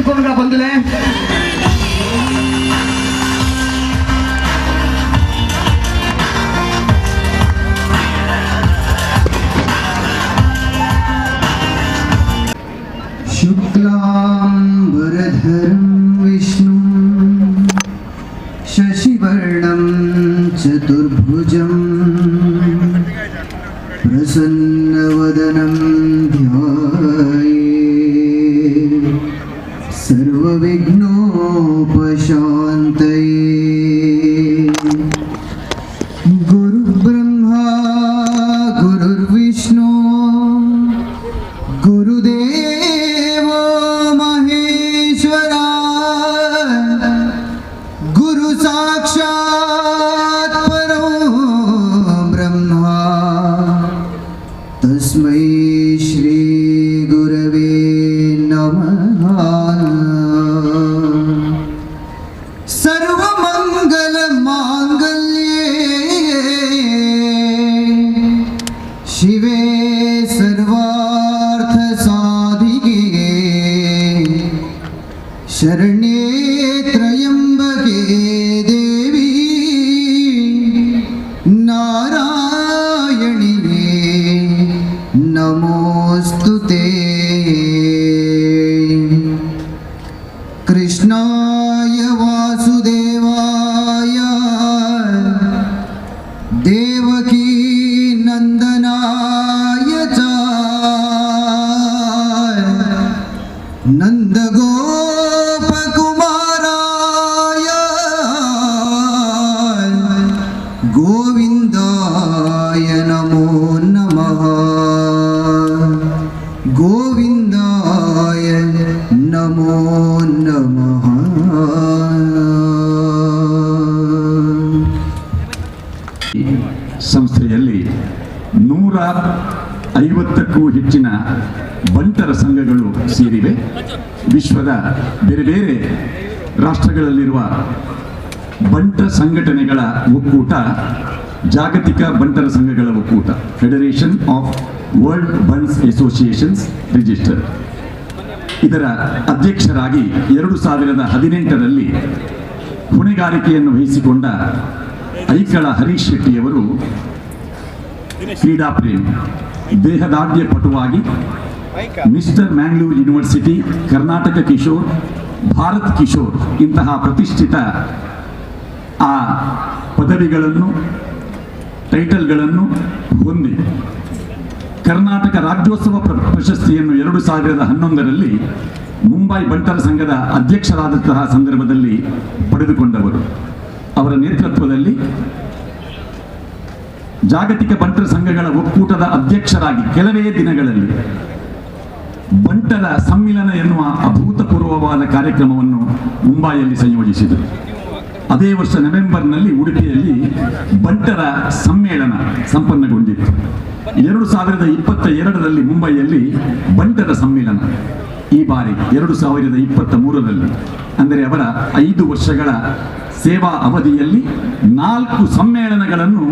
ನಿಂತ್ಕೊಂಡ್ರ ಬಂದಿಲೆ शुक्लांबरधरं विष्णुं शशिवर्णं चतुर्भुजं प्रसन्नवदनं ध्यायेत् सर्वविघ्नोपशान्तये। गुरुब्रह्मा गुरुर्विष्णु गुरुदेवो महेश्वरा गुरु साक्षात् परो ब्रह्मा तस्मै श्री गुरवे नमः। सर्वमङ्गलमाङ्गल्ये शिवे सर्वार्थसाधिके शरण्ये त्र्यम्बके देवी नारायणी नमोस्तुते। कृष्णाय वासुदेवाय देवकी नंदनाय च नंदगोपकुमाराय गोविंदाय नमो नमः। गोविंदाय नमो नमः। ಸಂಸ್ಥೆಯಲ್ಲಿ 150ಕ್ಕೂ ಹೆಚ್ಚಿನ ಬಂಟರ ಸಂಘಗಳು ಸೇರಿವೆ. ವಿಶ್ವದ ಬೇರೆ ಬೇರೆ ರಾಷ್ಟ್ರಗಳಲ್ಲಿರುವ ಬಂಟ ಸಂಘಟನೆಗಳ ಒಕ್ಕೂಟ ಜಾಗತಿಕ ಬಂಟರ ಸಂಘಗಳ ಒಕ್ಕೂಟ, federation of world Bunts associations register. ಇದರ ಅಧ್ಯಕ್ಷರಾಗಿ 2018ರಲ್ಲಿ ಹೊಣೆಗಾರಿಕೆಯನ್ನು ವಹಿಸಿಕೊಂಡ ಐಕಳ ಹರೀಶ್ ಶೆಟ್ಟಿಯವರು ಕ್ರೀಡಾ ಪ್ರೇಮಿ, ದೇಹದಾಢ್ಯ ಪಟುವಾಗಿ ಮಿಸ್ಟರ್ ಮ್ಯಾಂಗ್ಳೂರ್ ಯೂನಿವರ್ಸಿಟಿ, ಕರ್ನಾಟಕ ಕಿಶೋರ್, ಭಾರತ್ ಕಿಶೋರ್ ಇಂತಹ ಪ್ರತಿಷ್ಠಿತ ಆ ಪದವಿಗಳನ್ನು ಟೈಟಲ್ಗಳನ್ನು ಹೊಂದಿ ಕರ್ನಾಟಕ ರಾಜ್ಯೋತ್ಸವ ಪ್ರಶಸ್ತಿಯನ್ನು 2011ರಲ್ಲಿ ಮುಂಬೈ ಬಂಟರ ಸಂಘದ ಅಧ್ಯಕ್ಷರಾದಂತಹ ಸಂದರ್ಭದಲ್ಲಿ ಪಡೆದುಕೊಂಡವರು. ಅವರ ನೇತೃತ್ವದಲ್ಲಿ ಜಾಗತಿಕ ಬಂಟರ ಸಂಘಗಳ ಒಕ್ಕೂಟದ ಅಧ್ಯಕ್ಷರಾಗಿ ಕೆಲವೇ ದಿನಗಳಲ್ಲಿ ಬಂಟರ ಸಮ್ಮಿಲನ ಎನ್ನುವ ಅಭೂತಪೂರ್ವವಾದ ಕಾರ್ಯಕ್ರಮವನ್ನು ಮುಂಬೈಯಲ್ಲಿ ಸಂಯೋಜಿಸಿದರು. ಅದೇ ವರ್ಷ ನವೆಂಬರ್ನಲ್ಲಿ ಉಡುಪಿಯಲ್ಲಿ ಬಂಟರ ಸಮ್ಮೇಳನ ಸಂಪನ್ನಗೊಂಡಿತ್ತು. 2022ರಲ್ಲಿ ಮುಂಬೈಯಲ್ಲಿ ಬಂಟರ ಸಮ್ಮೇಳನ, ಈ ಬಾರಿ 2023ರಲ್ಲಿ, ಅಂದರೆ ಅವರ 5 ವರ್ಷಗಳ ಸೇವಾ ಅವಧಿಯಲ್ಲಿ 4 ಸಮ್ಮೇಳನಗಳನ್ನು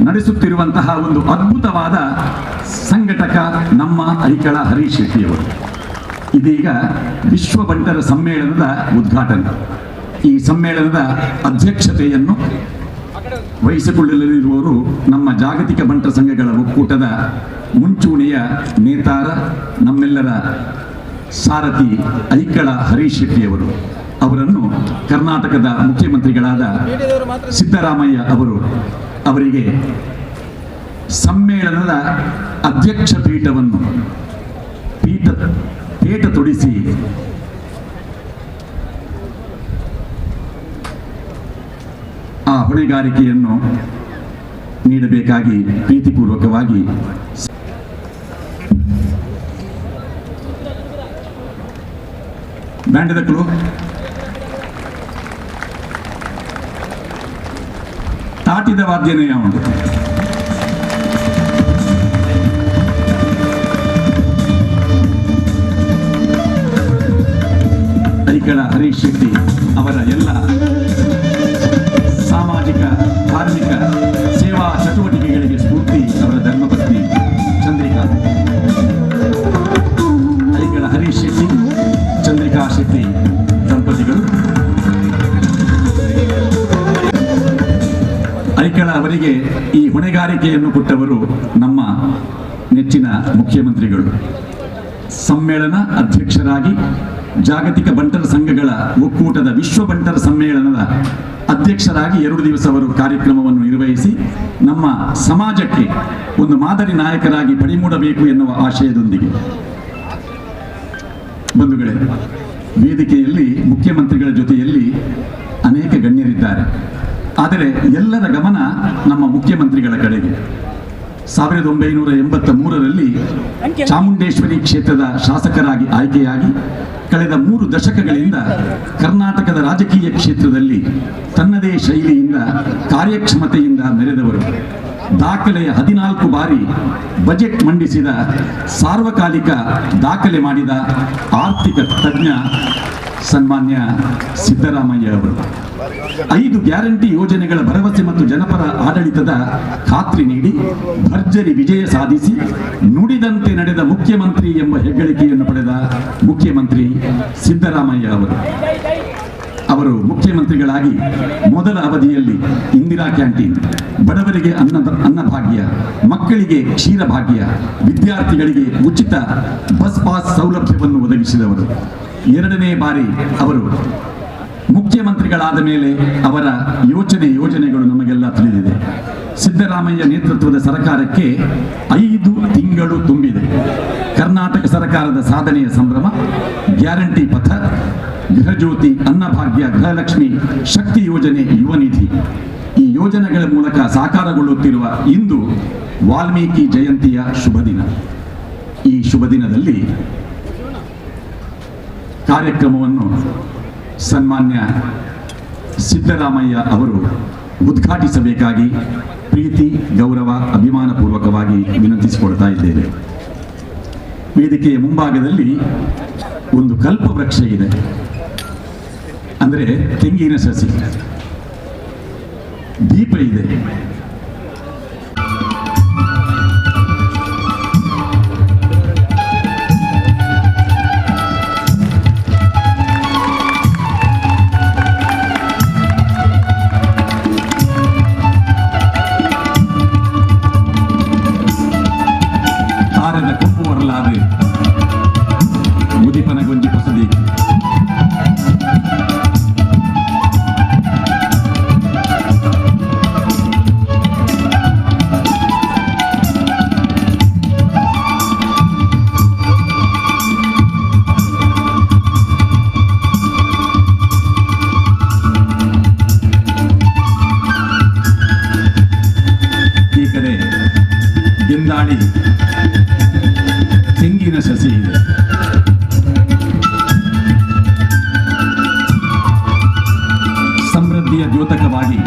ನಡೆಸುತ್ತಿರುವಂತಹ ಒಂದು ಅದ್ಭುತವಾದ ಸಂಘಟಕ ನಮ್ಮ ಐಕಳ ಹರೀಶ್ ಶೆಟ್ಟಿಯವರು. ಇದೀಗ ವಿಶ್ವ ಬಂಟರ ಸಮ್ಮೇಳನದ ಉದ್ಘಾಟನೆ. ಈ ಸಮ್ಮೇಳನದ ಅಧ್ಯಕ್ಷತೆಯನ್ನು ವಹಿಸಿಕೊಳ್ಳಲಿರುವವರು ನಮ್ಮ ಜಾಗತಿಕ ಬಂಟರ ಸಂಘಗಳ ಒಕ್ಕೂಟದ ಮುಂಚೂಣಿಯ ನೇತಾರ, ನಮ್ಮೆಲ್ಲರ ಸಾರಥಿ ಐಕಳ ಹರೀಶ್ ಶೆಟ್ಟಿಯವರು. ಅವರನ್ನು ಕರ್ನಾಟಕದ ಮುಖ್ಯಮಂತ್ರಿಗಳಾದ ಸಿದ್ದರಾಮಯ್ಯ ಅವರಿಗೆ ಸಮ್ಮೇಳನದ ಅಧ್ಯಕ್ಷ ಪೀಠವನ್ನು ಪೇಟ ತೊಡಿಸಿ ಆ ಹೊಣೆಗಾರಿಕೆಯನ್ನು ನೀಡಬೇಕಾಗಿ ಪ್ರೀತಿಪೂರ್ವಕವಾಗಿ ಬ್ಯಾಂಡದಕ್ಕಳು ತಾಟಿದ ವಾದ್ಯನೇ ಯಾವುದು? ಐಕಳ ಹರೀಶ್ ಶೆಟ್ಟಿ ಅವರ ಎಲ್ಲ ಸಾಮಾಜಿಕ, ಧಾರ್ಮಿಕ, ಸೇವಾ ಚಟುವಟಿಕೆಗಳಿಗೆ ಸ್ಫೂರ್ತಿ ಅವರ ಧರ್ಮಪತ್ನಿ ಚಂದ್ರಿಕಾ. ಐಕಳ ಹರೀಶ್ ಶೆಟ್ಟಿ, ಚಂದ್ರಿಕಾ ಶೆಟ್ಟಿ ಈ ಹೊಣೆಗಾರಿಕೆಯನ್ನು ಕೊಟ್ಟವರು ನಮ್ಮ ನೆಚ್ಚಿನ ಮುಖ್ಯಮಂತ್ರಿಗಳು. ಸಮ್ಮೇಳನ ಅಧ್ಯಕ್ಷರಾಗಿ ಜಾಗತಿಕ ಬಂಟರ ಸಂಘಗಳ ಒಕ್ಕೂಟದ ವಿಶ್ವ ಬಂಟರ ಸಮ್ಮೇಳನದ ಅಧ್ಯಕ್ಷರಾಗಿ 2 ದಿವಸ ಅವರು ಕಾರ್ಯಕ್ರಮವನ್ನು ನಿರ್ವಹಿಸಿ ನಮ್ಮ ಸಮಾಜಕ್ಕೆ ಒಂದು ಮಾದರಿ ನಾಯಕರಾಗಿ ಪಡಿಮೂಡಬೇಕು ಎನ್ನುವ ಆಶಯದೊಂದಿಗೆ ಬಂಧುಗಳೇ, ವೇದಿಕೆಯಲ್ಲಿ ಮುಖ್ಯಮಂತ್ರಿಗಳ ಜೊತೆಯಲ್ಲಿ ಅನೇಕ ಗಣ್ಯರಿದ್ದಾರೆ. ಆದರೆ ಎಲ್ಲರ ಗಮನ ನಮ್ಮ ಮುಖ್ಯಮಂತ್ರಿಗಳ ಕಡೆಗೆ. 1983ರಲ್ಲಿ ಚಾಮುಂಡೇಶ್ವರಿ ಕ್ಷೇತ್ರದ ಶಾಸಕರಾಗಿ ಆಯ್ಕೆಯಾಗಿ ಕಳೆದ 3 ದಶಕಗಳಿಂದ ಕರ್ನಾಟಕದ ರಾಜಕೀಯ ಕ್ಷೇತ್ರದಲ್ಲಿ ತನ್ನದೇ ಶೈಲಿಯಿಂದ ಕಾರ್ಯಕ್ಷಮತೆಯಿಂದ ಮೆರೆದವರು. ದಾಖಲೆಯ 14 ಬಾರಿ ಬಜೆಟ್ ಮಂಡಿಸಿದ ಸಾರ್ವಕಾಲಿಕ ದಾಖಲೆ ಮಾಡಿದ ಆರ್ಥಿಕ ತಜ್ಞ ಸನ್ಮಾನ್ಯ ಸಿದ್ದರಾಮಯ್ಯ ಅವರು. 5 ಗ್ಯಾರಂಟಿ ಯೋಜನೆಗಳ ಭರವಸೆ ಮತ್ತು ಜನಪರ ಆಡಳಿತದ ಖಾತ್ರಿ ನೀಡಿ ಭರ್ಜರಿ ವಿಜಯ ಸಾಧಿಸಿ ನುಡಿದಂತೆ ನಡೆದ ಮುಖ್ಯಮಂತ್ರಿ ಎಂಬ ಹೆಗ್ಗಳಿಕೆಯನ್ನು ಪಡೆದ ಮುಖ್ಯಮಂತ್ರಿ ಸಿದ್ದರಾಮಯ್ಯ ಅವರು ಮುಖ್ಯಮಂತ್ರಿಗಳಾಗಿ ಮೊದಲ ಅವಧಿಯಲ್ಲಿ ಇಂದಿರಾ ಕ್ಯಾಂಟೀನ್, ಬಡವರಿಗೆ ಅನ್ನಭಾಗ್ಯ, ಮಕ್ಕಳಿಗೆ ಕ್ಷೀರಭಾಗ್ಯ, ವಿದ್ಯಾರ್ಥಿಗಳಿಗೆ ಉಚಿತ ಬಸ್ ಪಾಸ್ ಸೌಲಭ್ಯವನ್ನು ಒದಗಿಸಿದವರು. 2ನೇ ಬಾರಿ ಅವರು ಮುಖ್ಯಮಂತ್ರಿಗಳಾದ ಮೇಲೆ ಅವರ ಯೋಜನೆಗಳು ನಮಗೆಲ್ಲ ತಿಳಿದಿದೆ. ಸಿದ್ದರಾಮಯ್ಯ ನೇತೃತ್ವದ ಸರ್ಕಾರಕ್ಕೆ 5 ತಿಂಗಳು ತುಂಬಿದೆ. ಕರ್ನಾಟಕ ಸರ್ಕಾರದ ಸಾಧನೆಯ ಸಂಭ್ರಮ, ಗ್ಯಾರಂಟಿ ಪಥ, ಗೃಹಜ್ಯೋತಿ, ಅನ್ನಭಾಗ್ಯ, ಗೃಹಲಕ್ಷ್ಮಿ, ಶಕ್ತಿ ಯೋಜನೆ, ಯುವ ನಿಧಿ ಈ ಯೋಜನೆಗಳ ಮೂಲಕ ಸಾಕಾರಗೊಳ್ಳುತ್ತಿರುವ ಇಂದು ವಾಲ್ಮೀಕಿ ಜಯಂತಿಯ ಶುಭ ದಿನ. ಈ ಶುಭ ದಿನದಲ್ಲಿ ಕಾರ್ಯಕ್ರಮವನ್ನು ಸನ್ಮಾನ್ಯ ಸಿದ್ದರಾಮಯ್ಯ ಅವರು ಉದ್ಘಾಟಿಸಬೇಕಾಗಿ ಪ್ರೀತಿ, ಗೌರವ, ಅಭಿಮಾನಪೂರ್ವಕವಾಗಿ ವಿನಂತಿಸಿಕೊಳ್ತಾ ಇದ್ದೇವೆ. ವೇದಿಕೆಯ ಮುಂಭಾಗದಲ್ಲಿ ಒಂದು ಕಲ್ಪವೃಕ್ಷ ಇದೆ, ಅಂದರೆ ತೆಂಗಿನ ಸಸಿ, ದೀಪ ಇದೆ. ತಾರದ ಕೊಂಬು ಹೊರಲಾದೆ ಉದಿಪನ ಗೊಂಜಿ ಹೊಸದಿ ಈ ಕಡೆ ಗೆಂದಾಳಿ ತೆಂಗಿನ ಸಸಿ ಇದೆ. ಸಮೃದ್ಧಿಯ ದ್ಯೋತಕವಾಗಿ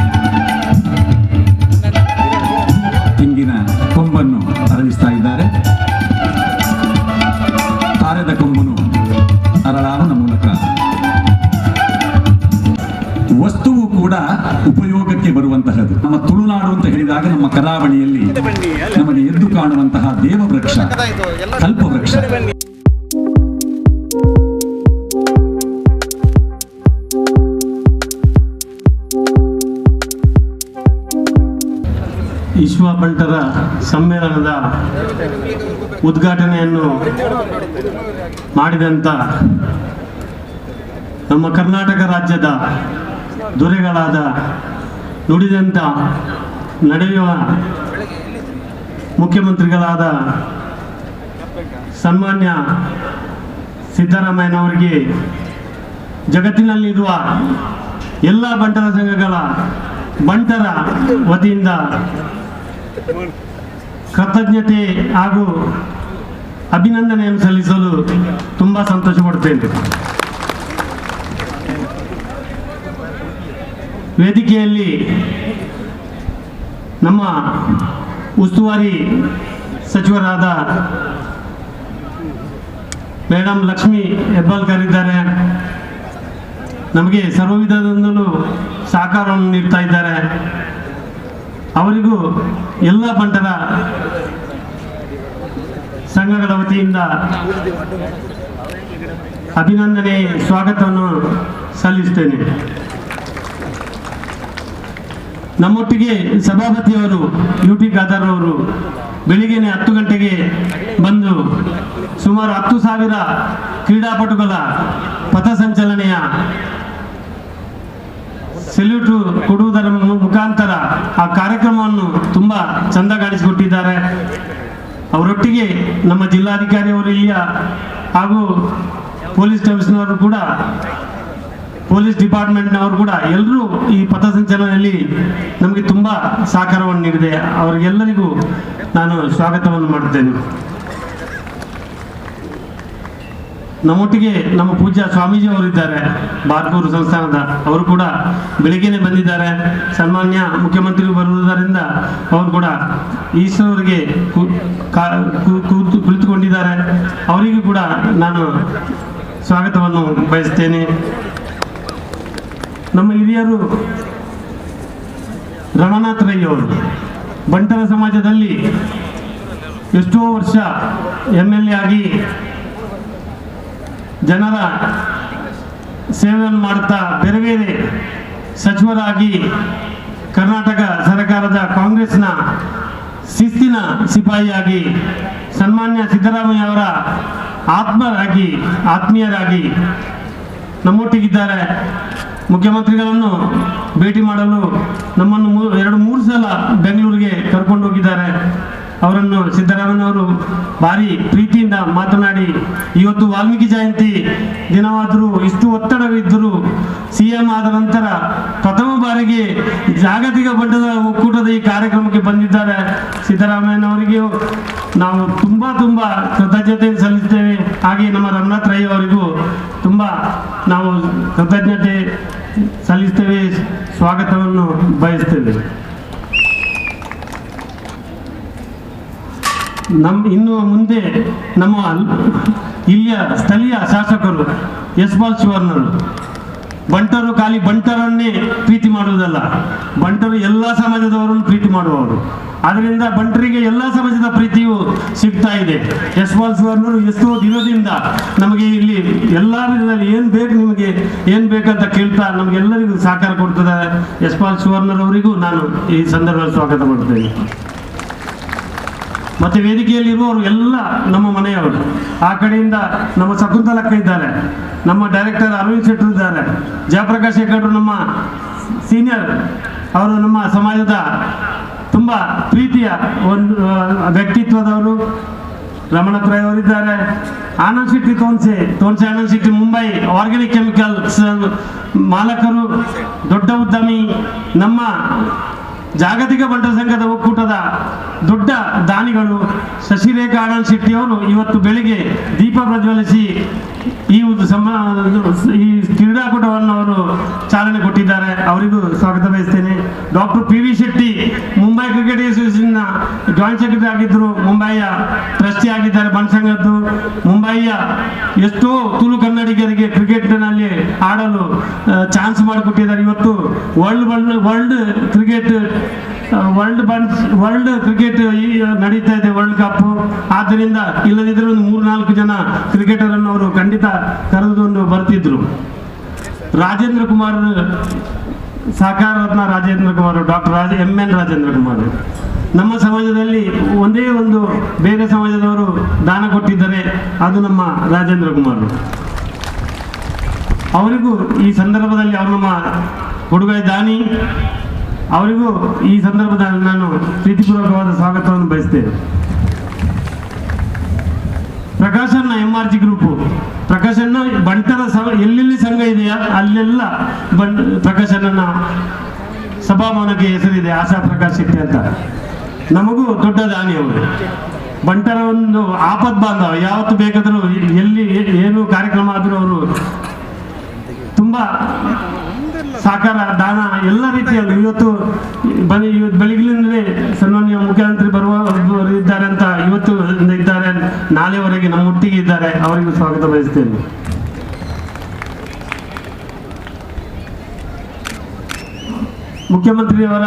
ತೆಂಗಿನ ಕೊಂಬನ್ನು ಅರಳಿಸ್ತಾ ಇದ್ದಾರೆ. ತಾರದ ಕೊಂಬನು ಅರಳಾವನ ಮೂಲಕ ವಸ್ತುವು ಕೂಡ ಉಪಯೋಗಕ್ಕೆ ಬರುವಂತಹದ್ದು. ನಮ್ಮ ತುಳುನಾಡು ಅಂತ ಹೇಳಿದಾಗ ನಮ್ಮ ಕರಾವಳಿಯಲ್ಲಿ ನಮಗೆ ಎದ್ದು ಕಾಣುವಂತಹ ದೇವವೃಕ್ಷ ಕಲ್ಪವೃಕ್ಷ. ವಿಶ್ವ ಬಂಟರ ಸಮ್ಮೇಳನದ ಉದ್ಘಾಟನೆಯನ್ನು ಮಾಡಿದಂಥ ನಮ್ಮ ಕರ್ನಾಟಕ ರಾಜ್ಯದ ದೊರೆಗಳಾದ ನುಡಿದಂತ ನಡೆಯುವ ಮುಖ್ಯಮಂತ್ರಿಗಳಾದ ಸನ್ಮಾನ್ಯ ಸಿದ್ದರಾಮಯ್ಯನವರಿಗೆ ಜಗತ್ತಿನಲ್ಲಿರುವ ಎಲ್ಲ ಬಂಟರ ಸಂಘಗಳ ಬಂಟರ ವತಿಯಿಂದ ಕೃತಜ್ಞತೆ ಹಾಗೂ ಅಭಿನಂದನೆಯನ್ನು ಸಲ್ಲಿಸಲು ತುಂಬ ಸಂತೋಷ ಪಡುತ್ತೇನೆ. ವೇದಿಕೆಯಲ್ಲಿ ನಮ್ಮ ಉಸ್ತುವಾರಿ ಸಚಿವರಾದ ಮೇಡಮ್ ಲಕ್ಷ್ಮಿ ಹೆಬ್ಬಾಳ್ಕರ್ ಇದ್ದಾರೆ. ನಮಗೆ ಸರ್ವ ವಿಧದಿಂದಲೂ ಸಹಕಾರವನ್ನು ನೀಡ್ತಾ ಇದ್ದಾರೆ. ಅವರಿಗೂ ಎಲ್ಲ ಬಂಟರ ಸಂಘಗಳ ವತಿಯಿಂದ ಅಭಿನಂದನೆ ಸ್ವಾಗತವನ್ನು ಸಲ್ಲಿಸುತ್ತೇನೆ. ನಮ್ಮೊಟ್ಟಿಗೆ ಸಭಾಪತಿಯವರು UT ಖಾದರ್ ಅವರು ಬೆಳಿಗ್ಗೆನೆ 10 ಗಂಟೆಗೆ ಬಂದು ಸುಮಾರು 10,000 ಕ್ರೀಡಾಪಟುಗಳ ಪಥಸಂಚಲನೆಯ ಸೆಲ್ಯೂಟ್ ಕೊಡುವುದರ ಮುಖಾಂತರ ಆ ಕಾರ್ಯಕ್ರಮವನ್ನು ತುಂಬ ಚಂದ ಕಾಣಿಸಿಕೊಟ್ಟಿದ್ದಾರೆ. ಅವರೊಟ್ಟಿಗೆ ನಮ್ಮ ಜಿಲ್ಲಾಧಿಕಾರಿ ಅವರು ಇಲ್ಲಿಯ ಹಾಗೂ ಪೊಲೀಸ್ ಕಮಿಷನರ್ ಕೂಡ, ಪೊಲೀಸ್ ಡಿಪಾರ್ಟ್ಮೆಂಟ್ನವರು ಕೂಡ ಎಲ್ಲರೂ ಈ ಪಥಸಂಚಲನೆಯಲ್ಲಿ ನಮಗೆ ತುಂಬ ಸಹಕಾರವನ್ನು ನೀಡಿದೆ. ಅವರಿಗೆಲ್ಲರಿಗೂ ನಾನು ಸ್ವಾಗತವನ್ನು ಮಾಡುತ್ತೇನೆ. ನಮ್ಮೊಟ್ಟಿಗೆ ನಮ್ಮ ಪೂಜ್ಯ ಸ್ವಾಮೀಜಿ ಅವರಿದ್ದಾರೆ, ಬಾರ್ಕೂರು ಸಂಸ್ಥಾನದ, ಅವರು ಕೂಡ ಬೆಳಿಗ್ಗೆನೆ ಬಂದಿದ್ದಾರೆ. ಸನ್ಮಾನ್ಯ ಮುಖ್ಯಮಂತ್ರಿಗಳು ಬರುವುದರಿಂದ ಅವರು ಕೂಡ ಈಶ್ವರರಿಗೆ ಕುಳಿತುಕೊಂಡಿದ್ದಾರೆ. ಅವರಿಗೂ ಕೂಡ ನಾನು ಸ್ವಾಗತವನ್ನು ಬಯಸ್ತೇನೆ. ನಮ್ಮ ಹಿರಿಯರು ರಮನಾಥ್ ರೈ ಅವರು ಬಂಟರ ಸಮಾಜದಲ್ಲಿ ಎಷ್ಟೋ ವರ್ಷ MLA ಆಗಿ ಜನರ ಸೇವೆಯನ್ನು ಮಾಡುತ್ತಾ ಬೇರೆ ಬೇರೆ ಸಚಿವರಾಗಿ ಕರ್ನಾಟಕ ಸರ್ಕಾರದ ಕಾಂಗ್ರೆಸ್ನ ಶಿಸ್ತಿನ ಸಿಪಾಯಿಯಾಗಿ ಸನ್ಮಾನ್ಯ ಸಿದ್ದರಾಮಯ್ಯ ಅವರ ಆತ್ಮೀಯರಾಗಿ ನಮ್ಮೊಟ್ಟಿಗಿದ್ದಾರೆ. ಮುಖ್ಯಮಂತ್ರಿಗಳನ್ನು ಭೇಟಿ ಮಾಡಲು ನಮ್ಮನ್ನು 2-3 ಸಲ ಬೆಂಗಳೂರಿಗೆ ಕರ್ಕೊಂಡು ಹೋಗಿದ್ದಾರೆ. ಅವರನ್ನು ಸಿದ್ದರಾಮಯ್ಯನವರು ಭಾರಿ ಪ್ರೀತಿಯಿಂದ ಮಾತನಾಡಿ, ಇವತ್ತು ವಾಲ್ಮೀಕಿ ಜಯಂತಿ ದಿನವಾದರೂ ಇಷ್ಟು ಒತ್ತಡವಿದ್ದರೂ CM ಆದ ನಂತರ ಪ್ರಥಮ ಬಾರಿಗೆ ಜಾಗತಿಕ ಮಟ್ಟದ ಒಕ್ಕೂಟದ ಈ ಕಾರ್ಯಕ್ರಮಕ್ಕೆ ಬಂದಿದ್ದಾರೆ. ಸಿದ್ದರಾಮಯ್ಯನವರಿಗೂ ನಾವು ತುಂಬ ಕೃತಜ್ಞತೆ ಸಲ್ಲಿಸ್ತೇವೆ. ಹಾಗೆ ನಮ್ಮ ರಮನಾಥ್ ರೈ ಅವರಿಗೂ ತುಂಬ ನಾವು ಕೃತಜ್ಞತೆ ಸಲ್ಲಿಸ್ತೇವೆ, ಸ್ವಾಗತವನ್ನು ಬಯಸ್ತೇವೆ. ಇನ್ನು ಮುಂದೆ ನಮ್ಮ ಇಲ್ಲಿಯ ಸ್ಥಳೀಯ ಶಾಸಕರು ಯಶ್ಪಾಲ್ ಶಿವರ್ನರು, ಬಂಟರು ಖಾಲಿ ಬಂಟರನ್ನೇ ಪ್ರೀತಿ ಮಾಡುವುದಲ್ಲ, ಬಂಟರು ಎಲ್ಲ ಸಮಾಜದವರನ್ನು ಪ್ರೀತಿ ಮಾಡುವವರು. ಆದ್ದರಿಂದ ಬಂಟರಿಗೆ ಎಲ್ಲ ಸಮಾಜದ ಪ್ರೀತಿಯು ಸಿಗ್ತಾ ಇದೆ. ಯಶ್ಪಾಲ್ ಶಿವರ್ನರು ಎಷ್ಟೋ ದಿನದಿಂದ ನಮಗೆ ಇಲ್ಲಿ ಎಲ್ಲ ವಿಧದಲ್ಲಿ ನಿಮಗೆ ಏನು ಬೇಕಂತ ಕೇಳ್ತಾ ನಮಗೆಲ್ಲರಿಗೂ ಸಹಕಾರ ಕೊಡ್ತಿದ್ದಾರೆ. ಯಶ್ಪಾಲ್ ಶಿವರ್ನರವರಿಗೂ ನಾನು ಈ ಸಂದರ್ಭದಲ್ಲಿ ಸ್ವಾಗತ ಮಾಡ್ತೇನೆ. ಮತ್ತೆ ವೇದಿಕೆಯಲ್ಲಿ ಇರುವವರು ಎಲ್ಲ ನಮ್ಮ ಮನೆಯವರು. ಆ ಕಡೆಯಿಂದ ನಮ್ಮ ಶಕುಂತಲಕ್ಕ ಇದ್ದಾರೆ, ನಮ್ಮ ಡೈರೆಕ್ಟರ್ ಅರವಿಂದ್ ಶೆಟ್ಟರ್ ಇದ್ದಾರೆ, ಜಯಪ್ರಕಾಶ್ ಶೇಖರ್ ನಮ್ಮ ಸೀನಿಯರ್, ಅವರು ನಮ್ಮ ಸಮಾಜದ ತುಂಬ ಪ್ರೀತಿಯ ಒಂದು ವ್ಯಕ್ತಿತ್ವದವರು. ರಮನಾಥ್ ರೈ ಅವರಿದ್ದಾರೆ, ಆನಂದ್ ಶೆಟ್ಟಿ ತೋನ್ಸೆ ಆನಂದ್ ಶೆಟ್ಟಿ ಮುಂಬೈ ಆರ್ಗ್ಯಾನಿಕ್ ಕೆಮಿಕಲ್ಸ್ ಮಾಲಕರು, ದೊಡ್ಡ ಉದ್ಯಮಿ, ನಮ್ಮ ಜಾಗತಿಕ ಬಂಟರ ಸಂಘದ ಒಕ್ಕೂಟದ ದೊಡ್ಡ ದಾನಿಗಳು. ಶಶಿರೇಖಾ ಆನಂದ್ ಶೆಟ್ಟಿ ಅವರು ಇವತ್ತು ಬೆಳಿಗ್ಗೆ ದೀಪ ಪ್ರಜ್ವಲಿಸಿ ಈ ಕ್ರೀಡಾಕೂಟವನ್ನು ಅವರು ಚಾಲನೆ ಕೊಟ್ಟಿದ್ದಾರೆ. ಅವರಿಗೂ ಸ್ವಾಗತ ಬಯಸ್ತೇನೆ. Doctor PV Shetty Mumbai cricket ಅಸೋಸಿಯೇಷನ್ನ ಜಾಯಿಂಟ್ ಸೆಕ್ರೆಟರಿ ಆಗಿದ್ದರು, ಮುಂಬೈಯ ಟ್ರಸ್ಟಿ ಆಗಿದ್ದಾರೆ ಬನ್ ಸಂಘದ್ದು. ಮುಂಬೈಯ ಎಷ್ಟೋ ತುಳು ಕನ್ನಡಿಗರಿಗೆ ಕ್ರಿಕೆಟ್ನಲ್ಲಿ ಆಡಲು ಚಾನ್ಸ್ ಮಾಡಿಕೊಟ್ಟಿದ್ದಾರೆ. ಇವತ್ತು ವರ್ಲ್ಡ್ ಕ್ರಿಕೆಟ್ ನಡೀತಾ ಇದೆ, ವರ್ಲ್ಡ್ ಕಪ್. ಆದ್ದರಿಂದ ಇಲ್ಲದಿದ್ದರೆ ಒಂದು 3-4 ಜನ ಕ್ರಿಕೆಟರನ್ನು ಅವರು ಖಂಡಿತ ಕರೆದುಕೊಂಡು ಬರ್ತಿದ್ರು. ರಾಜೇಂದ್ರ ಕುಮಾರ್, ಸಹಕಾರ ರತ್ನ ರಾಜೇಂದ್ರ ಕುಮಾರ್, ಡಾಕ್ಟರ್ MN ರಾಜೇಂದ್ರ ಕುಮಾರ್ ನಮ್ಮ ಸಮಾಜದಲ್ಲಿ ಒಂದೇ ಒಂದು ಬೇರೆ ಸಮಾಜದವರು ದಾನ ಕೊಟ್ಟಿದ್ದಾರೆ, ಅದು ನಮ್ಮ ರಾಜೇಂದ್ರ ಕುಮಾರ್. ಅವರಿಗೂ ಈ ಸಂದರ್ಭದಲ್ಲಿ ಅವರು ನಮ್ಮ ಕೊಡುಗೈ ದಾನಿ, ಅವರಿಗೂ ಈ ಸಂದರ್ಭದಲ್ಲಿ ನಾನು ಪ್ರೀತಿಪೂರ್ವಕವಾದ ಸ್ವಾಗತವನ್ನು ಬಯಸ್ತೇನೆ. ಪ್ರಕಾಶನ MRG ಗ್ರೂಪು, ಪ್ರಕಾಶನ ಬಂಟರ ಎಲ್ಲೆಲ್ಲಿ ಸಂಘ ಇದೆಯಾ ಅಲ್ಲೆಲ್ಲ ಪ್ರಕಾಶನ ಸಭಾಭವನಕ್ಕೆ ಹೆಸರಿದೆ, ಆಶಾ ಪ್ರಕಾಶ್ ಶೆಟ್ಟಿ ಅಂತ. ನಮಗೂ ದೊಡ್ಡ ದಾನಿ ಅವರು. ಬಂಟರ ಒಂದು ಆಪತ್ ಬಾಂಧವ, ಯಾವತ್ತು ಬೇಕಾದರೂ ಎಲ್ಲಿ ಏನು ಕಾರ್ಯಕ್ರಮ ಆದರೂ ಅವರು ತುಂಬ ಸಹಕಾರ, ದಾನ ಎಲ್ಲ ರೀತಿಯಲ್ಲಿ. ಇವತ್ತು ಬೆಳಗಿನಿಂದಲೇ ಸನ್ಮಾನ್ಯ ಮುಖ್ಯಮಂತ್ರಿ ಇದ್ದಾರೆ ಅಂತ ಇವತ್ತು ಇದ್ದಾರೆ, ನಾಳೆವರೆಗೆ ನಮ್ಮೊಟ್ಟಿಗೆ ಇದ್ದಾರೆ. ಅವರಿಗೂ ಸ್ವಾಗತ ಬಯಸ್ತೇನೆ. ಮುಖ್ಯಮಂತ್ರಿಯವರ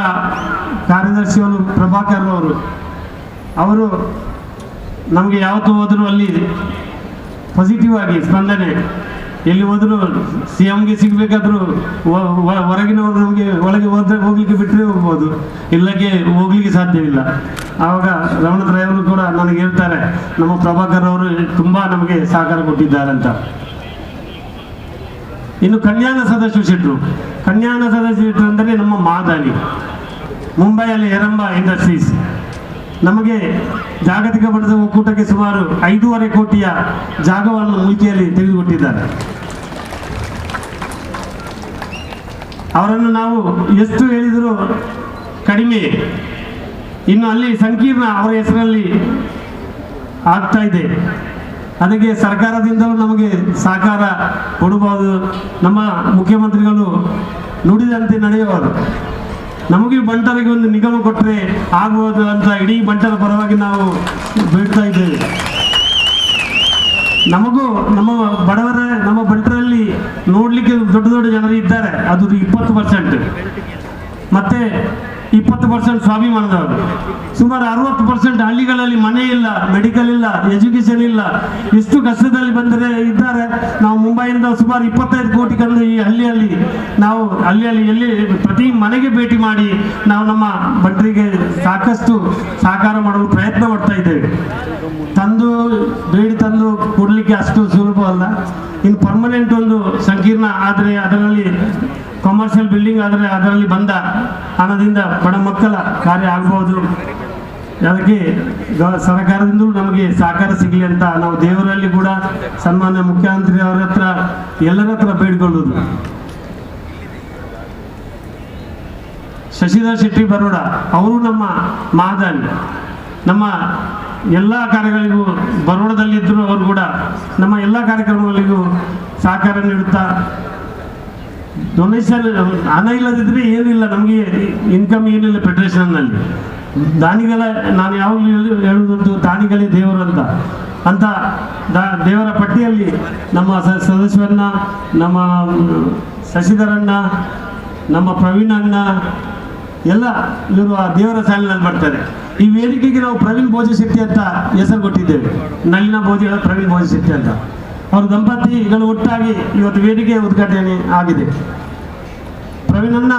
ಕಾರ್ಯದರ್ಶಿಯವರು ಪ್ರಭಾಕರ್ ಅವರು ನಮಗೆ ಯಾವತ್ತೂ ಹೋದರೂ ಅಲ್ಲಿ ಪಾಸಿಟಿವ್ ಆಗಿ ಸ್ಪಂದನೆ ಎಲ್ಲಿ ಹೋದ್ರು CMಗೆ ಸಿಗ್ಬೇಕಾದ್ರೂ ಹೊರಗಿನವರು ನಮಗೆ ಒಳಗೆ ಹೋಗ್ಲಿಕ್ಕೆ ಬಿಟ್ಟರೆ ಹೋಗ್ಬೋದು, ಇಲ್ಲಕ್ಕೆ ಹೋಗ್ಲಿಕ್ಕೆ ಸಾಧ್ಯವಿಲ್ಲ. ಆವಾಗ ರಮಣತ್ರಯ ಅವರು ಕೂಡ ನನಗೆ ಹೇಳ್ತಾರೆ, ನಮ್ಮ ಪ್ರಭಾಕರ್ ಅವರು ತುಂಬಾ ನಮಗೆ ಸಹಕಾರ ಕೊಟ್ಟಿದ್ದಾರೆ ಅಂತ. ಇನ್ನು ಕಲ್ಯಾಣ ಸದಾಶಿವ ಶೆಟ್ಟರು, ಕಲ್ಯಾಣ ಸದಾಶಿವ ಶೆಟ್ಟರು ಅಂದರೆ ನಮ್ಮ ಮಾದಾನಿ, ಮುಂಬೈಯಲ್ಲಿ ಹೆರಂಬ ಇಂಡಸ್ಟ್ರೀಸ್ ನಮಗೆ ಜಾಗತಿಕ ಮಟ್ಟದ ಒಕ್ಕೂಟಕ್ಕೆ ಸುಮಾರು 5.5 ಕೋಟಿಯ ಜಾಗವನ್ನು ಮುಲ್ಕಿಯಲ್ಲಿ ತೆಗೆದುಕೊಟ್ಟಿದ್ದಾರೆ. ಅವರನ್ನು ನಾವು ಎಷ್ಟು ಹೇಳಿದರೂ ಕಡಿಮೆ. ಇನ್ನು ಅಲ್ಲಿ ಸಂಕೀರ್ಣ ಅವರ ಹೆಸರಲ್ಲಿ ಆಗ್ತಾ ಇದೆ, ಅದಕ್ಕೆ ಸರ್ಕಾರದಿಂದಲೂ ನಮಗೆ ಸಹಕಾರ ಕೊಡಬಹುದು. ನಮ್ಮ ಮುಖ್ಯಮಂತ್ರಿಗಳು ನುಡಿದಂತೆ ನಡೆಯುವರು. ನಮಗೆ ಬಂಟರಿಗೆ ಒಂದು ನಿಗಮ ಕೊಟ್ಟರೆ ಆಗ್ಬೋದು ಅಂತ ಇಡೀ ಬಂಟರ ಪರವಾಗಿ ನಾವು ಬೇಡ್ತಾ ಇದ್ದೇವೆ. ನಮಗೂ ನಮ್ಮ ಬಡವರ ನಮ್ಮ ಬಂಟರಲ್ಲಿ ನೋಡ್ಲಿಕ್ಕೆ ದೊಡ್ಡ ದೊಡ್ಡ ಜನರು ಇದ್ದಾರೆ, ಅದು 20%, ಮತ್ತೆ 20% ಸ್ವಾಭಿಮಾನದವರು. ಸುಮಾರು 60% ಹಳ್ಳಿಗಳಲ್ಲಿ ಮನೆ ಇಲ್ಲ, ಮೆಡಿಕಲ್ ಇಲ್ಲ, ಎಜುಕೇಶನ್ ಇಲ್ಲ. ಇಷ್ಟು ಕಷ್ಟದಲ್ಲಿ ಬಂದರೆ ಇದ್ದಾರೆ. ನಾವು ಮುಂಬೈಯಿಂದ ಸುಮಾರು 25 ಕೋಟಿ ಕಂಡು ಈ ಹಳ್ಳಿಯಲ್ಲಿ ನಾವು ಎಲ್ಲಿ ಪ್ರತಿ ಮನೆಗೆ ಭೇಟಿ ಮಾಡಿ ನಾವು ನಮ್ಮ ಬಂಟರಿಗೆ ಸಾಕಷ್ಟು ಸಹಕಾರ ಮಾಡಲು ಪ್ರಯತ್ನ ಮಾಡ್ತಾ ಇದ್ದೇವೆ. ಬೇಡಿ ತಂದು ಕೊಡಲಿಕ್ಕೆ ಅಷ್ಟು ಸುಲಭವಲ್ಲ. ಇನ್ನು ಪರ್ಮನೆಂಟ್ ಒಂದು ಸಂಕೀರ್ಣ ಆದರೆ, ಅದರಲ್ಲಿ ಕಮರ್ಷಿಯಲ್ ಬಿಲ್ಡಿಂಗ್ ಆದರೆ ಅದರಲ್ಲಿ ಬಂದ ಹಣದಿಂದ ಬಡ ಮಕ್ಕಳ ಕಾರ್ಯ ಆಗ್ಬೋದು. ಅದಕ್ಕೆ ಸರ್ಕಾರದಿಂದಲೂ ನಮಗೆ ಸಹಕಾರ ಸಿಗಲಿ ಅಂತ ನಾವು ದೇವರಲ್ಲಿ ಕೂಡ ಸನ್ಮಾನ್ಯ ಮುಖ್ಯಮಂತ್ರಿ ಅವರ ಹತ್ರ ಎಲ್ಲರ ಹತ್ರ ಬೇಡಿಕೊಳ್ಳುವುದು. ಶಶಿಧರ್ ಶೆಟ್ಟಿ ಬರೋಡ ಅವರು ನಮ್ಮ ಮಾದಾನಿ, ನಮ್ಮ ಎಲ್ಲ ಕಾರ್ಯಗಳಿಗೂ ಬರೋಡದಲ್ಲಿದ್ದರೂ ಅವರು ಕೂಡ ನಮ್ಮ ಎಲ್ಲ ಕಾರ್ಯಕ್ರಮಗಳಿಗೂ ಸಹಕಾರ ನೀಡುತ್ತಾ, ಡೊನೇಷನ್ ಹಣ ಇಲ್ಲದಿದ್ದರೆ ಏನಿಲ್ಲ, ನಮಗೆ ಇನ್ಕಮ್ ಏನಿಲ್ಲ ಫೆಡರೇಷನ್ನಲ್ಲಿ. ದಾನಿಗಳ ನಾನು ಯಾವಾಗಲೂ ಹೇಳುವುದುಂಟು, ದಾನಿಗಳೇ ದೇವರು ಅಂತ ದೇವರ ಪಟ್ಟಿಯಲ್ಲಿ ನಮ್ಮ ಸದಸ್ಯವನ್ನ, ನಮ್ಮ ಶಶಿಧರಣ್ಣ, ನಮ್ಮ ಪ್ರವೀಣ್ ಅಣ್ಣ ಎಲ್ಲ ಇವರು ಆ ದೇವರ ಸಾಲಿನಲ್ಲಿ ಬರ್ತಾರೆ. ಈ ವೇದಿಕೆಗೆ ನಾವು ಪ್ರವೀಣ್ ಭೋಜಶೆಟ್ಟಿ ಅಂತ ಹೆಸರು ಕೊಟ್ಟಿದ್ದೇವೆ, ನಳಿನ ಭೋಜಿಗಳ ಪ್ರವೀಣ್ ಭೋಜಶೆಟ್ಟಿ ಅಂತ. ಅವರ ದಂಪತಿಗಳು ಒಟ್ಟಾಗಿ ಇವತ್ತು ವೇದಿಕೆ ಉದ್ಘಾಟನೆ ಆಗಿದೆ. ಪ್ರವೀಣನ್ನ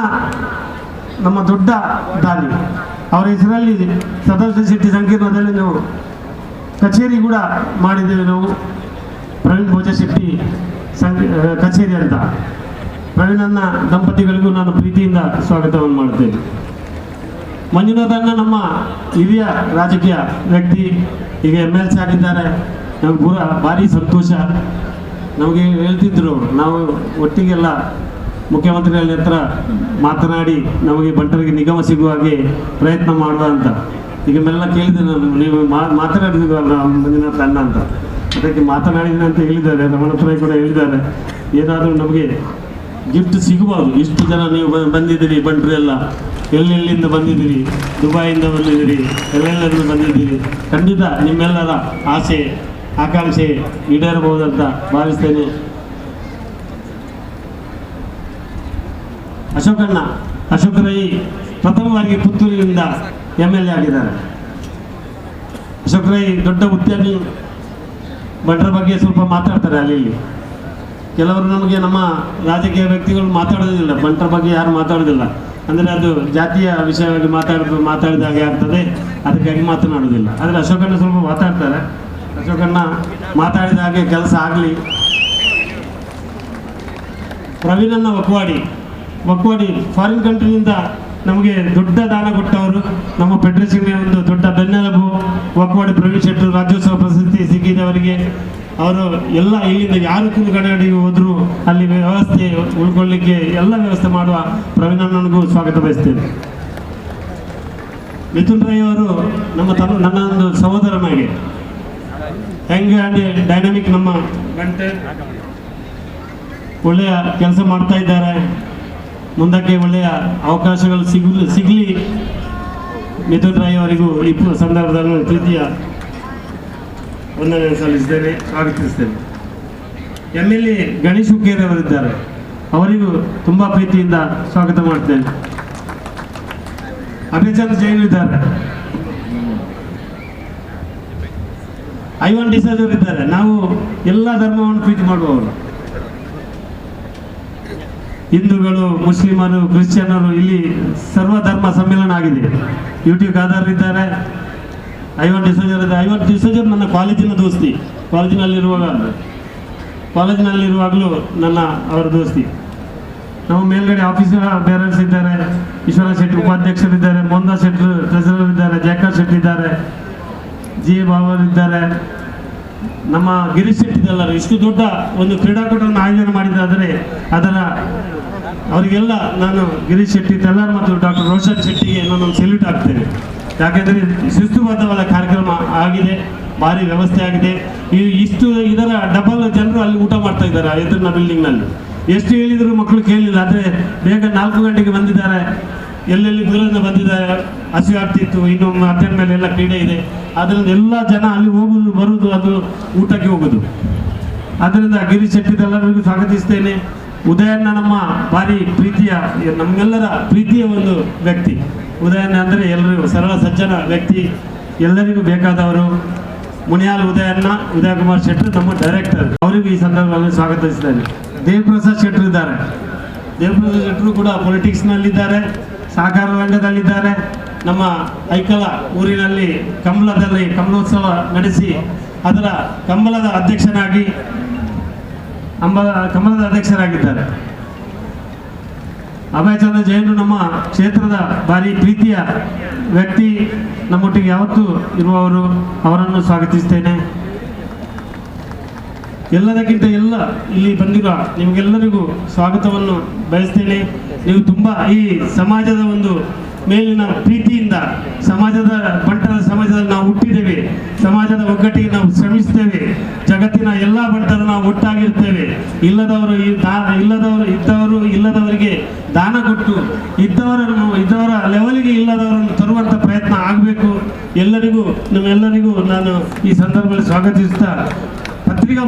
ನಮ್ಮ ದೊಡ್ಡ ದಾನಿ, ಅವರ ಹೆಸರಲ್ಲಿ ಸದಾಶಿವ ಶೆಟ್ಟಿ ಸಂಕೀರ್ಣದಲ್ಲಿ ನಾವು ಕಚೇರಿ ಕೂಡ ಮಾಡಿದ್ದೇವೆ. ನಾವು ಪ್ರವೀಣ್ ಭೋಜಶೆಟ್ಟಿ ಕಚೇರಿ ಅಂತ. ಪ್ರವೀಣನ್ನ ದಂಪತಿಗಳಿಗೂ ನಾನು ಪ್ರೀತಿಯಿಂದ ಸ್ವಾಗತವನ್ನು ಮಾಡುತ್ತೇನೆ. ಮಂಜುನಾಥನ್ನ ನಮ್ಮ ಹಿರಿಯ ರಾಜಕೀಯ ವ್ಯಕ್ತಿ, ಈಗ MLC ಆಗಿದ್ದಾರೆ. ನಮ್ಗೆ ಪೂರ ಭಾರಿ ಸಂತೋಷ. ನಮಗೆ ಹೇಳ್ತಿದ್ರು, ನಾವು ಒಟ್ಟಿಗೆಲ್ಲ ಮುಖ್ಯಮಂತ್ರಿಗಳ ಹತ್ರ ಮಾತನಾಡಿ ನಮಗೆ ಬಂಟರಿಗೆ ನಿಗಮ ಸಿಗುವ ಹಾಗೆ ಪ್ರಯತ್ನ ಮಾಡುವ ಅಂತ. ಈಗ ಮೆಲ್ಲ ಕೇಳಿದೆ ನಾನು, ನೀವು ಮಾತನಾಡಿದ್ರಲ್ಲ ಮಂಜುನಾಥ ಅಣ್ಣ ಅಂತ, ಅದಕ್ಕೆ ಮಾತನಾಡಿದ್ದೀನಿ ಅಂತ ಹೇಳಿದ್ದಾರೆ. ರಮಣತ್ರಯ ಕೂಡ ಹೇಳಿದ್ದಾರೆ, ಏನಾದರೂ ನಮಗೆ ಗಿಫ್ಟ್ ಸಿಗಬಹುದು. ಇಷ್ಟು ಜನ ನೀವು ಬಂದಿದ್ದೀರಿ, ಬಂಟರೆಲ್ಲ ಎಲ್ಲೆಲ್ಲಿಂದ ಬಂದಿದ್ದೀರಿ, ದುಬೈಯಿಂದ ಬಂದಿದ್ದೀರಿ, ಎಲ್ಲೆಲ್ಲಿಂದ ಬಂದಿದ್ದೀರಿ. ಖಂಡಿತ ನಿಮ್ಮೆಲ್ಲರ ಆಸೆ ಆಕಾಂಕ್ಷೆ ಈಡೇರಬಹುದಂತ ಭಾವಿಸ್ತೇನೆ. ಅಶೋಕ ರೈ ಪ್ರಥಮವಾಗಿ ಪುತ್ತೂರಿನಿಂದ MLA ಆಗಿದ್ದಾರೆ. ಅಶೋಕ ರೈ ದೊಡ್ಡ ಉದ್ಯಮಿ. ಬಂಟರ ಬಗ್ಗೆ ಸ್ವಲ್ಪ ಮಾತಾಡ್ತಾರೆ. ಅಲ್ಲಿ ಕೆಲವರು ನಮಗೆ ನಮ್ಮ ರಾಜಕೀಯ ವ್ಯಕ್ತಿಗಳು ಮಾತಾಡೋದಿಲ್ಲ, ಬಂಟರ ಬಗ್ಗೆ ಯಾರು ಮಾತಾಡೋದಿಲ್ಲ. ಅಂದರೆ ಅದು ಜಾತಿಯ ವಿಷಯವಾಗಿ ಮಾತಾಡಿದ ಹಾಗೆ ಆಗ್ತದೆ, ಅದಕ್ಕಾಗಿ ಮಾತನಾಡೋದಿಲ್ಲ. ಆದರೆ ಅಶೋಕಣ್ಣ ಸ್ವಲ್ಪ ಮಾತಾಡ್ತಾರೆ. ಅಶೋಕಣ್ಣ ಮಾತಾಡಿದ ಹಾಗೆ ಕೆಲಸ ಆಗಲಿ. ಪ್ರವೀಣನ್ನ ಒಕ್ವಾಡಿ ಫಾರಿನ್ ಕಂಟ್ರಿಯಿಂದ ನಮಗೆ ದೊಡ್ಡ ದಾನ ಕೊಟ್ಟವರು. ನಮ್ಮ ಫೆಡರೇಷನ್ಗೆ ಒಂದು ದೊಡ್ಡ ಬೆನ್ನೆಲುಬು. ಒಕ್ವಾಡಿ ಪ್ರವೀಣ್ ಶೆಟ್ಟರು ರಾಜ್ಯೋತ್ಸವ ಪ್ರಶಸ್ತಿ ಸಿಕ್ಕಿದವರಿಗೆ. ಅವರು ಎಲ್ಲ ಇಲ್ಲಿಂದ ಯಾರು ಕಡೆಗೆ ಹೋದ್ರು ಅಲ್ಲಿ ವ್ಯವಸ್ಥೆ ಉಳ್ಕೊಳ್ಳಿಕ್ಕೆ ಎಲ್ಲ ವ್ಯವಸ್ಥೆ ಮಾಡುವ ಪ್ರವೀಣಣ್ಣನಿಗೂ ಸ್ವಾಗತ ಬಯಸ್ತೇನೆ. ಮಿಥುನ್ ರೈ ಅವರು ನನ್ನ ಒಂದು ಸಹೋದರನಾಗೆ ಯಂಗ್ ಆ್ಯಂಡ್ ಡೈನಾಮಿಕ್ ನಮ್ಮ ಗಂಟೆ ಒಳ್ಳೆಯ ಕೆಲಸ ಮಾಡ್ತಾ ಇದ್ದಾರೆ. ಮುಂದಕ್ಕೆ ಒಳ್ಳೆಯ ಅವಕಾಶಗಳು ಸಿಗಲಿ. ಮಿಥುನ್ ರೈ ಅವರಿಗೂ ಈ ಸಂದರ್ಭದಲ್ಲಿ ಪ್ರೀತಿಯ ವಂದನೆ ಸಲ್ಲಿಸಿದ್ದೇನೆ, ಸ್ವಾಗತಿಸ್ತೇನೆ. MLA ಗಣೇಶ್ ಹುಕ್ಕೇರಿ ಅವರಿದ್ದಾರೆ, ಅವರಿಗೂ ತುಂಬ ಪ್ರೀತಿಯಿಂದ ಸ್ವಾಗತ ಮಾಡ್ತೇನೆ. ಅಭಿಚಂದ್ ಜೈನ್ ಇದ್ದಾರೆ, ಐವನ್ ಡಿಸೇಜ್ ಅವರಿದ್ದಾರೆ. ನಾವು ಎಲ್ಲ ಧರ್ಮವನ್ನು ಪ್ರೀತಿ ಮಾಡುವವರು. ಹಿಂದೂಗಳು, ಮುಸ್ಲಿಮರು, ಕ್ರಿಶ್ಚಿಯನ್ನರು ಇಲ್ಲಿ ಸರ್ವಧರ್ಮ ಸಮ್ಮೇಳನ ಆಗಿದೆ. ಯೂಟ್ಯೂಬ್ ಆಧಾರ್ ಇದ್ದಾರೆ. ಐವನ್ ಡಿಸೋಜರ್ ನನ್ನ ಕಾಲೇಜಿನ ದೋಸ್ತಿ. ಕಾಲೇಜಿನಲ್ಲಿರುವಾಗಲೂ ನನ್ನ ಅವರ ದೋಸ್ತಿ. ನಮ್ಮ ಮೇಲ್ಗಡೆ ಆಫೀಸರ್ ಬೇರರ್ಸ್ ಇದ್ದಾರೆ. ಈಶ್ವರ ಶೆಟ್ಟಿ ಉಪಾಧ್ಯಕ್ಷರಿದ್ದಾರೆ, ಮೋಹನ್ದಾಸ್ ಶೆಟ್ಟಿ ಟ್ರೆಸರರ್ ಇದ್ದಾರೆ, ಜಯಕಾಂತ್ ಶೆಟ್ಟಿ ಇದ್ದಾರೆ, ಜಿ ಬಾಬರ್ ಇದ್ದಾರೆ, ನಮ್ಮ ಗಿರೀಶ್ ಶೆಟ್ಟಿ ಇದೆಲ್ಲರೂ. ಇಷ್ಟು ದೊಡ್ಡ ಒಂದು ಕ್ರೀಡಾಕೂಟವನ್ನು ಆಯೋಜನೆ ಮಾಡಿದ್ದಾದರೆ ಅವರಿಗೆಲ್ಲ ನಾನು ಗಿರೀಶ್ ಶೆಟ್ಟಿ ತೆಲ್ಲಾರ್ ಮತ್ತು ಡಾಕ್ಟರ್ ರೋಷನ್ ಶೆಟ್ಟಿಗೆ ನಾನು ಸೆಲ್ಯೂಟ್ ಆಗ್ತೇನೆ. ಯಾಕೆಂದರೆ ಶಿಸ್ತುಬದ್ಧವಾದ ಕಾರ್ಯಕ್ರಮ ಆಗಿದೆ, ಭಾರಿ ವ್ಯವಸ್ಥೆ ಆಗಿದೆ. ಇದರ ಡಬಲ್ ಜನರು ಅಲ್ಲಿ ಊಟ ಮಾಡ್ತಾ ಇದ್ದಾರೆ ಎದುರಿನ ಬಿಲ್ಡಿಂಗ್ನಲ್ಲಿ. ಎಷ್ಟು ಹೇಳಿದ್ರು ಮಕ್ಕಳು ಕೇಳಲಿಲ್ಲ. ಆದರೆ ಬೇಗ 4 ಗಂಟೆಗೆ ಬಂದಿದ್ದಾರೆ. ಎಲ್ಲೆಲ್ಲಿ ದೂರದಿಂದ ಬಂದಿದ್ದಾರೆ, ಹಸಿವು ಆಗ್ತಿತ್ತು. ಇನ್ನು ಮಧ್ಯಾಹ್ನ ಮೇಲೆ ಎಲ್ಲ ಕ್ರೀಡೆ ಇದೆ. ಅದರಿಂದ ಎಲ್ಲ ಜನ ಅಲ್ಲಿ ಹೋಗುದು ಬರುವುದು, ಅದು ಊಟಕ್ಕೆ ಹೋಗುದು. ಅದರಿಂದ ಗಿರೀಶ್ ಶೆಟ್ಟಿ ಎಲ್ಲರಿಗೂ ಸ್ವಾಗತಿಸ್ತೇನೆ. ಉದಯಣ್ಣ ನಮ್ಮ ಭಾರಿ ಪ್ರೀತಿಯ, ನಮ್ಮೆಲ್ಲರ ಪ್ರೀತಿಯ ಒಂದು ವ್ಯಕ್ತಿ. ಉದಯಣ್ಣ ಅಂದರೆ ಎಲ್ಲರಿಗೂ ಸರಳ ಸಜ್ಜನ ವ್ಯಕ್ತಿ, ಎಲ್ಲರಿಗೂ ಬೇಕಾದವರು. ಮುನಿಯಾಲ್ ಉದಯ ಕುಮಾರ್ ಶೆಟ್ಟಿ ನಮ್ಮ ಡೈರೆಕ್ಟರ್, ಅವರಿಗೂ ಈ ಸಂದರ್ಭದಲ್ಲಿ ಸ್ವಾಗತಿಸಿದ್ದೇನೆ. ದೇವಪ್ರಸಾದ್ ಶೆಟ್ರು ಇದ್ದಾರೆ. ದೇವಪ್ರಸಾದ್ ಶೆಟ್ರು ಕೂಡ ಪೊಲಿಟಿಕ್ಸ್ನಲ್ಲಿದ್ದಾರೆ, ಸಹಕಾರ ರಂಗದಲ್ಲಿದ್ದಾರೆ. ನಮ್ಮ ಐಕಲ ಊರಿನಲ್ಲಿ ಕಮಲೋತ್ಸವ ನಡೆಸಿ ಅದರ ಕಮಲದ ಅಧ್ಯಕ್ಷರಾಗಿದ್ದಾರೆ. ಅಭಯಚಂದ್ರ ಜೈನರು ನಮ್ಮ ಕ್ಷೇತ್ರದ ಭಾರಿ ಪ್ರೀತಿಯ ವ್ಯಕ್ತಿ, ನಮ್ಮೊಟ್ಟಿಗೆ ಯಾವತ್ತೂ ಇರುವವರು. ಅವರನ್ನು ಸ್ವಾಗತಿಸ್ತೇನೆ. ಎಲ್ಲದಕ್ಕಿಂತ ಇಲ್ಲಿ ಬಂದಿರುವ ನಿಮಗೆಲ್ಲರಿಗೂ ಸ್ವಾಗತವನ್ನು ಬಯಸ್ತೇನೆ. ನೀವು ತುಂಬ ಈ ಸಮಾಜದ ಒಂದು ಮೇಲಿನ ಪ್ರೀತಿಯಿಂದ, ಸಮಾಜದಲ್ಲಿ ನಾವು ಹುಟ್ಟಿದ್ದೇವೆ, ಸಮಾಜದ ಒಗ್ಗಟ್ಟಿಗೆ ನಾವು ಶ್ರಮಿಸ್ತೇವೆ. ಜಗತ್ತಿನ ಎಲ್ಲ ಬಂಟರು ನಾವು ಒಟ್ಟಾಗಿರ್ತೇವೆ. ಇಲ್ಲದವರಿಗೆ ದಾನ ಕೊಟ್ಟು ಇದ್ದವರ ಲೆವೆಲ್ಗೆ ಇಲ್ಲದವರನ್ನು ತರುವಂಥ ಪ್ರಯತ್ನ ಆಗಬೇಕು. ನಿಮ್ಮೆಲ್ಲರಿಗೂ ನಾನು ಈ ಸಂದರ್ಭದಲ್ಲಿ ಸ್ವಾಗತಿಸ್ತಾ, ಪತ್ರಿಕಾ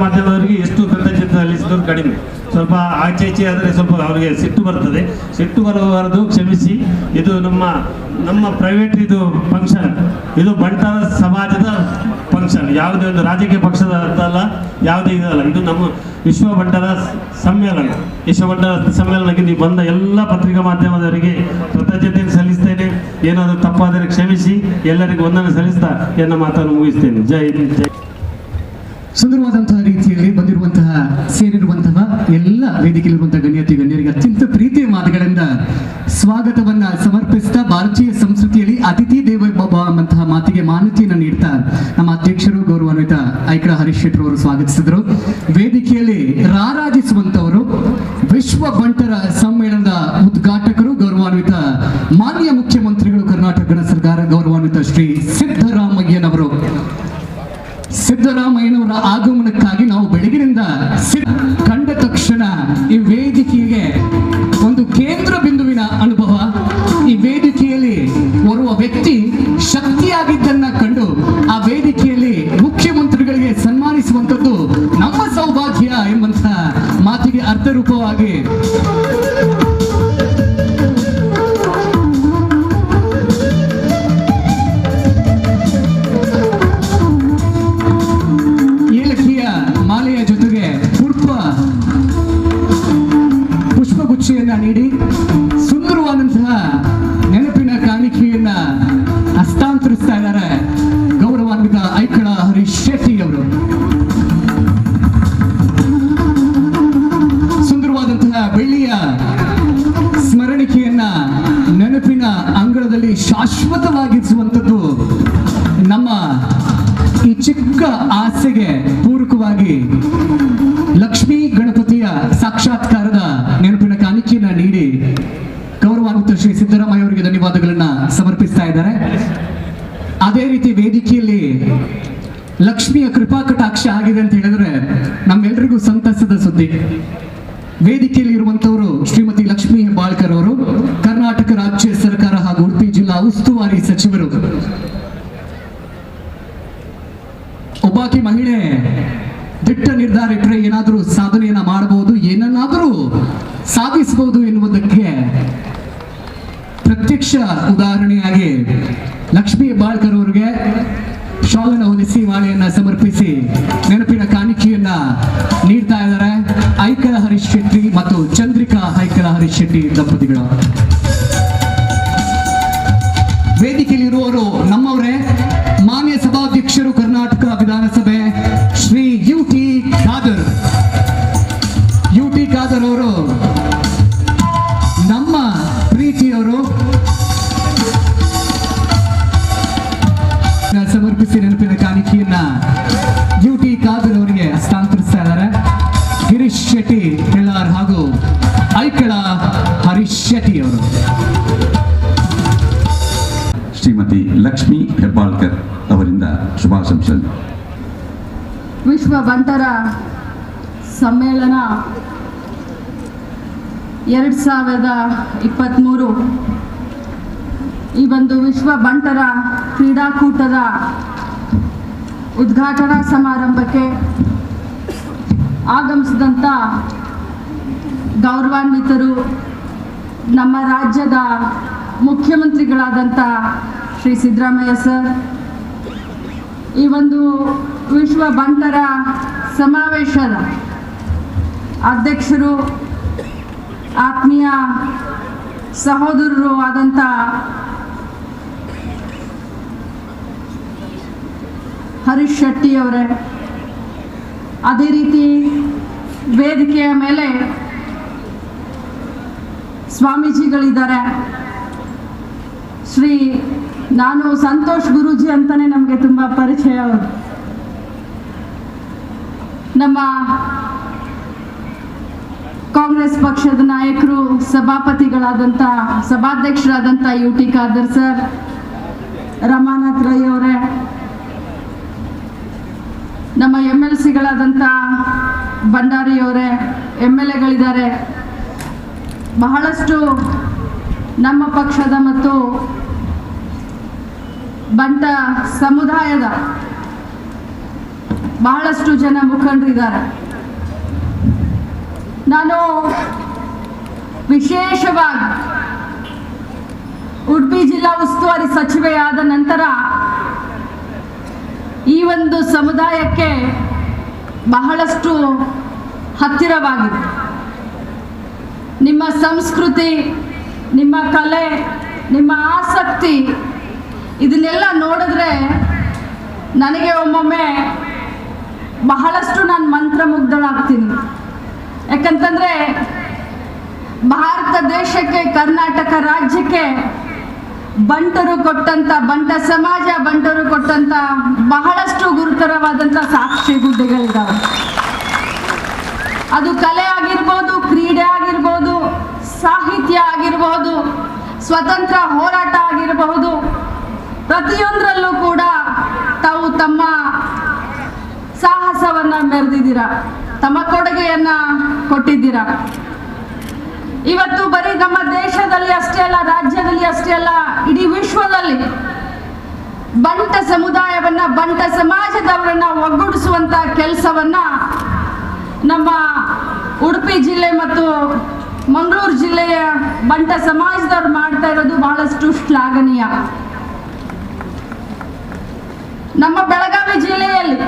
ಮಾಧ್ಯಮದವರಿಗೆ ಎಷ್ಟು ಕೃತಜ್ಞತೆ ಸಲ್ಲಿಸಿದ್ರು ಕಡಿಮೆ. ಸ್ವಲ್ಪ ಆಚೆ ಆದರೆ ಸ್ವಲ್ಪ ಅವರಿಗೆ ಸಿಟ್ಟು ಬರ್ತದೆ. ಸಿಟ್ಟು ಬರಬಾರದು, ಕ್ಷಮಿಸಿ. ಇದು ನಮ್ಮ ಪ್ರೈವೇಟ್ ಫಂಕ್ಷನ್, ಇದು ಬಂಟರ ಸಮಾಜದ ಫಂಕ್ಷನ್. ಯಾವುದೇ ಒಂದು ರಾಜಕೀಯ ಪಕ್ಷದಲ್ಲ, ಯಾವುದೇ ಇದಲ್ಲ. ಇದು ನಮ್ಮ ವಿಶ್ವ ಬಂಟರ ಸಮ್ಮೇಳನಕ್ಕೆ ನೀವು ಬಂದ ಎಲ್ಲ ಪತ್ರಿಕಾ ಮಾಧ್ಯಮದವರಿಗೆ ಕೃತಜ್ಞತೆಯನ್ನು ಸಲ್ಲಿಸ್ತೇನೆ. ಏನಾದರೂ ತಪ್ಪಾದರೆ ಕ್ಷಮಿಸಿ. ಎಲ್ಲರಿಗೂ ವಂದನೆ ಸಲ್ಲಿಸ್ತಾ ನನ್ನ ಮಾತನ್ನು ಮುಗಿಸ್ತೇನೆ. ಜೈ ಹಿಂದ್, ಜೈ. ಸುಂದರವಾದಂತಹ ರೀತಿಯಲ್ಲಿ ಸೇರಿರುವಂತಹ ಎಲ್ಲ ವೇದಿಕೆಯಲ್ಲಿರುವಂತಹ ಗಣ್ಯರಿಗೆ ಅತ್ಯಂತ ಪ್ರೀತಿಯ ಮಾತುಗಳಿಂದ ಸ್ವಾಗತವನ್ನ ಸಮರ್ಪಿಸ್ತಾ, ಭಾರತೀಯ ಸಂಸ್ಕೃತಿಯಲ್ಲಿ ಅತಿಥಿ ದೇವ ಭವ ಎಂಬಂತಹ ಮಾತಿಗೆ ಮಾನ್ಯತೆಯನ್ನು ನೀಡ್ತಾ ನಮ್ಮ ಅಧ್ಯಕ್ಷರು ಗೌರವಾನ್ವಿತ ಐಕಳ ಹರೀಶ್ ಶೆಟ್ರು ಅವರು ಸ್ವಾಗತಿಸಿದರು. ವೇದಿಕೆಯಲ್ಲಿ ರಾರಾಜಿಸುವಂತವರು ವಿಶ್ವ ಬಂಟರ ಸಮ್ಮೇಳನದ ಉದ್ಘಾಟಕರು, ಗೌರವಾನ್ವಿತ ಮಾನ್ಯ ಮುಖ್ಯಮಂತ್ರಿಗಳು, ಕರ್ನಾಟಕ ಗಣ ಸರ್ಕಾರ, ಗೌರವಾನ್ವಿತ ಶ್ರೀ ಸಿದ್ದರಾಮಯ್ಯನವರ ಆಗಮನಕ್ಕಾಗಿ ನಾವು ಬೆಳಗಿನಿಂದ ಕಂಡ ತಕ್ಷಣ ಈ ವೇದಿಕೆಗೆ ಒಂದು ಕೇಂದ್ರ ಬಿಂದುವಿನ ಅನುಭವ. ಈ ವೇದಿಕೆಯಲ್ಲಿ ಓರ್ವ ವ್ಯಕ್ತಿ ಶಕ್ತಿಯಾಗಿದ್ದನ್ನ ಕಂಡು ಆ ವೇದಿಕೆಯಲ್ಲಿ ಮುಖ್ಯಮಂತ್ರಿಗಳಿಗೆ ಸನ್ಮಾನಿಸುವಂಥದ್ದು ನಮ್ಮ ಸೌಭಾಗ್ಯ ಎಂಬಂತ ಮಾತಿಗೆ ಅರ್ಥರೂಪವಾಗಿ ನೀಡಿ ಸುಂದರವಾದಂತಹ ನೆನಪಿನ ಕಾಣಿಕೆಯನ್ನ ಹಸ್ತಾಂತರಿಸ್ತಾ ಇದ್ದಾರೆ ಗೌರವಾನ್ವಿತ ಐಕಳ ಹರೀಶ್ ಶೆಟ್ಟಿ ಅವರು. ಸುಂದರವಾದಂತಹ ಬೆಳ್ಳಿಯ ಸ್ಮರಣಿಕೆಯನ್ನ ನೆನಪಿನ ಅಂಗಳದಲ್ಲಿ ಶಾಶ್ವತವಾಗಿಸುವಂಥದ್ದು ನಮ್ಮ ಈ ಚಿಕ್ಕ ಆಸೆಗೆ ಪೂರಕವಾಗಿ ಲಕ್ಷ್ಮೀ ಗಣಪತಿಯ ಸಾಕ್ಷಾತ್ಕಾರದ ನೆನಪಿನ ಕಾಣಿಕೆಯನ್ನ ನೀಡಿ ಗೌರವಾನ್ವಿತ ಶ್ರೀ ಸಿದ್ದರಾಮಯ್ಯ ಅವರಿಗೆ ಧನ್ಯವಾದಗಳನ್ನ ಸಮರ್ಪಿಸ್ತಾ ಇದ್ದಾರೆ. ಅದೇ ರೀತಿ ವೇದಿಕೆಯಲ್ಲಿ ಲಕ್ಷ್ಮಿಯ ಕೃಪಾ ಕಟಾಕ್ಷ ಆಗಿದೆ ಅಂತ ಹೇಳಿದ್ರೆ ನಮ್ಮೆಲ್ಲರಿಗೂ ಸಂತಸದ ಸುದ್ದಿ. ವೇದಿಕೆಯಲ್ಲಿ ಇರುವಂತವರು ಶ್ರೀಮತಿ ಲಕ್ಷ್ಮೀ ಹೆಬ್ಬಾಳ್ಕರ್ ಅವರು, ಕರ್ನಾಟಕ ರಾಜ್ಯ ಸರ್ಕಾರ ಹಾಗೂ ಉಡುಪಿ ಜಿಲ್ಲಾ ಉಸ್ತುವಾರಿ ಸಚಿವರು. ಒಬ್ಬಾಕಿ ಮಹಿಳೆ ದಿಟ್ಟ ನಿರ್ಧಾರ ಇಟ್ಟರೆ ಏನಾದರೂ ಸಾಧನೆಯನ್ನ ಮಾಡಬಹುದು, ಏನನ್ನಾದರೂ ಸಾಧಿಸಬಹುದು ಎನ್ನುವುದಕ್ಕೆ ಪ್ರತ್ಯಕ್ಷ ಉದಾಹರಣೆಯಾಗಿ ಲಕ್ಷ್ಮೀ ಹೆಬ್ಬಾಳ್ಕರ್ ಅವರಿಗೆ ಶಾಲನ್ನು ಹೊಲಿಸಿ ಮಾಲೆಯನ್ನ ಸಮರ್ಪಿಸಿ ನೆನಪಿನ ಕಾಣಿಕೆಯನ್ನ ನೀಡ್ತಾ ಇದ್ದಾರೆ ಐಕಳ ಹರೀಶ್ ಶೆಟ್ಟಿ ಮತ್ತು ಹರೀಶ್ ಶೆಟ್ಟಿ ದಂಪತಿಗಳು. ವೇದಿಕೆಯಲ್ಲಿರುವವರು ನಮ್ಮವರೇ, ಮಾನ್ಯ ಸಭಾಧ್ಯಕ್ಷರು ಕರ್ನಾಟಕ ವಿಧಾನಸಭೆ ಶ್ರೀ ಯುಟಿ ಖಾದರ್ ಅವರು, ನಮ್ಮ ಪ್ರೀತಿಯವರು, ಸಮರ್ಪಿಸಿ ನೆನಪಿನ ಕಾಣಿಕೆಯನ್ನ ಯುಟಿ ಖಾದರ್ ಅವರಿಗೆ ಹಸ್ತಾಂತರಿಸ್ತಾ ಇದ್ದಾರೆ. ಗಿರೀಶ್ ಶೆಟ್ಟಿ ಕೆಳಾರ್ ಹಾಗೂ ಐಕಳ ಹರೀಶ್ ಶೆಟ್ಟಿ ಅವರು. ಶ್ರೀಮತಿ ಲಕ್ಷ್ಮೀ ಹೆಬ್ಬಾಳ್ಕರ್ ಅವರಿಂದ ಶುಭಾಶಂಸನೆ. ವಿಶ್ವ ಬಂಟರ ಸಮ್ಮೇಳನ 2023 ಈ ಒಂದು ವಿಶ್ವ ಬಂಟರ ಕ್ರೀಡಾಕೂಟದ ಉದ್ಘಾಟನಾ ಸಮಾರಂಭಕ್ಕೆ ಆಗಮಿಸಿದಂಥ ಗೌರವಾನ್ವಿತರು, ನಮ್ಮ ರಾಜ್ಯದ ಮುಖ್ಯಮಂತ್ರಿಗಳಾದಂಥ ಶ್ರೀ ಸಿದ್ದರಾಮಯ್ಯ ಸರ್, ಈ ಒಂದು ವಿಶ್ವ ಬಂಟರ ಸಮಾವೇಶದ ಅಧ್ಯಕ್ಷರು, ಆತ್ಮೀಯ ಸಹೋದರರು ಆದಂಥ ಹರೀಶ್ ಶೆಟ್ಟಿ ಅವರೇ, ಅದೇ ರೀತಿ ವೇದಿಕೆಯ ಮೇಲೆ ಸ್ವಾಮೀಜಿಗಳಿದ್ದಾರೆ. ನಾನು ಸಂತೋಷ್ ಗುರೂಜಿ ಅಂತಾನೆ ನಮಗೆ ತುಂಬ ಪರಿಚಯ ಅವರು. ನಮ್ಮ ಕಾಂಗ್ರೆಸ್ ಪಕ್ಷದ ನಾಯಕರು, ಸಭಾಪತಿಗಳಾದಂಥ ಸಭಾಧ್ಯಕ್ಷರಾದಂಥ ಯುಟಿ ಖಾದರ್ ಸರ್, ರಮಾನಾಥ್ ರೈ ಅವರೇ, ನಮ್ಮ MLCಗಳಾದಂಥ ಭಂಡಾರಿ ಅವರೇ, MLAಗಳಿದ್ದಾರೆ. ಬಹಳಷ್ಟು ನಮ್ಮ ಪಕ್ಷದ ಮತ್ತು ಬಂಟ ಸಮುದಾಯದ ಬಹಳಷ್ಟು ಜನ ಮುಖಂಡರಿದ್ದಾರೆ. ನಾನು ವಿಶೇಷವಾಗಿ ಉಡುಪಿ ಜಿಲ್ಲಾ ಉಸ್ತುವಾರಿ ಸಚಿವೆಯಾದ ನಂತರ ಈ ಒಂದು ಸಮುದಾಯಕ್ಕೆ ಬಹಳಷ್ಟು ಹತ್ತಿರವಾಗಿದೆ. ನಿಮ್ಮ ಸಂಸ್ಕೃತಿ, ನಿಮ್ಮ ಕಲೆ, ನಿಮ್ಮ ಆಸಕ್ತಿ ಇದನ್ನೆಲ್ಲ ನೋಡಿದ್ರೆ ನನಗೆ ಒಮ್ಮೊಮ್ಮೆ ಬಹಳಷ್ಟು ನಾನು ಮಂತ್ರಮುಗ್ಧಳಾಗ್ತೀನಿ. ಯಾಕಂತಂದರೆ ಭಾರತ ದೇಶಕ್ಕೆ, ಕರ್ನಾಟಕ ರಾಜ್ಯಕ್ಕೆ ಬಂಟರು ಕೊಟ್ಟಂಥ, ಬಂಟ ಸಮಾಜ ಬಂಟರು ಕೊಟ್ಟಂಥ ಬಹಳಷ್ಟು ಗುರುತರವಾದಂಥ ಸಾಕ್ಷಿ ಗುಡ್ಡೆಗಳಿದ್ದಾವೆ. ಅದು ಕಲೆ ಆಗಿರ್ಬೋದು, ಕ್ರೀಡೆ ಆಗಿರ್ಬೋದು, ಸಾಹಿತ್ಯ ಆಗಿರಬಹುದು, ಸ್ವತಂತ್ರ ಹೋರಾಟ ಆಗಿರಬಹುದು, ಪ್ರತಿಯೊಂದರಲ್ಲೂ ಕೂಡ ತಾವು ತಮ್ಮ ಸಾಹಸವನ್ನು ಮೆರೆದಿದ್ದೀರಾ, ತಮ್ಮ ಕೊಡುಗೆಯನ್ನು ಕೊಟ್ಟಿದ್ದೀರಾ. ಇವತ್ತು ಬರೀ ನಮ್ಮ ದೇಶದಲ್ಲಿ ಅಷ್ಟೇ ಅಲ್ಲ, ರಾಜ್ಯದಲ್ಲಿ ಅಷ್ಟೇ ಅಲ್ಲ, ಇಡೀ ವಿಶ್ವದಲ್ಲಿ ಬಂಟ ಸಮುದಾಯವನ್ನ, ಬಂಟ ಸಮಾಜದವರನ್ನ ಒಗ್ಗೂಡಿಸುವಂತ ಕೆಲಸವನ್ನ ನಮ್ಮ ಉಡುಪಿ ಜಿಲ್ಲೆ ಮತ್ತು ಮಂಗಳೂರು ಜಿಲ್ಲೆಯ ಬಂಟ ಸಮಾಜದವ್ರು ಮಾಡ್ತಾ ಇರೋದು ಬಹಳಷ್ಟು ಶ್ಲಾಘನೀಯ. ನಮ್ಮ ಬೆಳಗಾವಿ ಜಿಲ್ಲೆಯಲ್ಲಿ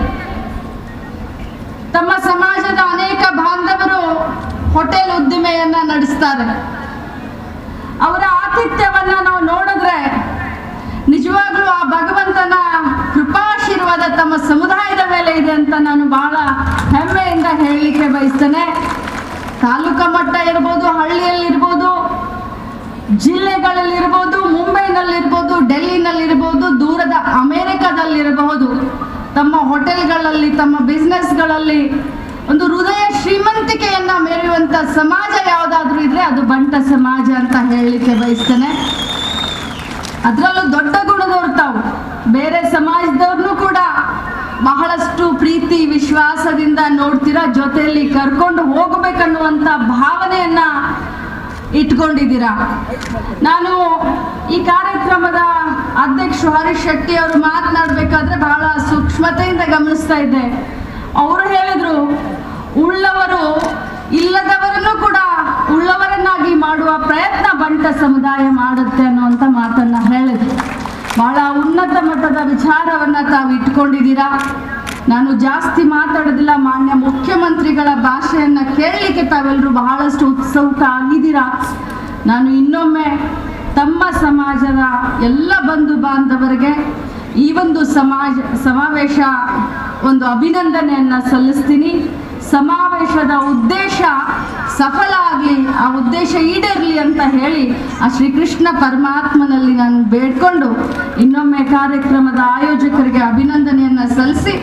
ತಮ್ಮ ಸಮಾಜದ ಅನೇಕ ಬಾಂಧವರು ಹೋಟೆಲ್ ಉದ್ದಿಮೆಯನ್ನ ನಡೆಸ್ತಾರೆ. ಅವರ ಆತಿಥ್ಯವನ್ನ ನಾವು ನೋಡಿದ್ರೆ ನಿಜವಾಗ್ಲೂ ಆ ಭಗವಂತನ ಕೃಪಾಶೀರ್ವಾದ ತಮ್ಮ ಸಮುದಾಯದ ಮೇಲೆ ಇದೆ ಅಂತ ನಾನು ಬಹಳ ಹೆಮ್ಮೆಯಿಂದ ಹೇಳಲಿಕ್ಕೆ ಬಯಸ್ತೇನೆ. ತಾಲೂಕಾ ಮಟ್ಟ ಇರ್ಬೋದು, ಹಳ್ಳಿಯಲ್ಲಿರ್ಬೋದು, ಜಿಲ್ಲೆಗಳಲ್ಲಿರ್ಬೋದು, ಮುಂಬೈನಲ್ಲಿರ್ಬೋದು, ಡೆಲ್ಲಿನಲ್ಲಿರ್ಬೋದು, ದೂರದ ಅಮೆರಿಕದಲ್ಲಿರಬಹುದು, ತಮ್ಮ ಹೋಟೆಲ್ಗಳಲ್ಲಿ, ತಮ್ಮ ಬಿಸ್ನೆಸ್ಗಳಲ್ಲಿ ಒಂದು ಹೃದಯ ಶ್ರೀಮಂತಿಕೆಯನ್ನ ಮೆರೆಯುವಂತ ಸಮಾಜ ಯಾವುದಾದ್ರೂ ಇದ್ರೆ ಅದು ಬಂಟ ಸಮಾಜ ಅಂತ ಹೇಳಲಿಕ್ಕೆ ಬಯಸ್ತೇನೆ. ಅದರಲ್ಲೂ ದೊಡ್ಡ ಗುಣದವ್ರು ತಾವು. ಬೇರೆ ಸಮಾಜದವ್ರನ್ನೂ ಕೂಡ ಬಹಳಷ್ಟು ಪ್ರೀತಿ ವಿಶ್ವಾಸದಿಂದ ನೋಡ್ತೀರಾ, ಜೊತೆಯಲ್ಲಿ ಕರ್ಕೊಂಡು ಹೋಗಬೇಕನ್ನುವಂತ ಭಾವನೆಯನ್ನ ಇಟ್ಕೊಂಡಿದ್ದೀರಾ. ನಾನು ಈ ಕಾರ್ಯಕ್ರಮದ ಅಧ್ಯಕ್ಷರು ಹರೀಶ್ ಶೆಟ್ಟಿ ಅವರು ಮಾತನಾಡಬೇಕಾದ್ರೆ ಬಹಳ ಸೂಕ್ಷ್ಮತೆಯಿಂದ ಗಮನಿಸ್ತಾ ಇದ್ದೆ. ಅವರು ಹೇಳಿದ್ರು, ಉಳ್ಳವರು ಇಲ್ಲದವರನ್ನು ಕೂಡ ಉಳ್ಳವರನ್ನಾಗಿ ಮಾಡುವ ಪ್ರಯತ್ನ ಬಂಟ ಸಮುದಾಯ ಮಾಡುತ್ತೆ ಅನ್ನುವಂಥ ಮಾತನ್ನ ಹೇಳಿದ್ರು. ಬಹಳ ಉನ್ನತ ಮಟ್ಟದ ವಿಚಾರವನ್ನ ತಾವು ಇಟ್ಕೊಂಡಿದ್ದೀರಾ. ನಾನು ಜಾಸ್ತಿ ಮಾತಾಡೋದಿಲ್ಲ. ಮಾನ್ಯ ಮುಖ್ಯಮಂತ್ರಿಗಳ ಭಾಷೆಯನ್ನ ಕೇಳಲಿಕ್ಕೆ ತಾವೆಲ್ಲರೂ ಬಹಳಷ್ಟು ಉತ್ಸುಕ ಆಗಿದ್ದೀರಾ. ನಾನು ಇನ್ನೊಮ್ಮೆ ತಮ್ಮ ಸಮಾಜದ ಎಲ್ಲ ಬಂಧು ಬಾಂಧವರಿಗೆ ಈ ಒಂದು ಸಮಾವೇಶ ಒಂದು ಅಭಿನಂದನೆಯನ್ನ ಸಲ್ಲಿಸ್ತೀನಿ. ಸಮಾವೇಶದ ಉದ್ದೇಶ ಸಫಲ ಆಗಲಿ, ಆ ಉದ್ದೇಶ ಈಡೇರಲಿ ಅಂತ ಹೇಳಿ ಆ ಶ್ರೀಕೃಷ್ಣ ಪರಮಾತ್ಮನಲ್ಲಿ ನಾನು ಬೇಡ್ಕೊಂಡು ಇನ್ನೊಮ್ಮೆ ಕಾರ್ಯಕ್ರಮದ ಆಯೋಜಕರಿಗೆ ಅಭಿನಂದನೆಯನ್ನ ಸಲ್ಲಿಸಿ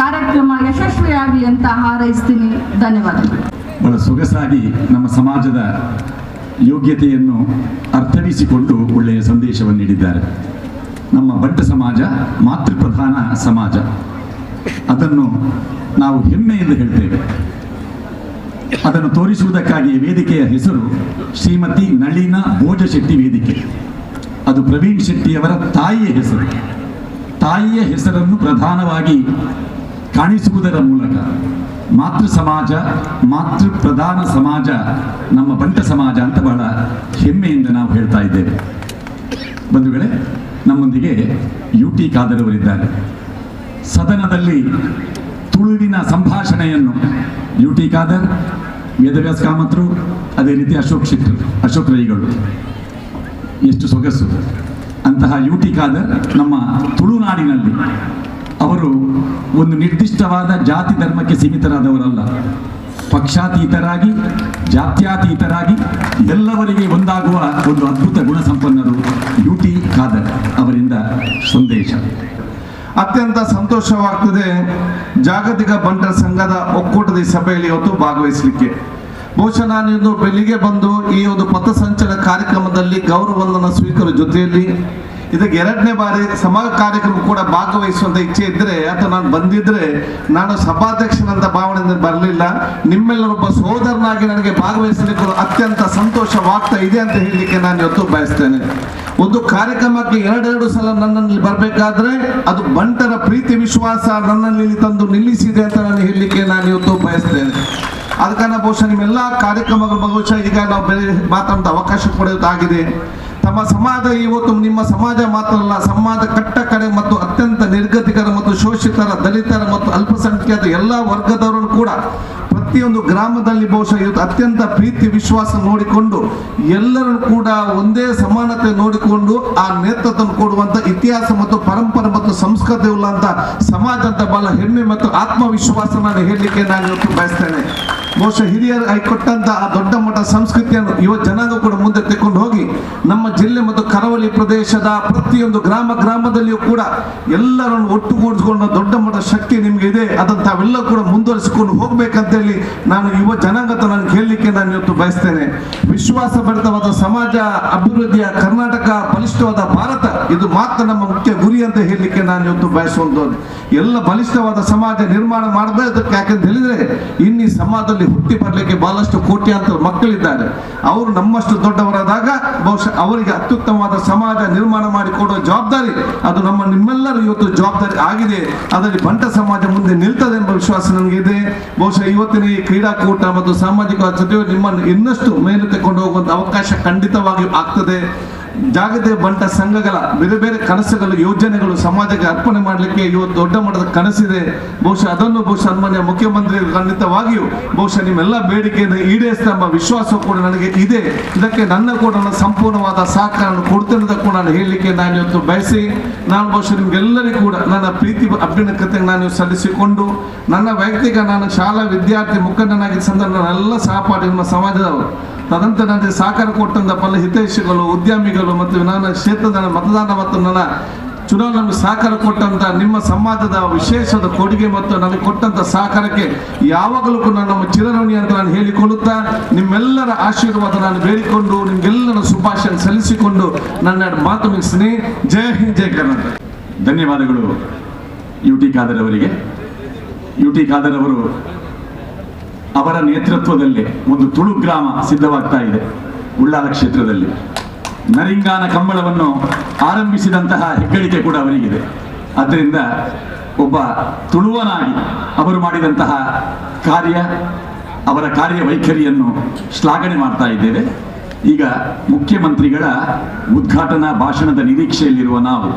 ಕಾರ್ಯಕ್ರಮ ಯಶಸ್ವಿಯಾಗಲಿ ಅಂತ ಹಾರೈಸ್ತೀನಿ. ಧನ್ಯವಾದಗಳು. ಬಹಳ ಸೊಗಸಾಗಿ ನಮ್ಮ ಸಮಾಜದ ಯೋಗ್ಯತೆಯನ್ನು ಅರ್ಥೈಸಿಕೊಂಡು ಒಳ್ಳೆಯ ಸಂದೇಶವನ್ನು ನೀಡಿದ್ದಾರೆ. ನಮ್ಮ ಬಂಟ ಸಮಾಜ ಮಾತೃಪ್ರಧಾನ ಸಮಾಜ, ಅದನ್ನು ನಾವು ಹೆಮ್ಮೆಯಿಂದ ಹೇಳ್ತೇವೆ. ಅದನ್ನು ತೋರಿಸುವುದಕ್ಕಾಗಿ ವೇದಿಕೆಯ ಹೆಸರು ಶ್ರೀಮತಿ ನಳಿನ ಭೋಜಶೆಟ್ಟಿ ವೇದಿಕೆ. ಅದು ಪ್ರವೀಣ್ ಶೆಟ್ಟಿಯವರ ತಾಯಿಯ ಹೆಸರು. ತಾಯಿಯ ಹೆಸರನ್ನು ಪ್ರಧಾನವಾಗಿ ಕಾಣಿಸುವುದರ ಮೂಲಕ ಮಾತೃ ಸಮಾಜ, ಮಾತೃ ಪ್ರಧಾನ ಸಮಾಜ ನಮ್ಮ ಬಂಟ ಸಮಾಜ ಅಂತ ಬಹಳ ಹೆಮ್ಮೆಯಿಂದ ನಾವು ಹೇಳ್ತಾ ಇದ್ದೇವೆ. ಬಂಧುಗಳೇ, ನಮ್ಮೊಂದಿಗೆ UT ಖಾದರ್ ಅವರಿದ್ದಾರೆ. ಸದನದಲ್ಲಿ ತುಳುವಿನ ಸಂಭಾಷಣೆಯನ್ನು UT ಖಾದರ್, ವೇದವ್ಯಾಸ ಕಾಮತ್ರು, ಅದೇ ರೀತಿ ಅಶೋಕ್ ರೈಗಳು, ಎಷ್ಟು ಸೊಗಸು. ಅಂತಹ UT ಖಾದರ್ ನಮ್ಮ ತುಳುನಾಡಿನಲ್ಲಿ ಅವರು ಒಂದು ನಿರ್ದಿಷ್ಟವಾದ ಜಾತಿ ಧರ್ಮಕ್ಕೆ ಸೀಮಿತರಾದವರಲ್ಲ. ಪಕ್ಷಾತೀತರಾಗಿ, ಜಾತ್ಯಾತೀತರಾಗಿ ಎಲ್ಲವರಿಗೆ ಒಂದಾಗುವ ಒಂದು ಅದ್ಭುತ ಗುಣಸಂಪನ್ನರು UT ಖಾದರ್ ಅವರಿಂದ ಸಂದೇಶ. ಅತ್ಯಂತ ಸಂತೋಷವಾಗ್ತದೆ ಜಾಗತಿಕ ಬಂಟರ ಸಂಘದ ಒಕ್ಕೂಟದ ಈ ಸಭೆಯಲ್ಲಿ ಇವತ್ತು ಭಾಗವಹಿಸಲಿಕ್ಕೆ. ಬಹುಶಃ ನಾನು ಇಂದು ಬೆಳಿಗ್ಗೆ ಬಂದು ಈ ಒಂದು ಪಥಸಂಚಲನ ಕಾರ್ಯಕ್ರಮದಲ್ಲಿ ಗೌರವವನ್ನು ಸ್ವೀಕಾರ ಜೊತೆಯಲ್ಲಿ ಇದಕ್ಕೆ 2ನೇ ಬಾರಿ ಸಮಾಜ ಕಾರ್ಯಕ್ರಮ ಕೂಡ ಭಾಗವಹಿಸುವಂತ ಇಚ್ಛೆ ಇದ್ರೆ ಅಥವಾ ನಾನು ಬಂದಿದ್ರೆ ನಾನು ಸಭಾಧ್ಯಕ್ಷನಂತ ಭಾವನೆಯಿಂದ ಬರಲಿಲ್ಲ. ನಿಮ್ಮೆಲ್ಲರೊಬ್ಬ ಸೋದರನಾಗಿ ನನಗೆ ಭಾಗವಹಿಸಲಿಕ್ಕೆ ಅತ್ಯಂತ ಸಂತೋಷವಾಗ್ತಾ ಇದೆ ಅಂತ ಹೇಳಲಿಕ್ಕೆ ನಾನು ಇವತ್ತು ಬಯಸ್ತೇನೆ. ಒಂದು ಕಾರ್ಯಕ್ರಮಕ್ಕೆ 2 ಸಲ ನನ್ನಲ್ಲಿ ಬರಬೇಕಾದ್ರೆ ಅದು ಬಂಟರ ಪ್ರೀತಿ ವಿಶ್ವಾಸ ನನ್ನಲ್ಲಿ ತಂದು ನಿಲ್ಲಿಸಿದೆ ಅಂತ ನಾನು ಹೇಳಲಿಕ್ಕೆ ನಾನು ಇವತ್ತು ಬಯಸ್ತೇನೆ. ಅದಕ್ಕೆ ಬಹುಶಃ ನಿಮ್ಮೆಲ್ಲ ಕಾರ್ಯಕ್ರಮಗಳು ಬಹುಶಃ ಈಗ ನಾವು ಬೇರೆ ಮಾತಾಡೋ ಅವಕಾಶ ಪಡೆಯುವುದಾಗಿದೆ. ತಮ್ಮ ಸಮಾಜ ಇವತ್ತು ನಿಮ್ಮ ಸಮಾಜ ಮಾತ್ರ ಅಲ್ಲ, ಸಮಾಜ ಕಟ್ಟ ಕಡೆ ಮತ್ತು ಅತ್ಯಂತ ನಿರ್ಗತಿಕರ ಮತ್ತು ಶೋಷಿತರ, ದಲಿತರ ಮತ್ತು ಅಲ್ಪಸಂಖ್ಯಾತ ಎಲ್ಲ ವರ್ಗದವರನ್ನು ಕೂಡ ಪ್ರತಿಯೊಂದು ಗ್ರಾಮದಲ್ಲಿ ಬಹುಶಃ ಇವತ್ತು ಅತ್ಯಂತ ಪ್ರೀತಿ ವಿಶ್ವಾಸ ನೋಡಿಕೊಂಡು ಎಲ್ಲರನ್ನು ಕೂಡ ಒಂದೇ ಸಮಾನತೆ ನೋಡಿಕೊಂಡು ಆ ನೇತೃತ್ವ ಕೊಡುವಂತ ಇತಿಹಾಸ ಮತ್ತು ಪರಂಪರೆ ಮತ್ತು ಸಂಸ್ಕೃತಿ ಉಳ್ಳಂತ ಸಮಾಜ ಅಂತ ಬಹಳ ಹೆಮ್ಮೆ ಮತ್ತು ಆತ್ಮವಿಶ್ವಾಸ ನಾನು ಹೇಳಲಿಕ್ಕೆ ನಾನು ಇವತ್ತು ಬಯಸ್ತೇನೆ. ಬಹುಶಃ ಹಿರಿಯರು ಕೊಟ್ಟಂತ ಆ ದೊಡ್ಡ ಮಟ್ಟ ಸಂಸ್ಕೃತಿಯನ್ನು ಯುವ ಜನಾಂಗ ಕೂಡ ಮುಂದೆ ತೆಗೆದುಕೊಂಡು ಹೋಗಿ ನಮ್ಮ ಜಿಲ್ಲೆ ಮತ್ತು ಕರಾವಳಿ ಪ್ರದೇಶದ ಪ್ರತಿಯೊಂದು ಗ್ರಾಮದಲ್ಲಿಯೂ ಕೂಡ ಎಲ್ಲರನ್ನು ಒಟ್ಟುಗೂಡಿಸಿಕೊಂಡ ದೊಡ್ಡ ಮಟ್ಟ ಶಕ್ತಿ ನಿಮ್ಗೆ ಇದೆ. ಅದನ್ನು ತಾವೆಲ್ಲ ಕೂಡ ಮುಂದುವರಿಸಿಕೊಂಡು ಹೋಗ್ಬೇಕಂತೇಳಿ ನಾನು ಯುವ ಜನಾಂಗ ನಾನು ಹೇಳಲಿಕ್ಕೆ ನಾನು ಇವತ್ತು ಬಯಸ್ತೇನೆ. ವಿಶ್ವಾಸಭರಿತವಾದ ಸಮಾಜ, ಅಭಿವೃದ್ಧಿಯ ಕರ್ನಾಟಕ, ಬಲಿಷ್ಠವಾದ ಭಾರತ, ಇದು ಮಾತ್ರ ನಮ್ಮ ಮುಖ್ಯ ಗುರಿ ಅಂತ ಹೇಳಲಿಕ್ಕೆ ನಾನು ಇವತ್ತು ಬಯಸುವಂಥದ್ದು. ಎಲ್ಲ ಬಲಿಷ್ಠವಾದ ಸಮಾಜ ನಿರ್ಮಾಣ ಮಾಡಬೇಕಕ್ಕೆ ಯಾಕಂತ ಹೇಳಿದ್ರೆ ಇನ್ನೀ ಸಮಾಜದಲ್ಲಿ ಹುಟ್ಟಿ ಬರಲಿಕ್ಕೆ ಬಹಳಷ್ಟು ಕೋಟ್ಯಾಂತರ ಮಕ್ಕಳಿದ್ದಾರೆ. ಅವರು ನಮ್ಮಷ್ಟು ದೊಡ್ಡವರಾದಾಗ ಬಹುಶಃ ಅವರಿಗೆ ಅತ್ಯುತ್ತಮವಾದ ಸಮಾಜ ನಿರ್ಮಾಣ ಮಾಡಿಕೊಡುವ ಜವಾಬ್ದಾರಿ ಅದು ನಿಮ್ಮೆಲ್ಲರೂ ಇವತ್ತು ಜವಾಬ್ದಾರಿ ಆಗಿದೆ. ಅದರಲ್ಲಿ ಬಂಟ ಸಮಾಜ ಮುಂದೆ ನಿಲ್ತದೆ ಎಂಬ ವಿಶ್ವಾಸ ನನಗಿದೆ. ಬಹುಶಃ ಇವತ್ತಿನ ಈ ಕ್ರೀಡಾಕೂಟ ಮತ್ತು ಸಾಮಾಜಿಕ ಜೊತೆ ನಿಮ್ಮನ್ನು ಇನ್ನಷ್ಟು ಮೇಲೆ ತೆಗೆದುಕೊಂಡು ಹೋಗುವಂತ ಅವಕಾಶ ಖಂಡಿತವಾಗಿ ಆಗ್ತದೆ. ಜಾಗತಿಕ ಬಂಟ ಸಂಘಗಳ ಬೇರೆ ಬೇರೆ ಕನಸುಗಳು, ಯೋಜನೆಗಳು ಸಮಾಜಕ್ಕೆ ಅರ್ಪಣೆ ಮಾಡಲಿಕ್ಕೆ ಇವತ್ತು ದೊಡ್ಡ ಮಟ್ಟದ ಕನಸಿದೆ. ಬಹುಶಃ ಅದನ್ನು ಸನ್ಮಾನ್ಯ ಮುಖ್ಯಮಂತ್ರಿ ಖಂಡಿತವಾಗಿಯೂ ಬಹುಶಃ ನಿಮ್ಮೆಲ್ಲ ಬೇಡಿಕೆಯನ್ನು ಈಡೇರಿಸಿದ ಎಂಬ ವಿಶ್ವಾಸ ಕೂಡ ನನಗೆ ಇದೆ. ಇದಕ್ಕೆ ನನ್ನ ಕೂಡ ಸಂಪೂರ್ಣವಾದ ಸಹಕಾರ ಕೊಡ್ತೇನೆ ಕೂಡ ನಾನು ಹೇಳಲಿಕ್ಕೆ ನಾನು ಇವತ್ತು ಬಯಸಿ ನಾನು ಬಹುಶಃ ನಿಮ್ಗೆಲ್ಲರಿಗೂ ಕೂಡ ನನ್ನ ಪ್ರೀತಿ ಅಭಿನಂದನೆ ನಾನು ಸಲ್ಲಿಸಿಕೊಂಡು ನನ್ನ ವೈಯಕ್ತಿಕ ನಾನು ಶಾಲಾ ವಿದ್ಯಾರ್ಥಿ ಮುಖಂಡನಾಗಿ ಸಂದರ್ಭ ನನ್ನೆಲ್ಲ ಸಹಪಾಠಿ ನಮ್ಮ ಸಮಾಜದವರು ತದಂತ ನನಗೆ ಸಹಕಾರ ಕೊಟ್ಟಂತ ಪಲ್ಲ ಹಿತೈಷಿಗಳು, ಉದ್ಯಮಿಗಳು ಮತ್ತು ನನ್ನ ಕ್ಷೇತ್ರದ ಮತದಾನ ಮತ್ತು ನನ್ನ ಚುನಾವಣೆ ಸಹಕಾರ ಕೊಟ್ಟಂತ ನಿಮ್ಮ ಸಮಾಜದ ವಿಶೇಷದ ಕೊಡುಗೆ ಮತ್ತು ನನಗೆ ಕೊಟ್ಟಂತ ಸಹಕಾರಕ್ಕೆ ಯಾವಾಗಲೂ ಕೂಡ ನಮ್ಮ ಚಿರಋಣಿ ಅಂತ ನಾನು ಹೇಳಿಕೊಳ್ಳುತ್ತಾ ನಿಮ್ಮೆಲ್ಲರ ಆಶೀರ್ವಾದ ನಾನು ಬೇಡಿಕೊಂಡು ನಿಮ್ಗೆಲ್ಲರ ಶುಭಾಶಯ ಸಲ್ಲಿಸಿಕೊಂಡು ನನ್ನ ಮಾತು ಮುಗಿಸ್ತೀನಿ. ಜೈ ಹಿಂದ್, ಜೈ ಕರ್ನಾಟಕ. ಧನ್ಯವಾದಗಳು UT ಖಾದರ್ ಅವರಿಗೆ. UT ಖಾದರ್ ಅವರು ಅವರ ನೇತೃತ್ವದಲ್ಲಿ ಒಂದು ತುಳು ಗ್ರಾಮ ಸಿದ್ಧವಾಗ್ತಾ ಇದೆ ಉಳ್ಳಾಲ ಕ್ಷೇತ್ರದಲ್ಲಿ. ನರಿಂಗಾನ ಕಂಬಳವನ್ನು ಆರಂಭಿಸಿದಂತಹ ಹೆಗ್ಗಳಿಕೆ ಕೂಡ ಅವರಿಗಿದೆ. ಆದ್ದರಿಂದ ಒಬ್ಬ ತುಳುವನಾಗಿ ಅವರು ಮಾಡಿದಂತಹ ಕಾರ್ಯ, ಅವರ ಕಾರ್ಯವೈಖರಿಯನ್ನು ಶ್ಲಾಘನೆ ಮಾಡ್ತಾ ಇದ್ದೇವೆ. ಈಗ ಮುಖ್ಯಮಂತ್ರಿಗಳ ಉದ್ಘಾಟನಾ ಭಾಷಣದ ನಿರೀಕ್ಷೆಯಲ್ಲಿರುವ ನಾವು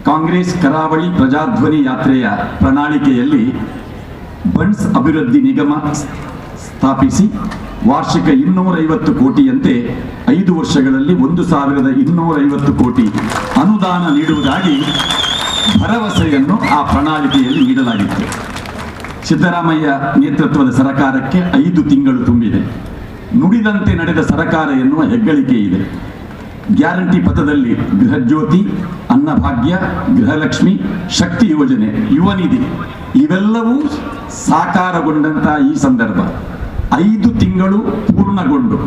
ಕಾಂಗ್ರೆಸ್ ಕರಾವಳಿ ಪ್ರಜಾಧ್ವನಿ ಯಾತ್ರೆಯ ಪ್ರಣಾಳಿಕೆಯಲ್ಲಿ ಬಂಡ್ಸ್ ಅಭಿವೃದ್ಧಿ ನಿಗಮ ಸ್ಥಾಪಿಸಿ ವಾರ್ಷಿಕ 250 ಕೋಟಿಯಂತೆ 5 ವರ್ಷಗಳಲ್ಲಿ 1250 ಕೋಟಿ ಅನುದಾನ ನೀಡುವುದಾಗಿ ಭರವಸೆಯನ್ನು ಆ ಪ್ರಣಾಳಿಕೆಯಲ್ಲಿ ನೀಡಲಾಗಿತ್ತು. ಸಿದ್ದರಾಮಯ್ಯ ನೇತೃತ್ವದ ಸರ್ಕಾರಕ್ಕೆ 5 ತಿಂಗಳು ತುಂಬಿದೆ. ನುಡಿದಂತೆ ನಡೆದ ಸರ್ಕಾರ ಎನ್ನುವ ಹೆಗ್ಗಳಿಕೆ ಇದೆ. ಗ್ಯಾರಂಟಿ ಪಥದಲ್ಲಿ ಗೃಹಜ್ಯೋತಿ, ಅನ್ನಭಾಗ್ಯ, ಗೃಹಲಕ್ಷ್ಮಿ, ಶಕ್ತಿ ಯೋಜನೆ, ಯುವ ನಿಧಿ ಇವೆಲ್ಲವೂ ಸಾಕಾರಗೊಂಡಂತಹ ಈ ಸಂದರ್ಭ 5 ತಿಂಗಳು ಪೂರ್ಣಗೊಂಡು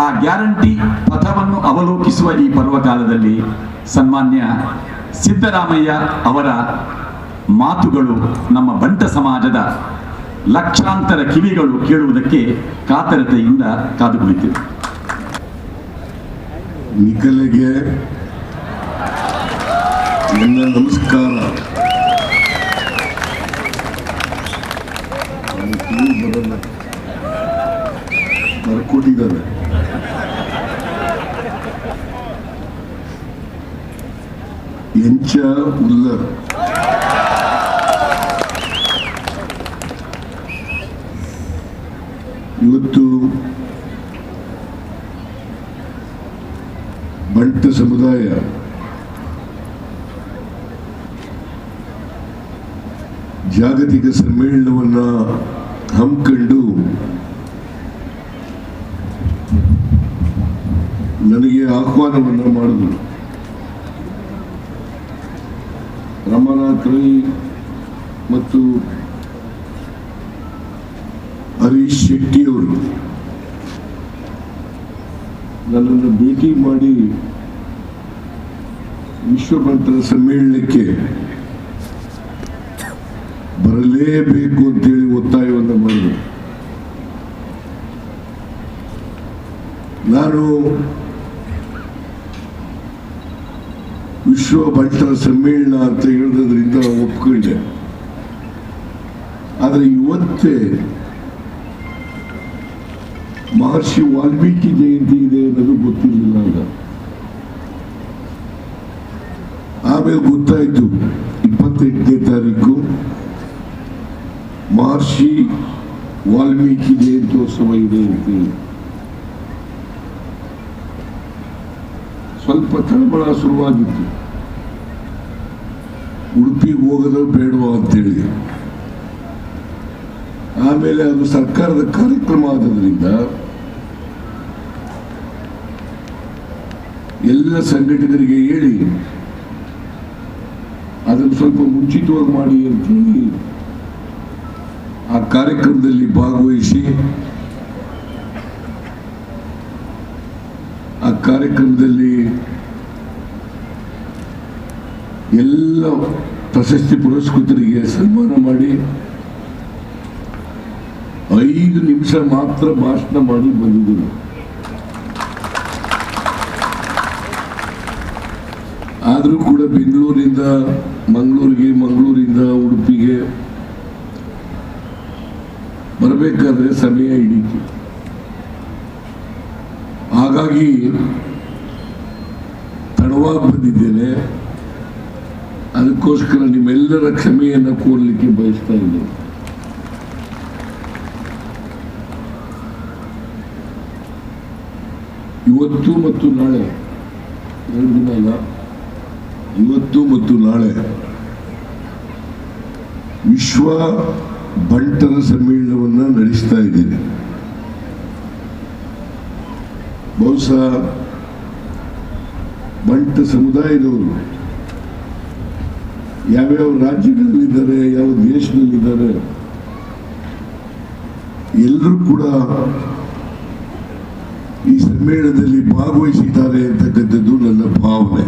ಆ ಗ್ಯಾರಂಟಿ ಪಥವನ್ನು ಅವಲೋಕಿಸುವ ಈ ಪರ್ವಕಾಲದಲ್ಲಿ ಸನ್ಮಾನ್ಯ ಸಿದ್ದರಾಮಯ್ಯ ಅವರ ಮಾತುಗಳು ನಮ್ಮ ಬಂಟ ಸಮಾಜದ ಲಕ್ಷಾಂತರ ಕಿವಿಗಳು ಕೇಳುವುದಕ್ಕೆ ಕಾತರತೆಯಿಂದ ಕಾದು ಕುಳಿತಿವೆ. ನಿಖಲೆಗೆ ನನ್ನ ನಮಸ್ಕಾರ. ಬರ್ಕೊಟ್ಟಿದ್ದಾರೆ. ಎಂಚ ಉಲ್ಲರ್ ಇವತ್ತು ಬಂಟ ಸಮುದಾಯ ಜಾಗತಿಕ ಸಮ್ಮೇಳನವನ್ನ ಹಮ್ಮಿಕೊಂಡು ನನಗೆ ಆಹ್ವಾನವನ್ನ ಮಾಡಿದ್ರು. ರಮನಾಥ್ ರೈ ಮತ್ತು ಹರೀಶ್ ಶೆಟ್ಟಿ ಅವರು ನನ್ನನ್ನು ಭೇಟಿ ಮಾಡಿ ವಿಶ್ವ ಬಂಟರ ಸಮ್ಮೇಳನಕ್ಕೆ ಬರಲೇಬೇಕು ಅಂತೇಳಿ ಒತ್ತಾಯವನ್ನು ಮಾಡಿದರು. ನಾನು ವಿಶ್ವ ಬಂಟರ ಸಮ್ಮೇಳನ ಅಂತ ಹೇಳಿದ್ರಿಂದ ಒಪ್ಕೊಂಡೆ. ಆದರೆ ಇವತ್ತೇ ಮಹರ್ಷಿ ವಾಲ್ಮೀಕಿ ಜಯಂತಿ ಇದೆ ಅನ್ನೋದು ಗೊತ್ತಿರಲಿಲ್ಲ ಆಗ. ಆಮೇಲೆ ಗೊತ್ತಾಯ್ತು 28ನೇ ತಾರೀಕು ಮಹರ್ಷಿ ವಾಲ್ಮೀಕಿ ಜಯಂತ್ಯೋತ್ಸವ ಇದೆ ಅಂತೇಳಿ ಸ್ವಲ್ಪ ತಳಮಳ ಶುರುವಾಗಿತ್ತು. ಉಡುಪಿಗೆ ಹೋಗೋದು ಬೇಡವಾ ಅಂತೇಳಿ. ಆಮೇಲೆ ಅದು ಸರ್ಕಾರದ ಕಾರ್ಯಕ್ರಮ ಆದ್ರಿಂದ ಎಲ್ಲ ಸಂಘಟಕರಿಗೆ ಹೇಳಿ ಅದನ್ನು ಸ್ವಲ್ಪ ಮುಂಚಿತವಾಗಿ ಮಾಡಿ ಅಂತೇಳಿ ಆ ಕಾರ್ಯಕ್ರಮದಲ್ಲಿ ಭಾಗವಹಿಸಿ ಆ ಕಾರ್ಯಕ್ರಮದಲ್ಲಿ ಎಲ್ಲ ಪ್ರಶಸ್ತಿ ಪುರಸ್ಕೃತರಿಗೆ ಸನ್ಮಾನ ಮಾಡಿ 5 ನಿಮಿಷ ಮಾತ್ರ ಭಾಷಣ ಮಾಡಿ ಬಂದಿದ್ದರು. ಆದರೂ ಕೂಡ ಬೆಂಗಳೂರಿಂದ ಮಂಗಳೂರಿಗೆ, ಮಂಗಳೂರಿಂದ ಉಡುಪಿಗೆ ಬರಬೇಕಾದ್ರೆ ಸಮಯ ಹಿಡಿತು. ಹಾಗಾಗಿ ತಡವಾಗಿ ಬಂದಿದ್ದೇನೆ. ಅದಕ್ಕೋಸ್ಕರ ನಿಮ್ಮೆಲ್ಲರ ಕ್ಷಮೆಯನ್ನು ಕೋರಲಿಕ್ಕೆ ಬಯಸ್ತಾ ಇದ್ದೇನೆ. ಇವತ್ತು ಮತ್ತು ನಾಳೆ 2 ದಿನ ಅಲ್ಲ, ಇವತ್ತು ಮತ್ತು ನಾಳೆ ವಿಶ್ವ ಬಂಟರ ಸಮ್ಮೇಳನವನ್ನು ನಡೆಸ್ತಾ ಇದ್ದೇನೆ. ಬಹುಶಃ ಬಂಟ ಸಮುದಾಯದವರು ಯಾವ್ಯಾವ ರಾಜ್ಯಗಳಲ್ಲಿದ್ದಾರೆ, ಯಾವ ದೇಶದಲ್ಲಿದ್ದಾರೆ, ಎಲ್ಲರೂ ಕೂಡ ಈ ಸಮ್ಮೇಳನದಲ್ಲಿ ಭಾಗವಹಿಸಿದ್ದಾರೆ ಅಂತಕ್ಕಂಥದ್ದು ನನ್ನ ಭಾವನೆ.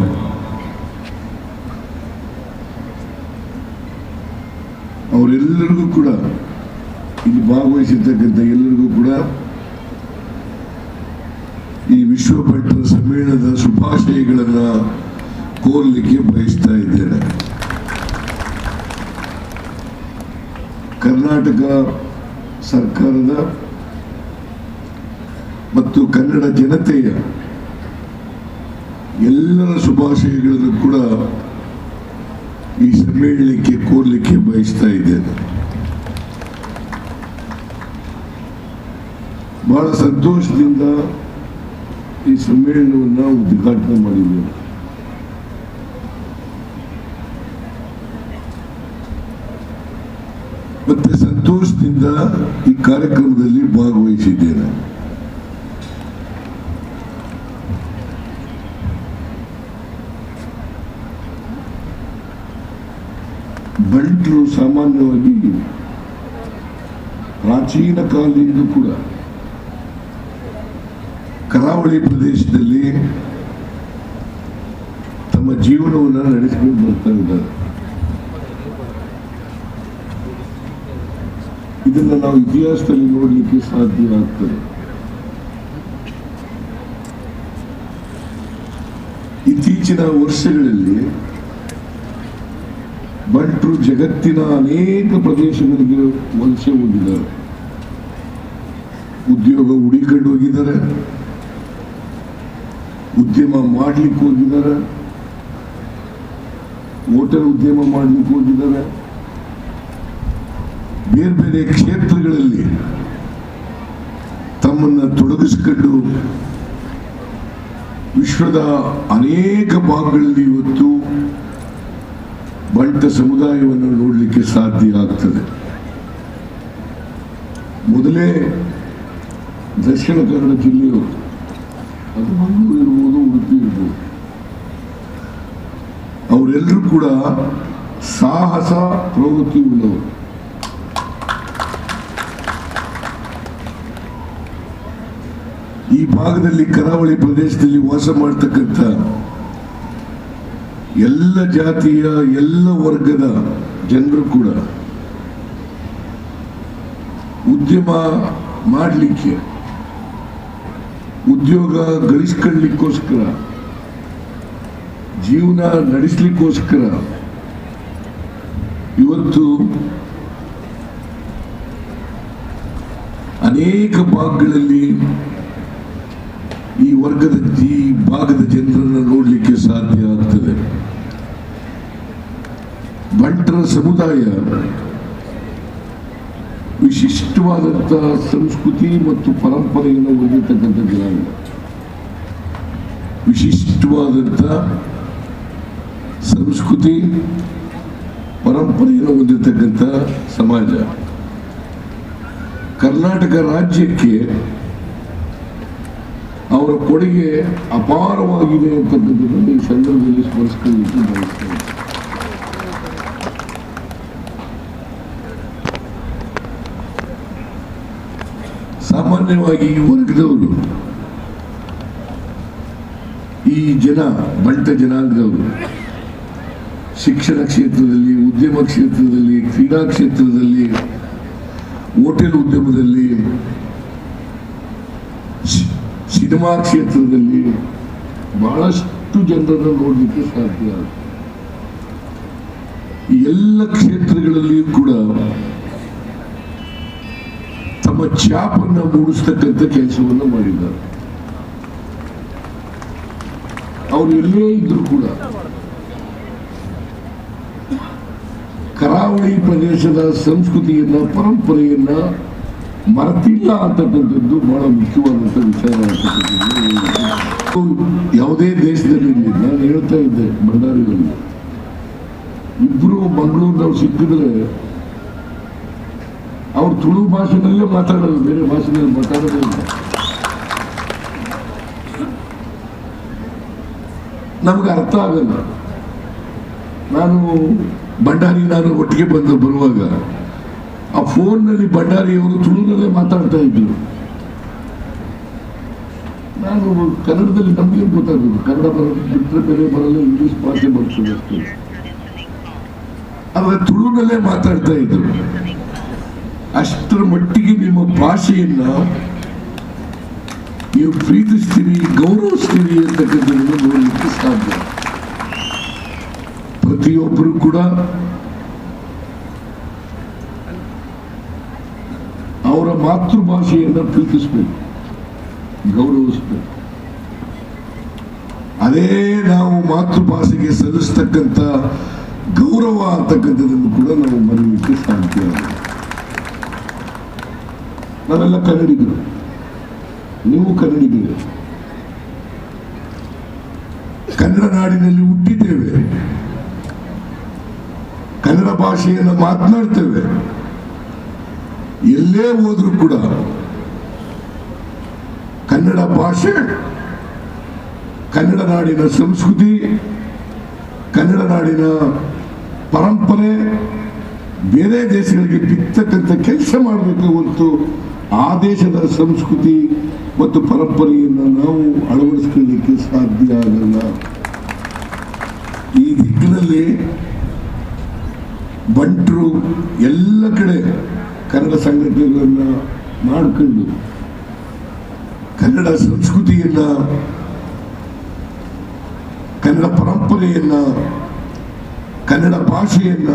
ಅವರೆಲ್ಲರಿಗೂ ಕೂಡ, ಇಲ್ಲಿ ಭಾಗವಹಿಸಿರ್ತಕ್ಕಂಥ ಎಲ್ಲರಿಗೂ ಕೂಡ ಈ ವಿಶ್ವ ಬಂಟರ ಸಮ್ಮೇಳನದ ಶುಭಾಶಯಗಳನ್ನು ಕೋರಲಿಕ್ಕೆ ಬಯಸ್ತಾ ಇದ್ದೇನೆ. ಕರ್ನಾಟಕ ಸರ್ಕಾರದ ಮತ್ತು ಕನ್ನಡ ಜನತೆಯ ಎಲ್ಲರ ಶುಭಾಶಯಗಳನ್ನು ಕೂಡ ಈ ಸಮ್ಮೇಳನಕ್ಕೆ ಕೋರ್ಲಿಕ್ಕೆ ಬಯಸ್ತಾ ಇದ್ದೇನೆ. ಬಹಳ ಸಂತೋಷದಿಂದ ಈ ಸಮ್ಮೇಳನವನ್ನು ಉದ್ಘಾಟನೆ ಮಾಡಿದ್ದೇವೆ. ಮತ್ತೆ ಸಂತೋಷದಿಂದ ಈ ಕಾರ್ಯಕ್ರಮದಲ್ಲಿ ಭಾಗವಹಿಸಿದ್ದೇನೆ. ಬಂಟರು ಸಾಮಾನ್ಯವಾಗಿ ಪ್ರಾಚೀನ ಕಾಲದಿಂದ ಕೂಡ ಕರಾವಳಿ ಪ್ರದೇಶದಲ್ಲಿ ತಮ್ಮ ಜೀವನವನ್ನು ನಡೆಸಿಕೊಂಡು ಬರ್ತಾ ಇದ್ದಾರೆ. ಇದನ್ನು ನಾವು ಇತಿಹಾಸದಲ್ಲಿ ನೋಡಲಿಕ್ಕೆ ಸಾಧ್ಯ ಆಗ್ತದೆ. ಇತ್ತೀಚಿನ ವರ್ಷಗಳಲ್ಲಿ ಬಂಟರು ಜಗತ್ತಿನ ಅನೇಕ ಪ್ರದೇಶಗಳಿಗೆ ವಲಸೆ ಹೋಗಿದ್ದಾರೆ. ಉದ್ಯೋಗ ಹುಡುಕೊಂಡು ಹೋಗಿದ್ದಾರೆ, ಉದ್ಯಮ ಮಾಡಲಿಕ್ಕೆ ಹೋಗಿದ್ದಾರೆ, ಹೋಟೆಲ್ ಉದ್ಯಮ ಮಾಡಲಿಕ್ಕೆ ಹೋಗಿದ್ದಾರೆ. ಬೇರೆ ಬೇರೆ ಕ್ಷೇತ್ರಗಳಲ್ಲಿ ತಮ್ಮನ್ನು ತೊಡಗಿಸಿಕೊಂಡು ವಿಶ್ವದ ಅನೇಕ ಭಾಗಗಳಲ್ಲಿ ಇವತ್ತು ಬಂಟ ಸಮುದಾಯವನ್ನು ನೋಡಲಿಕ್ಕೆ ಸಾಧ್ಯ ಆಗ್ತದೆ. ಮೊದಲೇ ದಕ್ಷಿಣ ಕನ್ನಡ ಜಿಲ್ಲೆಯವರು, ಅದು ಮಂಗಳೂರು ಇರ್ಬೋದು, ಉಡುಪಿ ಇರ್ಬೋದು, ಅವರೆಲ್ಲರೂ ಕೂಡ ಸಾಹಸ ಪ್ರವೃತ್ತಿ ಉಳ್ಳವರು. ಈ ಭಾಗದಲ್ಲಿ ಕರಾವಳಿ ಪ್ರದೇಶದಲ್ಲಿ ವಾಸ ಮಾಡತಕ್ಕಂಥ ಎಲ್ಲ ಜಾತಿಯ ಎಲ್ಲ ವರ್ಗದ ಜನರು ಕೂಡ ಉದ್ಯಮ ಮಾಡಲಿಕ್ಕೆ, ಉದ್ಯೋಗ ಗಳಿಸ್ಕೊಳ್ಳಿಕ್ಕೋಸ್ಕರ, ಜೀವನ ನಡೆಸಲಿಕ್ಕೋಸ್ಕರ ಇವತ್ತು ಅನೇಕ ಭಾಗಗಳಲ್ಲಿ ಈ ಭಾಗದ ಜನರನ್ನು ನೋಡಲಿಕ್ಕೆ ಸಾಧ್ಯ ಆಗ್ತದೆ. ಬಂಟರ ಸಮುದಾಯ ವಿಶಿಷ್ಟವಾದಂತಹ ಸಂಸ್ಕೃತಿ ಮತ್ತು ಪರಂಪರೆಯನ್ನು ಹೊಂದಿರತಕ್ಕಂಥ ಜನಾಂಗ, ವಿಶಿಷ್ಟವಾದಂಥ ಸಂಸ್ಕೃತಿ ಪರಂಪರೆಯನ್ನು ಹೊಂದಿರತಕ್ಕಂಥ ಸಮಾಜ. ಕರ್ನಾಟಕ ರಾಜ್ಯಕ್ಕೆ ಅವರ ಕೊಡುಗೆ ಅಪಾರವಾಗಿದೆ ಅಂತಕ್ಕಂಥದ್ದನ್ನು ಈ ಸಂದರ್ಭದಲ್ಲಿ ಸ್ಮರಿಸಿಕೊಳ್ಳಲಿಕ್ಕೆ ಬಯಸ್ತೇನೆ. ಸಾಮಾನ್ಯವಾಗಿ ಈ ವರ್ಗದವರು, ಈ ಬಂಟ ಜನಾಂಗದವರು ಶಿಕ್ಷಣ ಕ್ಷೇತ್ರದಲ್ಲಿ, ಉದ್ಯಮ ಕ್ಷೇತ್ರದಲ್ಲಿ, ಕ್ರೀಡಾ ಕ್ಷೇತ್ರದಲ್ಲಿ, ಹೋಟೆಲ್ ಉದ್ಯಮದಲ್ಲಿ, ಸಿನಿಮಾ ಕ್ಷೇತ್ರದಲ್ಲಿ ಬಹಳಷ್ಟು ಜನರನ್ನು ನೋಡಲಿಕ್ಕೆ ಸಾಧ್ಯ. ಈ ಎಲ್ಲ ಕ್ಷೇತ್ರಗಳಲ್ಲಿಯೂ ಕೂಡ ತಮ್ಮ ಛಾಪನ್ನು ಮೂಡಿಸ್ತಕ್ಕಂಥ ಕೆಲಸವನ್ನು ಮಾಡಿದ್ದಾರೆ. ಅವರು ಎಲ್ಲೇ ಇದ್ರು ಕೂಡ ಕರಾವಳಿ ಪ್ರದೇಶದ ಸಂಸ್ಕೃತಿಯನ್ನ, ಪರಂಪರೆಯನ್ನ ಮರೆತಿಲ್ಲ ಅಂತಕ್ಕಂಥದ್ದು ಬಹಳ ಮುಖ್ಯವಾದಂಥ ವಿಚಾರ ಅಂತಕ್ಕಂಥದ್ದು ಯಾವುದೇ ದೇಶದಲ್ಲಿ. ನಾನು ಹೇಳ್ತಾ ಇದ್ದೆ, ಭಂಡಾರಿಗಳಲ್ಲಿ ಇಬ್ರು ಮಂಗಳೂರಿನವ್ರು ಸಿಕ್ಕಿದ್ರೆ ಅವ್ರು ತುಳು ಭಾಷೆನಲ್ಲೇ ಮಾತಾಡೋದು, ಬೇರೆ ಭಾಷೆನಲ್ಲಿ ಮಾತಾಡೋದೇ ಇಲ್ಲ. ನಮ್ಗೆ ಅರ್ಥ ಆಗಲ್ಲ. ನಾನು ಒಟ್ಟಿಗೆ ಬರುವಾಗ ಆ ಫೋನ್ನಲ್ಲಿ ಭಂಡಾರಿಯವರು ತುಳುನಲ್ಲೇ ಮಾತಾಡ್ತಾ ಇದ್ರು. ನಾನು ಕನ್ನಡದಲ್ಲಿ ನಮಗೆ ಗೊತ್ತಾಗೋದು, ಕನ್ನಡ ಬಿಟ್ಟರೆ ಬೇರೆ ಬರಲ್ಲ, ಇಂಗ್ಲಿಷ್ ಭಾಷೆ ಬರ್ತದೆ ಅಷ್ಟೇ. ಆದರೆ ತುಳುನಲ್ಲೇ ಮಾತಾಡ್ತಾ ಇದ್ರು. ಅಷ್ಟರ ಮಟ್ಟಿಗೆ ನಿಮ್ಮ ಭಾಷೆಯನ್ನ ನೀವು ಪ್ರೀತಿಸ್ತೀರಿ, ಗೌರವಿಸ್ತೀರಿ ಅಂತಕ್ಕಂಥದ್ದನ್ನು ನೋಡಲಿಕ್ಕೆ ಸಾಧ್ಯ. ಪ್ರತಿಯೊಬ್ಬರು ಕೂಡ ಅವರ ಮಾತೃಭಾಷೆಯನ್ನು ಪ್ರೀತಿಸಬೇಕು, ಗೌರವಿಸಬೇಕು. ಅದೇ ನಾವು ಮಾತೃಭಾಷೆಗೆ ಸಲ್ಲಿಸ್ತಕ್ಕಂಥ ಗೌರವ ಅಂತಕ್ಕಂಥದ್ದನ್ನು ಕೂಡ ನಾವು ಮರೆಯಲಿಕ್ಕೆ ಸಾಧ್ಯ ಇಲ್ಲ. ನಾವೆಲ್ಲ ಕನ್ನಡಿಗರು, ನೀವು ಕನ್ನಡಿಗರು, ಕನ್ನಡ ನಾಡಿನಲ್ಲಿ ಹುಟ್ಟಿದ್ದೇವೆ, ಕನ್ನಡ ಭಾಷೆಯನ್ನು ಮಾತನಾಡ್ತೇವೆ. ಎಲ್ಲೇ ಹೋದ್ರೂ ಕೂಡ ಕನ್ನಡ ಭಾಷೆ, ಕನ್ನಡ ನಾಡಿನ ಸಂಸ್ಕೃತಿ, ಕನ್ನಡ ನಾಡಿನ ಪರಂಪರೆ ಬೇರೆ ದೇಶಗಳಿಗೆ ಬಿತ್ತಕ್ಕಂಥ ಕೆಲಸ ಮಾಡಬೇಕು ಹೊರತು ಆ ದೇಶದ ಸಂಸ್ಕೃತಿ ಮತ್ತು ಪರಂಪರೆಯನ್ನು ನಾವು ಅಳವಡಿಸ್ಕೊಳ್ಳಲಿಕ್ಕೆ ಸಾಧ್ಯ ಆಗಲ್ಲ. ಈ ದಿಕ್ಕಿನಲ್ಲಿ ಬಂಟರು ಎಲ್ಲ ಕಡೆ ಕನ್ನಡ ಸಂಘಟನೆಗಳನ್ನು ಮಾಡಿಕೊಂಡು ಕನ್ನಡ ಸಂಸ್ಕೃತಿಯನ್ನ, ಕನ್ನಡ ಪರಂಪರೆಯನ್ನ, ಕನ್ನಡ ಭಾಷೆಯನ್ನ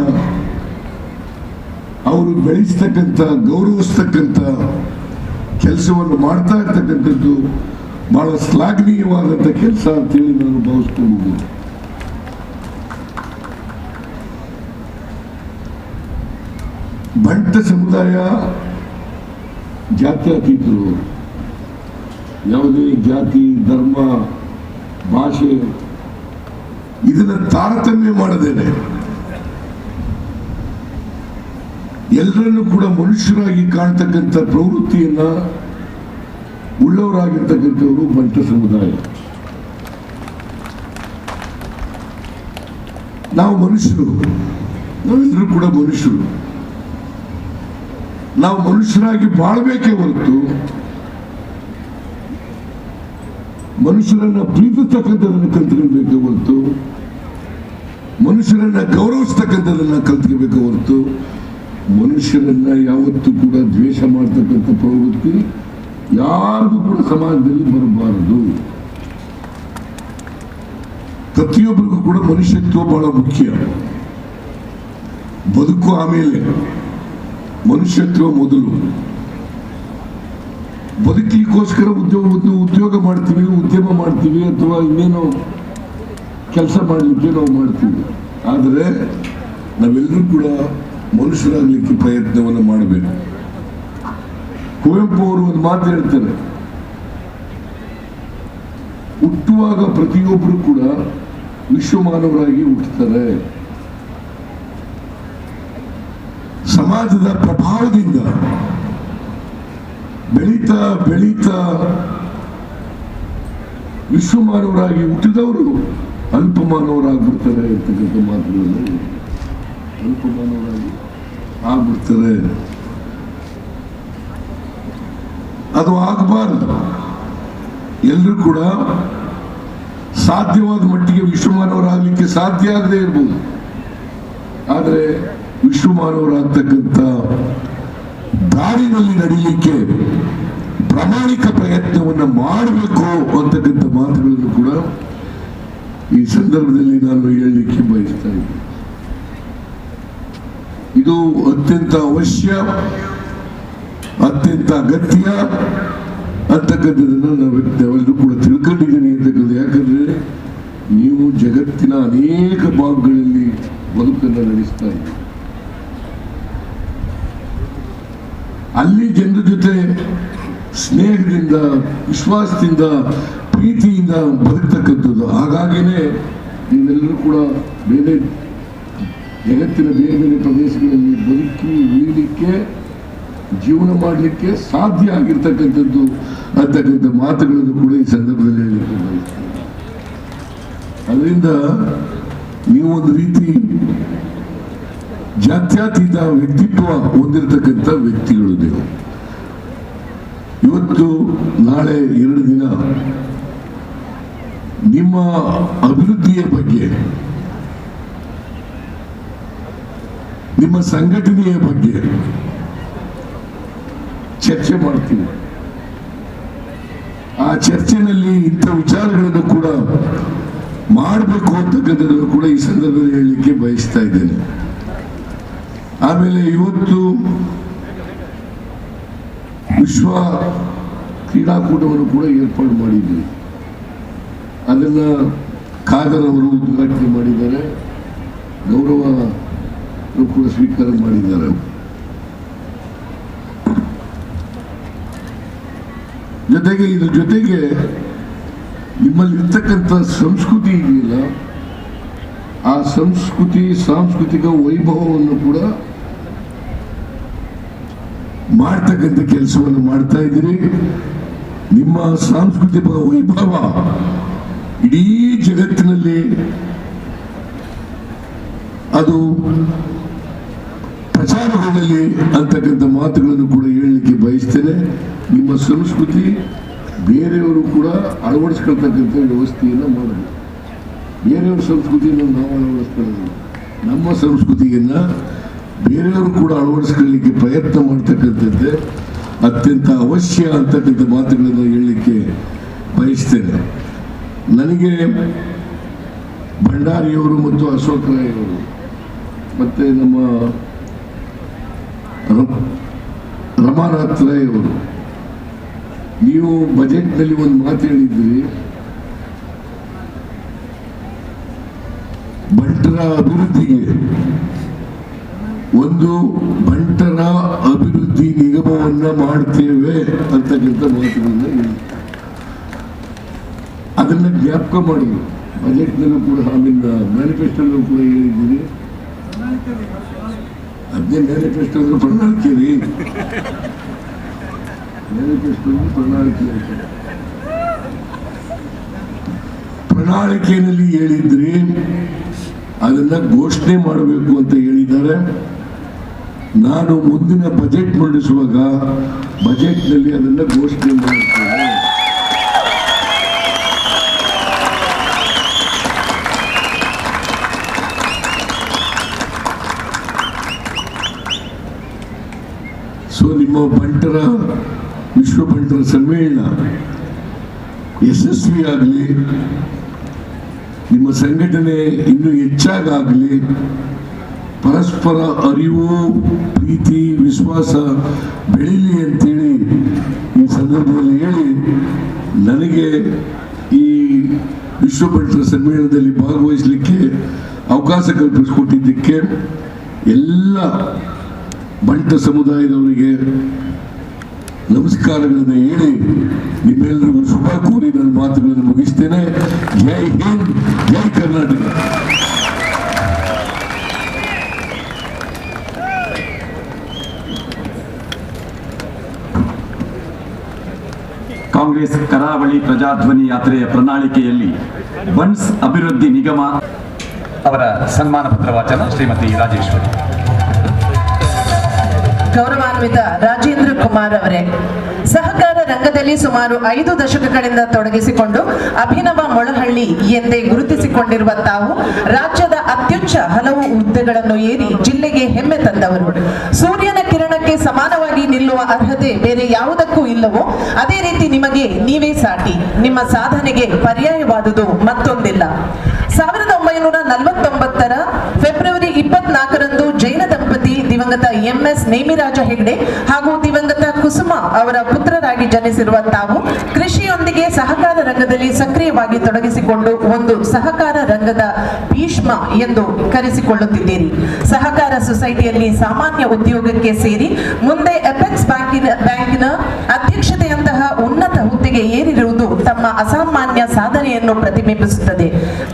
ಅವರು ಬೆಳೆಸ್ತಕ್ಕಂಥ, ಗೌರವಿಸ್ತಕ್ಕಂಥ ಕೆಲಸವನ್ನು ಮಾಡ್ತಾ ಇರ್ತಕ್ಕಂಥದ್ದು ಬಹಳ ಶ್ಲಾಘನೀಯವಾದಂಥ ಕೆಲಸ ಅಂತೇಳಿ ನಾನು ಭಾವಿಸ್ಕೊಂಡಿದ್ದೀನಿ. ಬಂಟ ಸಮುದಾಯ ಜಾತ್ಯತೀತರು, ಯಾವುದೇ ಜಾತಿ, ಧರ್ಮ, ಭಾಷೆ ಇದನ್ನು ತಾರತಮ್ಯ ಮಾಡದೇನೆ ಎಲ್ಲರನ್ನೂ ಕೂಡ ಮನುಷ್ಯರಾಗಿ ಕಾಣ್ತಕ್ಕಂಥ ಪ್ರವೃತ್ತಿಯನ್ನ ಉಳ್ಳವರಾಗಿರ್ತಕ್ಕಂಥವರು ಬಂಟ ಸಮುದಾಯ. ನಾವು ಮನುಷ್ಯರು, ನಾವೆಲ್ಲರೂ ಕೂಡ ಮನುಷ್ಯರು. ನಾವು ಮನುಷ್ಯರಾಗಿ ಬಾಳ್ಬೇಕೇ ಹೊರತು ಮನುಷ್ಯರನ್ನ ಪ್ರೀತಿಸ್ತಕ್ಕಂಥದನ್ನು ಕಲ್ತ್ಕೊಳ್ಬೇಕೇ ಹೊರತು, ಮನುಷ್ಯರನ್ನ ಗೌರವಿಸ್ತಕ್ಕಂಥದನ್ನ ಕಲ್ತ್ಕೋಬೇಕೇ ಹೊರತು ಮನುಷ್ಯರನ್ನ ಯಾವತ್ತೂ ಕೂಡ ದ್ವೇಷ ಮಾಡ್ತಕ್ಕಂಥ ಪ್ರವೃತ್ತಿ ಯಾರಿಗೂ ಕೂಡ ಸಮಾಜದಲ್ಲಿ ಬರಬಾರದು. ಪ್ರತಿಯೊಬ್ಬರಿಗೂ ಕೂಡ ಮನುಷ್ಯತ್ವ ಬಹಳ ಮುಖ್ಯ. ಬದುಕು ಆಮೇಲೆ, ಮನುಷ್ಯತ್ವ ಮೊದಲು. ಬದುಕಲಿಕ್ಕೋಸ್ಕರ ಉದ್ಯೋಗ ಮಾಡ್ತೀವಿ, ಉದ್ಯಮ ಮಾಡ್ತೀವಿ, ಅಥವಾ ಇನ್ನೇನೋ ಕೆಲಸ ಮಾಡಲಿಕ್ಕೆ ನಾವು ಮಾಡ್ತೀವಿ. ಆದರೆ ನಾವೆಲ್ಲರೂ ಕೂಡ ಮನುಷ್ಯರಾಗಲಿಕ್ಕೆ ಪ್ರಯತ್ನವನ್ನು ಮಾಡಬೇಕು. ಕುವೆಂಪು ಅವರು ಒಂದು ಮಾತು ಹೇಳ್ತಾರೆ, ಹುಟ್ಟುವಾಗ ಪ್ರತಿಯೊಬ್ಬರು ಕೂಡ ವಿಶ್ವಮಾನವರಾಗಿ ಹುಟ್ಟುತ್ತಾರೆ. ಸಮಾಜದ ಪ್ರಭಾವದಿಂದ ಬೆಳೀತಾ ಬೆಳೀತಾ ವಿಶ್ವಮಾನವರಾಗಿ ಹುಟ್ಟಿದವರು ಅಲ್ಪಮಾನವರಾಗ್ಬಿಡ್ತಾರೆ ಅಂತಕ್ಕಂಥ ಮಾತುಗಳಲ್ಲಿ ಅಲ್ಪಮಾನವರಾಗಿ ಆಗ್ಬಿಡ್ತಾರೆ. ಅದು ಆಗಬಾರದು. ಎಲ್ಲರೂ ಕೂಡ ಸಾಧ್ಯವಾದ ಮಟ್ಟಿಗೆ ವಿಶ್ವಮಾನವರಾಗಲಿಕ್ಕೆ ಸಾಧ್ಯ ಆಗದೆ ಇರ್ಬೋದು, ಆದರೆ ವಿಶ್ವಮಾನವರಾಗ್ತಕ್ಕಂಥ ದಾರಿನಲ್ಲಿ ನಡೀಲಿಕ್ಕೆ ಪ್ರಾಮಾಣಿಕ ಪ್ರಯತ್ನವನ್ನು ಮಾಡಬೇಕು ಅಂತಕ್ಕಂಥ ಮಾತುಗಳನ್ನು ಕೂಡ ಈ ಸಂದರ್ಭದಲ್ಲಿ ನಾನು ಹೇಳಲಿಕ್ಕೆ ಬಯಸ್ತಾ ಇದ್ದೀನಿ. ಇದು ಅತ್ಯಂತ ಅವಶ್ಯ, ಅತ್ಯಂತ ಅಗತ್ಯ ಅಂತಕ್ಕಂಥದ್ದನ್ನು ನಾವೆಲ್ಲರೂ ಕೂಡ ತಿಳ್ಕೊಂಡಿದ್ದೀನಿ ಅಂತಕ್ಕಂಥ. ಯಾಕಂದ್ರೆ ನೀವು ಜಗತ್ತಿನ ಅನೇಕ ಭಾಗಗಳಲ್ಲಿ ಬದುಕನ್ನು ನಡೆಸ್ತಾ ಇದ್ದೀರಿ. ಅಲ್ಲಿ ಜನರ ಜೊತೆ ಸ್ನೇಹದಿಂದ, ವಿಶ್ವಾಸದಿಂದ, ಪ್ರೀತಿಯಿಂದ ಬದುಕ್ತಕ್ಕಂಥದ್ದು. ಹಾಗಾಗಿನೇ ನೀವೆಲ್ಲರೂ ಕೂಡ ಬೇರೆ ಜಗತ್ತಿನ ಬೇರೆ ಬೇರೆ ಪ್ರದೇಶಗಳಲ್ಲಿ ಬದುಕಿ ಉಳಿಲಿಕ್ಕೆ, ಜೀವನ ಮಾಡಲಿಕ್ಕೆ ಸಾಧ್ಯ ಆಗಿರ್ತಕ್ಕಂಥದ್ದು ಅಂತಕ್ಕಂಥ ಮಾತುಗಳನ್ನು ಕೂಡ ಈ ಸಂದರ್ಭದಲ್ಲಿ ಹೇಳಲಿಕ್ಕೆ ಬಯಸ್ತೇನೆ. ಅದರಿಂದ ನೀವು ಒಂದು ರೀತಿ ಜಾತ್ಯತೀತ ವ್ಯಕ್ತಿತ್ವ ಹೊಂದಿರತಕ್ಕಂಥ ವ್ಯಕ್ತಿಗಳು ನೀವು. ಇವತ್ತು ನಾಳೆ 2 ದಿನ ನಿಮ್ಮ ಅಭಿವೃದ್ಧಿಯ ಬಗ್ಗೆ, ನಿಮ್ಮ ಸಂಘಟನೆಯ ಬಗ್ಗೆ ಚರ್ಚೆ ಮಾಡ್ತೀವಿ. ಆ ಚರ್ಚೆನಲ್ಲಿ ಇಂಥ ವಿಚಾರಗಳನ್ನು ಕೂಡ ಮಾಡಬೇಕು ಅಂತಕ್ಕಂಥದ್ದನ್ನು ಕೂಡ ಈ ಸಂದರ್ಭದಲ್ಲಿ ಹೇಳಲಿಕ್ಕೆ ಬಯಸ್ತಾ ಇದ್ದೇನೆ. ಆಮೇಲೆ ಇವತ್ತು ವಿಶ್ವ ಕ್ರೀಡಾಕೂಟವನ್ನು ಕೂಡ ಏರ್ಪಾಡು ಮಾಡಿದ್ವಿ. ಅದನ್ನ ಖಾದರ್ ಅವರು ಉದ್ಘಾಟನೆ ಮಾಡಿದ್ದಾರೆ. ಗೌರವ ಕೂಡ ಸ್ವೀಕಾರ ಮಾಡಿದ್ದಾರೆ. ಇದ್ರ ಜೊತೆಗೆ ನಿಮ್ಮಲ್ಲಿರ್ತಕ್ಕಂಥ ಸಂಸ್ಕೃತಿ ಇದೆಯಲ್ಲ, ಆ ಸಾಂಸ್ಕೃತಿಕ ವೈಭವವನ್ನು ಕೂಡ ಮಾಡ್ತಕ್ಕಂಥ ಕೆಲಸವನ್ನು ಮಾಡ್ತಾ ಇದ್ದೀರಿ. ನಿಮ್ಮ ಸಾಂಸ್ಕೃತಿಕ ವೈಭವ ಇಡೀ ಜಗತ್ತಿನಲ್ಲಿ ಅದು ಪ್ರಚಾರಗಳಲ್ಲಿ ಅಂತಕ್ಕಂಥ ಮಾತುಗಳನ್ನು ಕೂಡ ಹೇಳಲಿಕ್ಕೆ ಬಯಸ್ತೇನೆ. ನಿಮ್ಮ ಸಂಸ್ಕೃತಿ ಬೇರೆಯವರು ಕೂಡ ಅಳವಡಿಸ್ಕೊಳ್ತಕ್ಕಂಥ ವ್ಯವಸ್ಥೆಯನ್ನು ಮಾಡಬೇಕು. ಬೇರೆಯವ್ರ ಸಂಸ್ಕೃತಿಯನ್ನು ನಾವು ಅಳವಡಿಸ್ಕೊಳ್ಳೋದು, ನಮ್ಮ ಸಂಸ್ಕೃತಿಯನ್ನು ಬೇರೆಯವರು ಕೂಡ ಅಳವಡಿಸ್ಕೊಳ್ಳಿಕ್ಕೆ ಪ್ರಯತ್ನ ಮಾಡ್ತಕ್ಕಂಥದ್ದೇ ಅತ್ಯಂತ ಅವಶ್ಯ ಅಂತಕ್ಕಂಥ ಮಾತುಗಳನ್ನು ಹೇಳಲಿಕ್ಕೆ ಬಯಸ್ತೇನೆ. ನನಗೆ ಭಂಡಾರಿಯವರು ಮತ್ತು ಅಶೋಕ್ ರಾಯ್ ಅವರು ಮತ್ತು ನಮ್ಮ ರಮಾನಾಥ್ ರಾಯ್ ಅವರು, ನೀವು ಬಜೆಟ್ನಲ್ಲಿ ಒಂದು ಮಾತು ಹೇಳಿದ್ರಿ, ಬಂಟರ ಅಭಿವೃದ್ಧಿಗೆ ಒಂದು ಬಂಟರ ಅಭಿವೃದ್ಧಿ ನಿಗಮವನ್ನ ಮಾಡ್ತೇವೆ ಅಂತಕ್ಕಂಥ ಮಾತುಗಳನ್ನ ಹೇಳಿ ಅದನ್ನ ಜ್ಞಾಪಕ ಮಾಡಿದ್ರು. ಬಜೆಟ್ನಲ್ಲೂ ಕೂಡ ಆಮೇಲೆ ಮ್ಯಾನಿಫೆಸ್ಟೋಲ್ಲೂ ಕೂಡ ಹೇಳಿದ್ದೀರಿ. ಅದೇ ಮ್ಯಾನಿಫೆಸ್ಟೋ ಅಂದ್ರೆ ಪ್ರಣಾಳಿಕೆ ರೀ, ಮ್ಯಾನಿಫೆಸ್ಟೋ ಪ್ರಣಾಳಿಕೆಯಲ್ಲಿ ಹೇಳಿದ್ರಿ, ಅದನ್ನ ಘೋಷಣೆ ಮಾಡಬೇಕು ಅಂತ ಹೇಳಿದ್ದಾರೆ. ನಾನು ಮುಂದಿನ ಬಜೆಟ್ ಮಂಡಿಸುವಾಗ ಬಜೆಟ್ನಲ್ಲಿ ಅದನ್ನ ಘೋಷಣೆ ಮಾಡುತ್ತೇನೆ. ಸೊ ನಿಮ್ಮ ಬಂಟರ ವಿಶ್ವ ಬಂಟರ ಸಮ್ಮೇಳನ ಯಶಸ್ವಿಯಾಗಲಿ, ನಿಮ್ಮ ಸಂಘಟನೆ ಇನ್ನೂ ಹೆಚ್ಚಾಗಲಿ, ಪರಸ್ಪರ ಅರಿವು, ಪ್ರೀತಿ, ವಿಶ್ವಾಸ ಬೆಳೀಲಿ ಅಂತೇಳಿ ಈ ಸಂದರ್ಭದಲ್ಲಿ ಹೇಳಿ, ನನಗೆ ಈ ವಿಶ್ವ ಬಂಟರ ಸಮ್ಮೇಳನದಲ್ಲಿ ಭಾಗವಹಿಸಲಿಕ್ಕೆ ಅವಕಾಶ ಕಲ್ಪಿಸಿಕೊಟ್ಟಿದ್ದಕ್ಕೆ ಎಲ್ಲ ಬಂಟ ಸಮುದಾಯದವರಿಗೆ ನಮಸ್ಕಾರಗಳನ್ನು ಹೇಳಿ ನಿಮ್ಮೆಲ್ಲರಿಗೂ ಶುಭ ಕೋರಿ ನನ್ನ ಮಾತುಗಳನ್ನು ಮುಗಿಸ್ತೇನೆ. ಜೈ ಹಿಂದ್, ಜೈ ಕರ್ನಾಟಕ. ಕಾಂಗ್ರೆಸ್ ಕರಾವಳಿ ಪ್ರಜಾಧ್ವನಿ ಯಾತ್ರೆಯ ಪ್ರಣಾಳಿಕೆಯಲ್ಲಿ ಬನ್ಸ್ ಅಭಿವೃದ್ಧಿ ನಿಗಮ ಅವರ ಸನ್ಮಾನ ಪತ್ರ ವಾಚನ ಶ್ರೀಮತಿ ರಾಜೇಶ್ವರಿ. ಗೌರವಾನ್ವಿತ ರಾಜೇಂದ್ರ ಕುಮಾರ್ ಅವರೇ, ಸಹಕಾರ ರಂಗದಲ್ಲಿ ಸುಮಾರು 5 ದಶಕಗಳಿಂದ ತೊಡಗಿಸಿಕೊಂಡು ಅಭಿನವ ಮೊಳಹಳ್ಳಿ ಎಂದೇ ಗುರುತಿಸಿಕೊಂಡಿರುವ ತಾವು ರಾಜ್ಯದ ಅತ್ಯುಚ್ಚ ಹಲವು ಹುದ್ದೆಗಳನ್ನು ಏರಿ ಜಿಲ್ಲೆಗೆ ಹೆಮ್ಮೆ ತಂದವರು. ಸೂರ್ಯನ ಕಿರಣಕ್ಕೆ ಸಮಾನವಾಗಿ ನಿಲ್ಲುವ ಅರ್ಹತೆ ಬೇರೆ ಯಾವುದಕ್ಕೂ ಇಲ್ಲವೋ ಅದೇ ರೀತಿ ನಿಮಗೆ ನೀವೇ ಸಾಟಿ. ನಿಮ್ಮ ಸಾಧನೆಗೆ ಪರ್ಯಾಯವಾದುದು ಮತ್ತೊಂದಿಲ್ಲ. 1949ರ ಫೆಬ್ರವರಿ 24ರಂದು ಜೈನ ದಂಪತಿ ದಿವಂಗತ MS ನೇಮಿರಾಜ ಹೆಗ್ಡೆ ಹಾಗೂ ದಿವಂಗತ ಕುಸುಮ ಅವರ ಪುತ್ರರಾಗಿ ಜನಿಸಿರುವ ತಾವು ಕೃಷಿಯೊಂದಿಗೆ ಸಹಕಾರ ರಂಗದಲ್ಲಿ ಸಕ್ರಿಯವಾಗಿ ತೊಡಗಿಸಿಕೊಂಡು ಒಂದು ಸಹಕಾರ ರಂಗದ ಭೀಷ್ಮ ಎಂದು ಕರೆಸಿಕೊಳ್ಳುತ್ತಿದ್ದೀರಿ. ಸಹಕಾರ ಸೊಸೈಟಿಯಲ್ಲಿ ಸಾಮಾನ್ಯ ಉದ್ಯೋಗಕ್ಕೆ ಸೇರಿ ಮುಂದೆ ಎಪೆಕ್ಸ್ ಬ್ಯಾಂಕಿನ ಅಧ್ಯಕ್ಷತೆಯಂತಹ ಉನ್ನತ ಹುದ್ದೆಗೆ ಏರಿರುವುದು ತಮ್ಮ ಅಸಾಮಾನ್ಯ ಸಾಧನೆಯನ್ನು ಪ್ರತಿಬಿಂಬಿಸುತ್ತದೆ.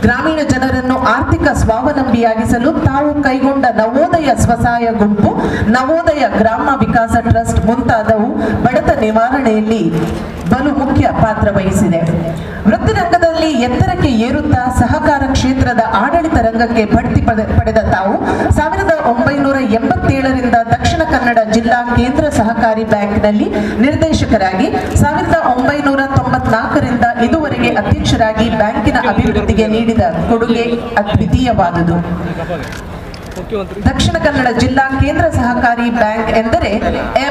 ಗ್ರಾಮೀಣ ಜನರನ್ನು ಆರ್ಥಿಕ ಸ್ವಾವಲಂಬಿಯಾಗಿಸಲು ತಾವು ಕೈಗೊಂಡ ನವೋದಯ ಸ್ವಸಹಾಯ ಗುಂಪು, ನವೋದಯ ಗ್ರಾಮ ವಿಕಾಸ ಟ್ರಸ್ಟ್ ಮುಂತಾದವು ಬಡತ ನಿವಾರಣೆಯಲ್ಲಿ ಬಲು ಮುಖ್ಯ ಪಾತ್ರ ವಹಿಸಿದೆ. ವೃತ್ತಿರಂಗದಲ್ಲಿ ಎತ್ತರಕ್ಕೆ ಏರುತ್ತಾ ಸಹಕಾರ ಕ್ಷೇತ್ರದ ಆಡಳಿತ ರಂಗಕ್ಕೆ ಬಡ್ತಿ ಪಡೆದ ತಾವು 1987ರಿಂದ ದಕ್ಷಿಣ ಕನ್ನಡ ಜಿಲ್ಲಾ ಕೇಂದ್ರ ಸಹಕಾರಿ ಬ್ಯಾಂಕ್ನಲ್ಲಿ ನಿರ್ದೇಶಕರಾಗಿ 1994ರಿಂದ ಇದುವರೆಗೆ ಅಧ್ಯಕ್ಷರಾಗಿ ಬ್ಯಾಂಕಿನ ಅಭಿವೃದ್ಧಿಗೆ ನೀಡಿದ ಕೊಡುಗೆ ಅದ್ವಿತೀಯವಾದುದು. ದಕ್ಷಿಣ ಕನ್ನಡ ಜಿಲ್ಲಾ ಕೇಂದ್ರ ಸಹಕಾರಿ ಬ್ಯಾಂಕ್ ಎಂದರೆ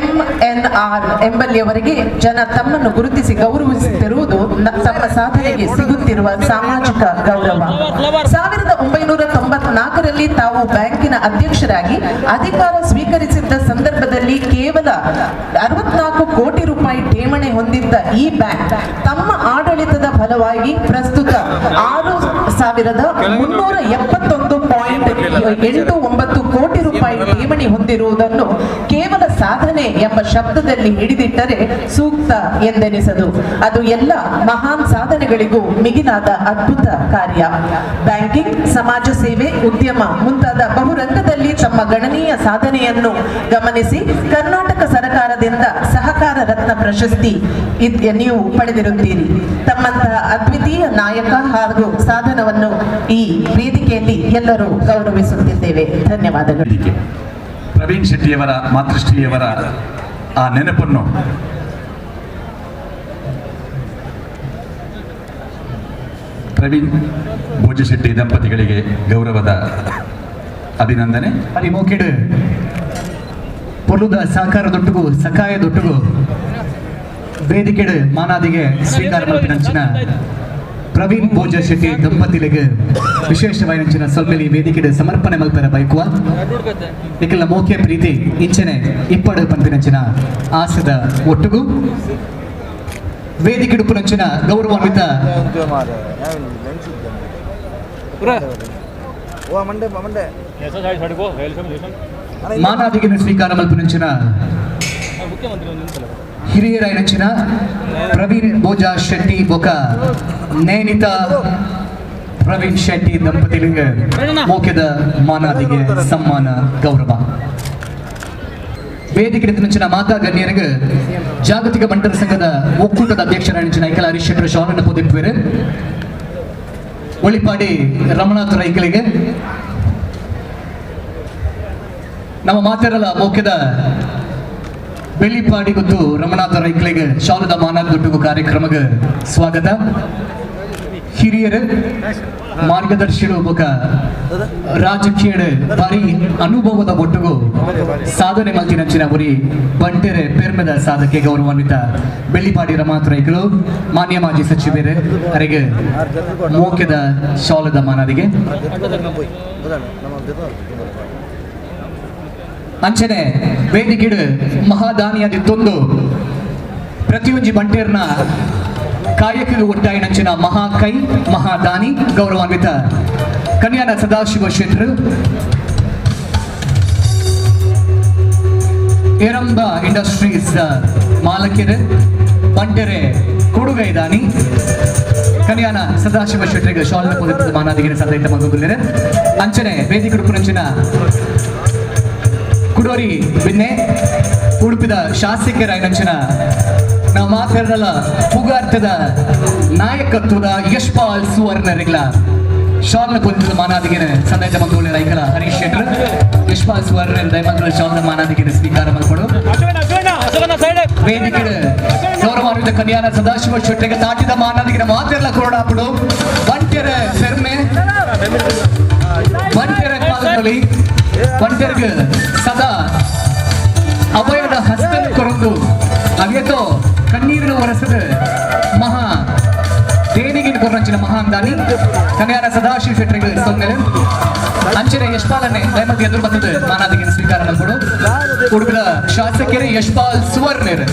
MNR ಎಂಬಲ್ಲಿಯವರೆಗೆ ಜನ ತಮ್ಮನ್ನು ಗುರುತಿಸಿ ಗೌರವಿಸುತ್ತಿರುವುದು ತಮ್ಮ ಸಾಧನೆಗೆ ಸಿಗುತ್ತಿರುವ ಸಾಮಾಜಿಕ ಗೌರವ. 1994ರಲ್ಲಿ ತಾವು ಬ್ಯಾಂಕಿನ ಅಧ್ಯಕ್ಷರಾಗಿ ಅಧಿಕಾರ ಸ್ವೀಕರಿಸಿದ್ದ ಸಂದರ್ಭದಲ್ಲಿ ಕೇವಲ 64 ಕೋಟಿ ರೂಪಾಯಿ ಠೇವಣಿ ಹೊಂದಿದ್ದ ಈ ಬ್ಯಾಂಕ್ ತಮ್ಮ ಆಡಳಿತದ ಫಲವಾಗಿ ಪ್ರಸ್ತುತ 6,371 1.89 ಕೋಟಿ ರೂಪಾಯಿ ಠೇವಣಿ ಹೊಂದಿರುವುದನ್ನು ಕೇವಲ ಸಾಧನೆ ಎಂಬ ಶಬ್ದದಲ್ಲಿ ಹಿಡಿದಿಟ್ಟರೆ ಸೂಕ್ತ ಎಂದೆನಿಸದು. ಅದು ಎಲ್ಲ ಮಹಾನ್ ಸಾಧನೆಗಳಿಗೂ ಮಿಗಿಲಾದ ಅದ್ಭುತ ಕಾರ್ಯ. ಬ್ಯಾಂಕಿಂಗ್, ಸಮಾಜ ಸೇವೆ, ಉದ್ಯಮ ಮುಂತಾದ ಬಹುರಂಗದಲ್ಲಿ ತಮ್ಮ ಗಣನೀಯ ಸಾಧನೆಯನ್ನು ಗಮನಿಸಿ ಕರ್ನಾಟಕ ಸರ್ಕಾರದಿಂದ ಸಹಕಾರ ರತ್ನ ಪ್ರಶಸ್ತಿ ನೀವು ಪಡೆದಿರುತ್ತೀರಿ. ತಮ್ಮಂತಹ ಅದ್ವಿತೀಯ ನಾಯಕ ಹಾಗೂ ಸಾಧನವನ್ನು ಈ ವೇದಿಕೆಯಲ್ಲಿ ಎಲ್ಲರೂ ಗೌರವಿಸುತ್ತಿದ್ದೇವೆ. ಧನ್ಯವಾದಗಳು. ಪ್ರವೀಣ್ ಶೆಟ್ಟಿಯವರ ಮಾತೃಶ್ರೀಯವರ ಆ ನೆನಪನ್ನು ಪ್ರವೀಣ್ ಭೋಜಶೆಟ್ಟಿ ದಂಪತಿಗಳಿಗೆ ಗೌರವದ ಅಭಿನಂದನೆ. ಅಲ್ಲಿ ಮೋಕೆಡು ಪೊಲುದ ಸಹಕಾರದೊಟ್ಟಿಗೂ ಸಕಾಯದೊಟ್ಟಿಗೂ ವೇದಿಕೆಡು ಮಾನಾದಿಗೆ ಸ್ವೀಕಾರ ಮಲ್ಪಿನಂಚಿನ ಪ್ರವೀಣ್ ಭೋಜ ಶೆಟ್ಟಿ ದಂಪತಿಗಳಿಗೆ ವಿಶೇಷವಾದ ಸೊಲ್ಮೆಲಿ ವೇದಿಕೆಡು ಸಮರ್ಪಣೆ ಮಲ್ಪರ ಬೈಕುವ ಏಕೆಲ್ಲ ಮೋಕೆ ಪ್ರೀತಿ ಇಂಚನೆ ಇಪ್ಪಡು ಪಂಪಿನಂಚಿನ ಆಸದ ಒಟ್ಟಿಗೂ ವೇದಿಕೆಡು ಪುನಂಚಿನ ಗೌರವಾನ್ವಿತ ಮಾನಾದಿಗೆ ಸ್ವೀಕಾರ ಮಲ್ಪನಂಚಿನ ಹಿರಿಯರಾಯನಂಚಿನ ಪ್ರವೀಣ್ ಭೋಜ ಶೆಟ್ಟಿ ಬೊಕ ನೇನಿತ ಪ್ರವೀಣ್ ಶೆಟ್ಟಿ ದಂಪತಿಗಳಿಗೆ ಮೋಕೆದ ಮಾನಾದಿಗೆ ಸಮ್ಮಾನ ಗೌರವ. ವೇದಿಕೆ ನಂಚಿನ ಮಾತಾ ಗಣ್ಯರಿಗೆ ಜಾಗತಿಕ ಬಂಟರ ಸಂಘದ ಒಕ್ಕೂಟದ ಅಧ್ಯಕ್ಷರಾಯನಂಚಿನ ಐಕಲ ಹರೀಶ್ ಶೆಟ್ಟರ್ ಶಾಲನ್ನು ಪೊದಿಪ್ಪುವೆರು. ಒಳಿಪಾಡಿ ರಮಣಾಥ ರೈಕಲಿಗೆ ನಮ್ಮ ಮಾತೆರಲ ಮೋಕೆದ ಬೆಳ್ಳಿಪಾಡಿ ಗೊತ್ತು ರಮಣಾಥ ರೈಕ್ಲಿಗೆ ಶಾಲದ ಮಾನಾದೊಟ್ಟಿಗೂ ಕಾರ್ಯಕ್ರಮಕ್ಕೆ ಸ್ವಾಗತ. ಹಿರಿಯರು ಮಾರ್ಗದರ್ಶಿಗಳು ಒಬ್ಬ ರಾಜಕೀಯ ಭಾರಿ ಅನುಭವದ ಒಟ್ಟಿಗೂ ಸಾಧನೆ ಮಲ್ತಿನಂಚಿನ ಉರಿ ಬಂಟೆರೆ ಪೆರ್ಮೆದ ಸಾಧಕ್ಕೆ ಗೌರವಾನ್ವಿತ ಬೆಳ್ಳಿಪಾಡಿ ರಮಣಾಥ ರೈಕಲು ಮಾನ್ಯ ಮಾಜಿ ಸಚಿವರು ಅವರಿಗೆ ಮೋಕೆದ ಶಾಲದ ಮಾನಾದಿಗೆ ಅಂಚನೆ ವೇದಿಕೆಡು ಮಹಾದಾನಿಯಾದಿತ್ತೊಂದು ಪ್ರತಿಯೊಂದು ಬಂಟೇರ್ನ ಕಾಯಕಿಗೆ ಒಟ್ಟಾಯಿನಂಚಿನ ಮಹಾಕೈ ಮಹಾದಾನಿ ಗೌರವಾನ್ವಿತ ಕನ್ಯಾನ ಸದಾಶಿವ ಶೆಟ್ರು ಏರಂಬ ಇಂಡಸ್ಟ್ರೀಸ್ ಮಾಲಕಿರು ಬಂಟೆರೆ ಕೊಡುಗೈದಾನಿ ಕನ್ಯಾನ ಸದಾಶಿವ ಶೆಟ್ಟರಿಗೆ ಶಾಲನೆ ಪೊದಿದ ಮಾನಾದಿಗೆ ಸದೈತ ಮಗುಲಿರೆ ಅಂಚನೆ ವೇದಿಕೆಡು ಪುನಂಚಿನ ಕುಡೋರಿ ಬಿನ್ನೆ ಉಡುಪಿದ ಶಾಸಕರಾಯನಂಚಿನ ನಾವು ಮಾತಾಡಲ ಪುಗಾರ್ಥದ ನಾಯಕತ್ವದ ಯಶ್ಪಾಲ್ ಸುವರ್ಣರಿಗಳ ಶಾಲನ ಪೊಂದಿದ ಮಾನಾದಿಗೆ ಸಂದೈತ ಮಂಗೂಳ ರೈಕಲ ಹರೀಶ್ ಶೆಟ್ಟರ್ ಯಶ್ಪಾಲ್ ಸುವರ್ಣ ದೈಮಂಗಲ ಶಾಲನ ಮಾನಾದಿಗೆ ಸ್ವೀಕಾರ ಮಾಡಿಕೊಡು. ವೇದಿಕೆ ಗೌರವಾನ್ವಿತ ಕನ್ಯಾನ ಸದಾಶಿವ ಶೆಟ್ಟಿಗೆ ತಾಟಿದ ಮಾನಾದಿಗೆ ಮಾತೆಲ್ಲ ಕೊರಡಾಪಡು ಬಂಟೆರ ಸೆರ್ಮೆ ಬಂಟೆರ ಕಾಲದಲ್ಲಿ ಬಂಟೆರ್ಗೆ ಸದಾ ಅಭಯದ ಹಸ್ತ ಕೊರೊಂದು ಅವೇತೋ ಕಣ್ಣೀರಿನ ಒರೆಸದ ಮಹಾ ದೇಣಿಗೆ ಕೊರಂಚಿನ ಮಹಾನ್ ದಾನಿ ಕನ್ಯಾನ ಸದಾಶಿವ ಶೆಟ್ಟರಿಗೆ ಸೊನ್ನೆಲೆ ಅಂಚನೆ ಯಶ್ಪಾಲನೆ ದೈಮತಿ ಎದುರು ಬಂದದ ಮಾನಾದಿಗೆ ಸ್ವೀಕಾರ ಮಾಡಿಕೊಡು. ಹುಡುಗರ ಶಾಸಕರೇ ಯಶ್ಪಾಲ್ ಸುವರ್ಣರ್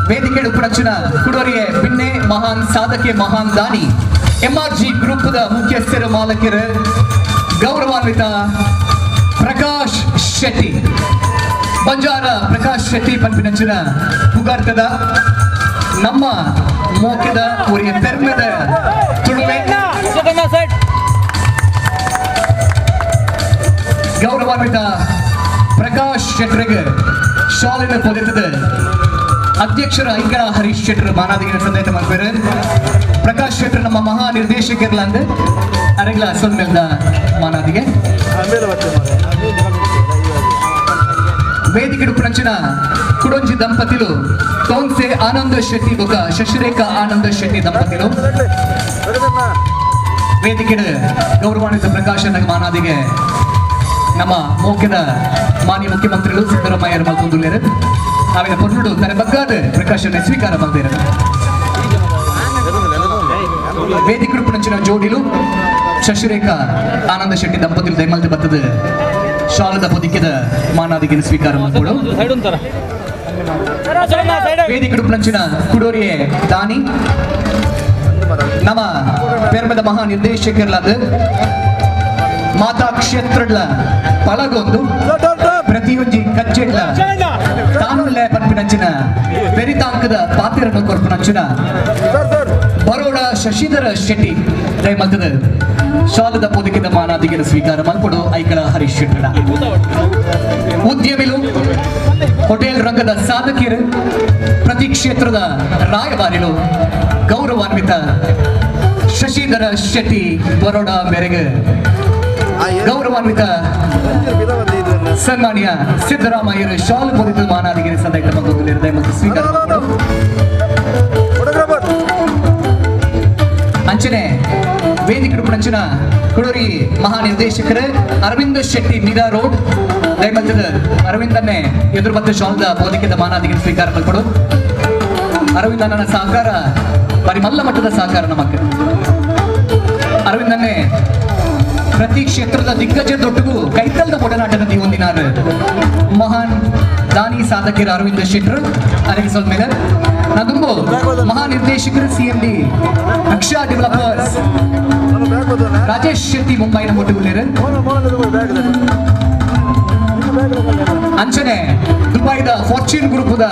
ವೇದಿಕೆ ಉಪರಚನ ಕುಡೋರಿಗೆ ಬಿನ್ನೆ ಮಹಾನ್ ಸಾಧಕೆ ಮಹಾನ್ ದಾನಿ MRG ಗ್ರೂಪದ ಮುಖ್ಯಸ್ಥರು ಮಾಲಕರು ಗೌರವಾನ್ವಿತ ಪ್ರಕಾಶ್ ಶೆಟ್ಟಿ ಬಂಜಾರ ಪ್ರಕಾಶ್ ಶೆಟ್ಟಿ ಪಂಪಿನಂಚಿನ ಪುಗಾರ್ಥದ ನಮ್ಮ ಮೋಕೆದ ಉರಿಯ ಪೆರ್ಮೆದ ತುಳುವೆ ಗೌರವಾನ್ವಿತ ಪ್ರಕಾಶ್ ಶೆಟ್ಟರಿಗೆ ಶಾಲಿನ ಪೊದಿತದ ಅಧ್ಯಕ್ಷರ ಐಕಳ ಹರೀಶ್ ಶೆಟ್ಟರ್ ಮಾನಾದಿಗೆ ಸಂದೇಶ ಮಾಡ್ತಾರೆ. ಪ್ರಕಾಶ್ ಶೆಟ್ಟರ್ ನಮ್ಮ ಮಹಾ ನಿರ್ದೇಶಕರ್ಲಂದು ಅರೆಗ್ಲ ಸೊನ್ಮೆಲ್ದ ಮಾನಾದಿಗೆ ವೇದಿಕೆ ಉಪರಂಚಿನ ಕುಡೊಂಜಿ ದಂಪತಿಲು ತೋನ್ಸೆ ಆನಂದ ಶೆಟ್ಟಿ ಬೊಕ ಶಶಿರೇಖಾ ಆನಂದ ಶೆಟ್ಟಿ ದಂಪತಿಲು ವೇದಿಕೆ ಗೌರವಾನ್ವಿತ ಪ್ರಕಾಶನ ಮಾನಾದಿಗೆ ನಮ್ಮ ಮೋಕೆದ ಮಾನ್ಯ ಮುಖ್ಯಮಂತ್ರಿಗಳು ಸಿದ್ದರಾಮಯ್ಯ ಮಲ್ಕೊಂಡುಳ್ಳರು ಅವಿನ ಪೊನ್ನುಡು ತನ್ನ ಬಗ್ಗಾದ ಪ್ರಕಾಶನ ಸ್ವೀಕಾರ ಮಾಡಿದ್ದಾರೆ. ವೇದಿಕೆ ರೂಪನಂಚಿನ ಜೋಡಿಲು ಶಶಿರೇಖಾ ಆನಂದ ಶೆಟ್ಟಿ ದಂಪತಿಗಳು ದೈಮಲ್ದ ಬತ್ತದ ಶಾಲದ ಪೊದಿಕೆದ ಮಾನಾದಿಗೆ ಸ್ವೀಕಾರ ಮಾಡಿಕೊಡು. ವೇದಿಕಡು ಪ್ಲಂಚಿನ ಕುಡೋರಿಯೇ ದಾನಿ ನಮ್ಮ ಪೆರ್ಮದ ಮಹಾ ನಿರ್ದೇಶಕರ್ಲಾದ ಮಾತಾ ಕ್ಷೇತ್ರಡ್ಲ ಪಳಗೊಂದು ಪ್ರತಿಯೊಂದು ಕಚ್ಚೆಡ್ಲ ತಾನುಲ್ಲೇ ಪನ್ಪಿನಂಚಿನ ಬೆರಿತಾಂಕದ ಪಾತ್ರವನ್ನು ಕೊರ್ಪನಂಚಿನ ಬರೋಡ ಶಶಿಧರ ಶೆಟ್ಟಿ ದಯಮಲ್ತದ ಶಾಲದ ಪೋದಿಕೆದ ಮಾನಾದಿಗೆನ ಸ್ವೀಕಾರ ಮಲ್ಪಡು ಐಕಳ ಹರೀಶ್ ಶೆಟ್ಟಡ ಉದ್ಯಮಿಲು ಹೋಟೆಲ್ ರಂಗದ ಸಾಧಕಿಯರು ಪ್ರತಿ ಕ್ಷೇತ್ರದ ರಾಯಭಾರಿಲು ಗೌರವಾನ್ವಿತ ಶಶಿಧರ ಶೆಟ್ಟಿ ಬರೋಡ ಮೇರೆಗೆ ಗೌರವಾನ್ವಿತ ಸನ್ಮಾನ್ಯ ಸಿದ್ದರಾಮಯ್ಯರು ಶಾಲು ಪೋದಿತ ಮಾನಾದಿಗೆನ ಸಂದೈತ ಮಗು ನಿರ್ದಯ ಮತ್ತು ಸ್ವೀಕಾರ ಅಂಚನೆ ವೇದಿಕರು ಪಂಚನ ಕುಡೂರಿ ಮಹಾನಿರ್ದೇಶಕರ ಅರವಿಂದ ಶೆಟ್ಟಿ ಮೀರಾ ರೋಡ್ ದಯಮಂತದ ಅರವಿಂದನ್ನೇ ಎದುರು ಮತ್ತು ಶಾಲದ ಬೋಧಿಕೆದ ಮಾನಾದಿಗೆ ಸ್ವೀಕಾರ ಮಲ್ಪಡು ಅರವಿಂದನ ಸಹಕಾರ ಬಾರಿ ಮಲ್ಲ ಮಟ್ಟದ ಸಹಕಾರ ನಮಕ್ಕೆ ಅರವಿಂದನ್ನೇ ಪ್ರತಿ ಕ್ಷೇತ್ರದ ದಿಗ್ಗಜದೊಟ್ಟಿಗೂ ಕೈತಲ್ಲದ ಒಡನಾಟದಲ್ಲಿ ಹೊಂದಿನಾರು ಮಹಾನ್ ದಾನಿ ಸಾಧಕರ ಅರವಿಂದ ಶೆಟ್ಟರು ಅರಗಿಸೋದ್ ಮೇಲೆ ನದುಂಬು ಮಹಾನಿರ್ದೇಶಕರು CMD ಅಕ್ಷಾ ಡೆವಲಪರ್ಸ್ ರಾಜೇಶ್ ಶೆಟ್ಟಿ ಮುಂಬೈನ ಮೊಟ್ಟುಗುಳ್ಳೇರು ಅಂಚನೆ ದುಬೈದ ಫಾರ್ಚೂನ್ ಗ್ರೂಪದ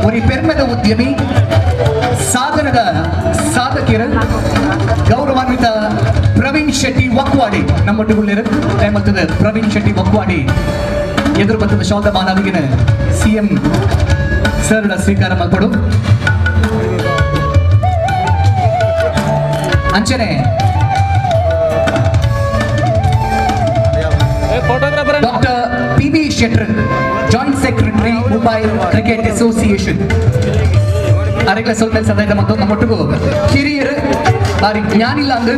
ಒಂದು ಪೆರ್ಮೆದ ಉದ್ಯಮಿ ಸಾಧನದ ಸಾಧಕರು ಗೌರವಾನ್ವಿತ ಪ್ರವೀಣ್ ಶೆಟ್ಟಿ ವಕ್ವಾಡಿ ನಮ್ಮೊಟ್ಟುಗುಳ್ಳೇರು ದಯಮಲ್ತದ ಪ್ರವೀಣ್ ಶೆಟ್ಟಿ ವಕ್ವಾಡಿ ಎದುರು ಬರ್ತದ ಶಾಲದ ಮಾನವಿಗಿನ CM ಸರ್ನ ಸ್ವೀಕಾರ ಮಲ್ಪಡು ಅಂಚನೆ doctor PB Shettar joint secretary Mumbai cricket association ಅರೆಗಳ ಸ್ವಲ್ಪ ಸದೈದ ಮತ್ತು ನಮ್ಮೊಟ್ಟಿಗೂ ಹಿರಿಯರು ಬಾರಿ ಜ್ಞಾನಿಲ್ಲ ಅಂದು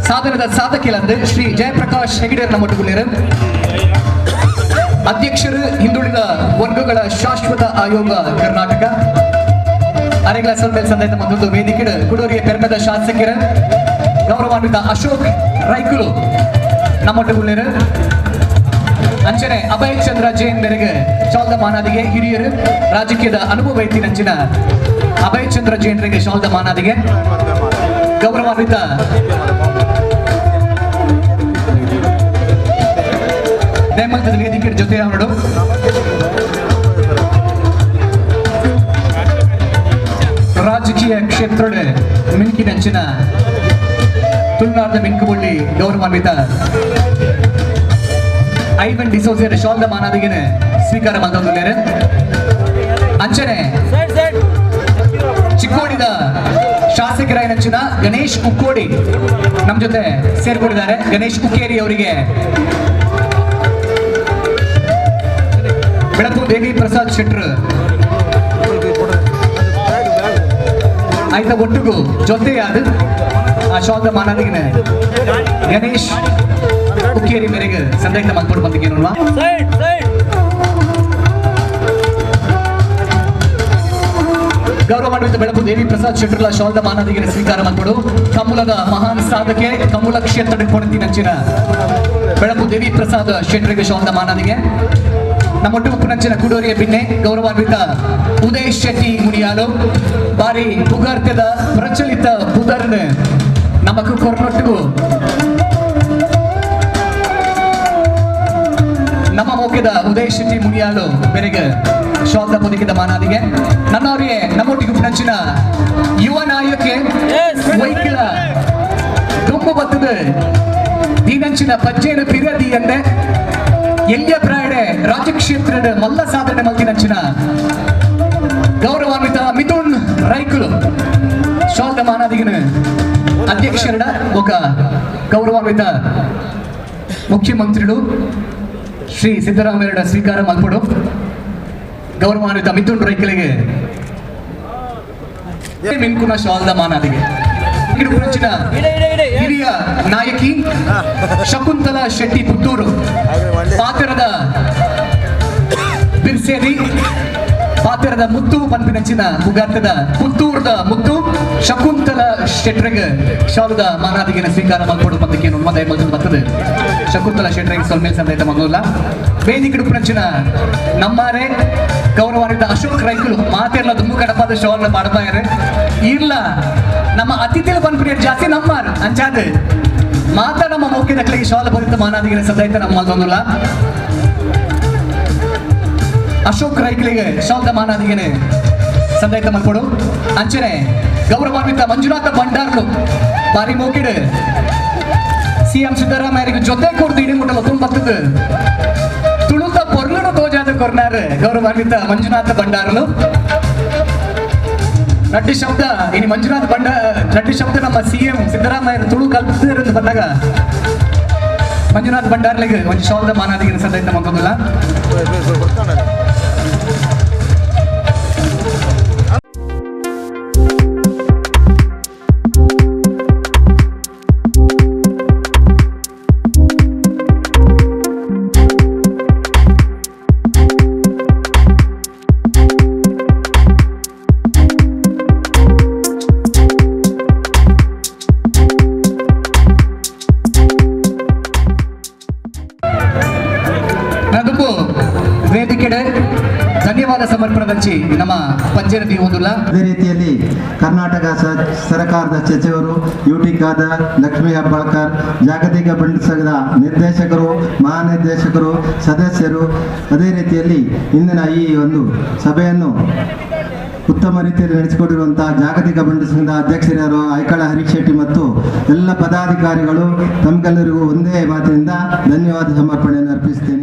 ಸಾಧನದ ಸಾಧಕಿಲ್ಲ ಅಂದು ಶ್ರೀ ಜಯಪ್ರಕಾಶ್ ಹೆಗಡೆ ನಮ್ಮೊಟ್ಟಿಗುಳ್ಳೇರು ಅಧ್ಯಕ್ಷರು ಹಿಂದುಳಿದ ವರ್ಗಗಳ ಶಾಶ್ವತ ಆಯೋಗ ಕರ್ನಾಟಕ ಅರೆಗಳ ಸ್ವಲ್ಪ ಸಂದೈತ ಮತ್ತೊಂದು ವೇದಿಕೆ ಕುಡೂರಿಯ ಪೆರ್ಮೆದ ಶಾಸಕರ ಗೌರವಾನ್ವಿತ ಅಶೋಕ್ ರೈಕುಲು ನಮ್ಮೊಟ್ಟುಗುಳ್ಳೇರು ಅಂಚನೆ ಅಭಯ್ ಚಂದ್ರ ಜೈನ್ ಮೇರೆಗೆ ಶಾಲದ ಮಾನಾದಿಗೆ ಹಿರಿಯರು ರಾಜಕೀಯದ ಅನುಭವ ಐತಿ ನಂಚಿನ ಅಭಯ್ ಚಂದ್ರ ಜೈನ್ರಿಗೆ ಶಾಲದ ಮಾನಾದಿಗೆ ಗೌರವಾನ್ವಿತ ದಯಮಂತದ ವೇದಿಕೆ ಜೊತೆ ಅವಳು ರಾಜಕೀಯ ಕ್ಷೇತ್ರದ ಮಿಣುಕಿನಂಚಿನ ತುಳುನಾಡಿನ ಮಿಣುಕುಬಳ್ಳಿ ಗೌರವಾನ್ವಿತ ಐವನ್ ಡಿಸೋಸಿಯರ್ ಶಾಲದ ಮಾನಾದಿಗೆ ಸ್ವೀಕಾರ ಮಾಡಿದ್ದಾರೆ ಅಂಚನೆ ಚಿಕ್ಕೋಡಿದ ಶಾಸಕರಾಯನಂಚಿನ ಗಣೇಶ್ ಉಕ್ಕೋಡಿ ನಮ್ಮ ಜೊತೆ ಸೇರ್ಕೊಂಡಿದ್ದಾರೆ ಗಣೇಶ್ ಉಕ್ಕೇರಿ ಅವರಿಗೆ ಬೆಳಕು ದೇವಿ ಪ್ರಸಾದ್ ಶೆಟ್ರು ಆಯ್ತ ಒಟ್ಟಿಗೂ ಜೊತೆಯಾದ ಆ ಶಾಲದ ಮಾನಾದಿಗೆ ಗಣೇಶ್ ಉಕ್ಕೇರಿ ಮೇರೆಗೆ ಸಂದೈತ ಮಾಡ್ಕೊಂಡು ಬಂದಿಗೇನಲ್ವಾ ಗೌರವಾನ್ವಿತ ಬೆಳಕು ದೇವಿ ಪ್ರಸಾದ್ ಶೆಟ್ರಲ ಶಾಲದ ಮಾನಾದಿಗೆ ಸ್ವೀಕಾರ ಮಾಡ್ಕೊಡು ಕಮಲದ ಮಹಾನ್ ಸಾಧಕೆ ಕಮಲ ಕ್ಷೇತ್ರದ ಕೊಣತಿ ನಂಚಿನ ಬೆಳಕು ದೇವಿ ಪ್ರಸಾದ್ ಶೆಟ್ರಿಗೆ ಶಾಲದ ಮಾನಾದಿಗೆ ನಮ್ಮೊಟ್ಟು ಉಪ್ಪುನಂಚಿನ ಕುಡೂರಿಯ ಬಿನ್ನೆ ಗೌರವಾನ್ವಿತ ಉದಯ್ ಶೆಟ್ಟಿ ಮುನಿಯಾಲು ಬಾರಿ ಪುಗಾರ್ತ್ಯದ ಪ್ರಚಲಿತ ಪುದರ್ನ ನಮಕು ಕೊರ್ನೊಟ್ಟಿಗೂ ನಮ್ಮ ಮೋಕೆದ ಉದಯ್ ಶೆಟ್ಟಿ ಮುನಿಯಾಲು ಬೆರೆಗೆ ಶಾಲದ ಪೊದಿಕೆದ ಮಾನಾದಿಗೆ ನನ್ನವರಿಗೆ ನಮ್ಮೊಟ್ಟಿಗೆ ಉಪ್ಪುನಂಚಿನ ಯುವ ನಾಯಕೆ ವೈಕಿಲ ದುಂಬು ಬತ್ತದ ದೀನಂಚಿನ ಪಜ್ಜೇನ ಪಿರದಿ ಎಂದೆ ಎಲ್ಲಿಯ ಪ್ರಾಯಡೆ ರಾಜಕ್ಷೇತ್ರದ ಮಲ್ಲ ಸಾಧನೆ ಮಲ್ತಿನಂಚಿನ ಗೌರವಾನ್ವಿತ ಮಿಥುನ್ ರೈಕುಲು ಶಾಲದ ಮಾನಾದಿಗಿನ ಅಧ್ಯಕ್ಷರ ఒక ಗೌರವಾನ್ವಿತ ಮುಖ್ಯಮಂತ್ರಿಗಳು ಶ್ರೀ ಸಿದ್ದರಾಮಯ್ಯ ಸ್ವೀಕಾರ ಮಲ್ಪಡು ಗೌರವಾನ್ವಿತ ಮಿಥುನ್ ರೈಕಲಿಗೆ ಮಿನ್ಕುನ ಶಾಲದ ಮಾನಾದಿಗೆ ಗುರುಚಿನ ಹಿರಿಯ ನಾಯಕಿ ಶಕುಂತಲಾ ಶೆಟ್ಟಿ ಪುತ್ತೂರು ಪಾತ್ರದ ಬಿರ್ಸೇರಿ ಪಾತೆರದ ಮುತ್ತು ಪಂಪಿನಂಚಿನ ಮುಗಾತದ ಪುತ್ತೂರದ ಮುತ್ತು ಶಕುಂತಲ ಶೆಟ್ರಿಗೆ ಶಾಲದ ಮಾನಾದಿಗೆನ ಸ್ವೀಕಾರ ಮಾಡ್ಕೊಡು ಪಂದಕ್ಕೆ ಮದ ಮೊದಲು ಬರ್ತದೆ ಶಕುಂತಲ ಶೆಟ್ರಿಗೆ ಸ್ವಲ್ಪ ಮೇಲೆ ಸಂದೇತ ಮಗಲ್ಲ ವೇದಿಕೆ ಉಪನಂಚಿನ ನಮ್ಮಾರೆ ಗೌರವಾನ್ವಿತ ಅಶೋಕ್ ರೈಕಲು ಮಾತೆಲ್ಲ ದುಮ್ಮು ಕಡಪಾದ ಶಾಲ್ನ ಮಾಡಬಾಯರೆ ಇಲ್ಲ ನಮ್ಮ ಅತಿಥಿಗಳು ಪಂಪಿನ ಜಾಸ್ತಿ ನಮ್ಮಾರು ಅಂಚಾದ ಮಾತಾ ನಮ್ಮ ಮೌಖ್ಯದಕ್ಕೆ ಈ ಶಾಲ ಭರಿತ ಮಾನಾದಿಗೆನ ಸದೈತ ನಮ್ಮ ಬಂದಿಲ್ಲ ಅಶೋಕ್ ರೈಕ್ಲಿಗೆ ಶಾಲದ ಮಾನಾದಿಗೆನೆ ಸಂದೈತ ಮಾಡ್ಕೊಡು ಅಂಚನೆ ಗೌರವಾನ್ವಿತ ಮಂಜುನಾಥ ಭಂಡಾರ್ಲು ಬಾರಿ ಮೋಕಿಡು ಸಿಎಂ ಸಿದ್ದರಾಮಯ್ಯರಿಗೆ ಜೊತೆ ಕೊಡ್ದು ಇಡೀ ಮುಟ್ಟಲು ತುಂಬತ್ತದು ತುಳುತ ಪೊರ್ಲುನು ತೋಜಾದ ಕೊರ್ನಾರು ಗೌರವಾನ್ವಿತ ಮಂಜುನಾಥ ಭಂಡಾರ್ಲು ನಡ್ಡಿ ಶಬ್ದ ಇನ್ನು ಮಂಜುನಾಥ ನಡ್ಡಿ ಶಬ್ದ ನಮ್ಮ ಸಿಎಂ ಸಿದ್ದರಾಮಯ್ಯ ತುಳು ಕಲ್ತಿರೋದು ಬಂದಾಗ ಮಂಜುನಾಥ್ ಭಂಡಾರ್ಲಿಗೆ ಒಂದು ಶಾಲದ ಮಾನಾದಿಗೆನ ಸಂದೈತ ಮಾಡ್ಕೋದಿಲ್ಲ ವೇದಿಕೆಡೆ ಧನ್ಯವಾದ ಸಮರ್ಪಣದಂಚಿ ನಮ್ಮ ಪಂಚಾಯತಿ ಹೊಂದಿಲ್ಲ. ಅದೇ ರೀತಿಯಲ್ಲಿ ಕರ್ನಾಟಕ ಸರ್ಕಾರದ ಸಚಿವರು ಯುಟಿಕಾದ ಲಕ್ಷ್ಮೀ ಹೆಬ್ಬಾಳ್ಕರ್, ಜಾಗತಿಕ ಬಂಡ ಸಂಘದ ನಿರ್ದೇಶಕರು, ಮಹಾನಿರ್ದೇಶಕರು, ಸದಸ್ಯರು, ಅದೇ ರೀತಿಯಲ್ಲಿ ಇಂದಿನ ಈ ಒಂದು ಸಭೆಯನ್ನು ಉತ್ತಮ ರೀತಿಯಲ್ಲಿ ನಡೆಸಿಕೊಟ್ಟಿರುವಂತಹ ಜಾಗತಿಕ ಬಂಡ ಸಂಘದ ಅಧ್ಯಕ್ಷರಾದ ಐಕಳ ಹರೀಶ್ ಶೆಟ್ಟಿ ಮತ್ತು ಎಲ್ಲ ಪದಾಧಿಕಾರಿಗಳು ತಮಗೆಲ್ಲರಿಗೂ ಒಂದೇ ಮಾತಿನಿಂದ ಧನ್ಯವಾದ ಸಮರ್ಪಣೆಯನ್ನು ಅರ್ಪಿಸುತ್ತೇನೆ.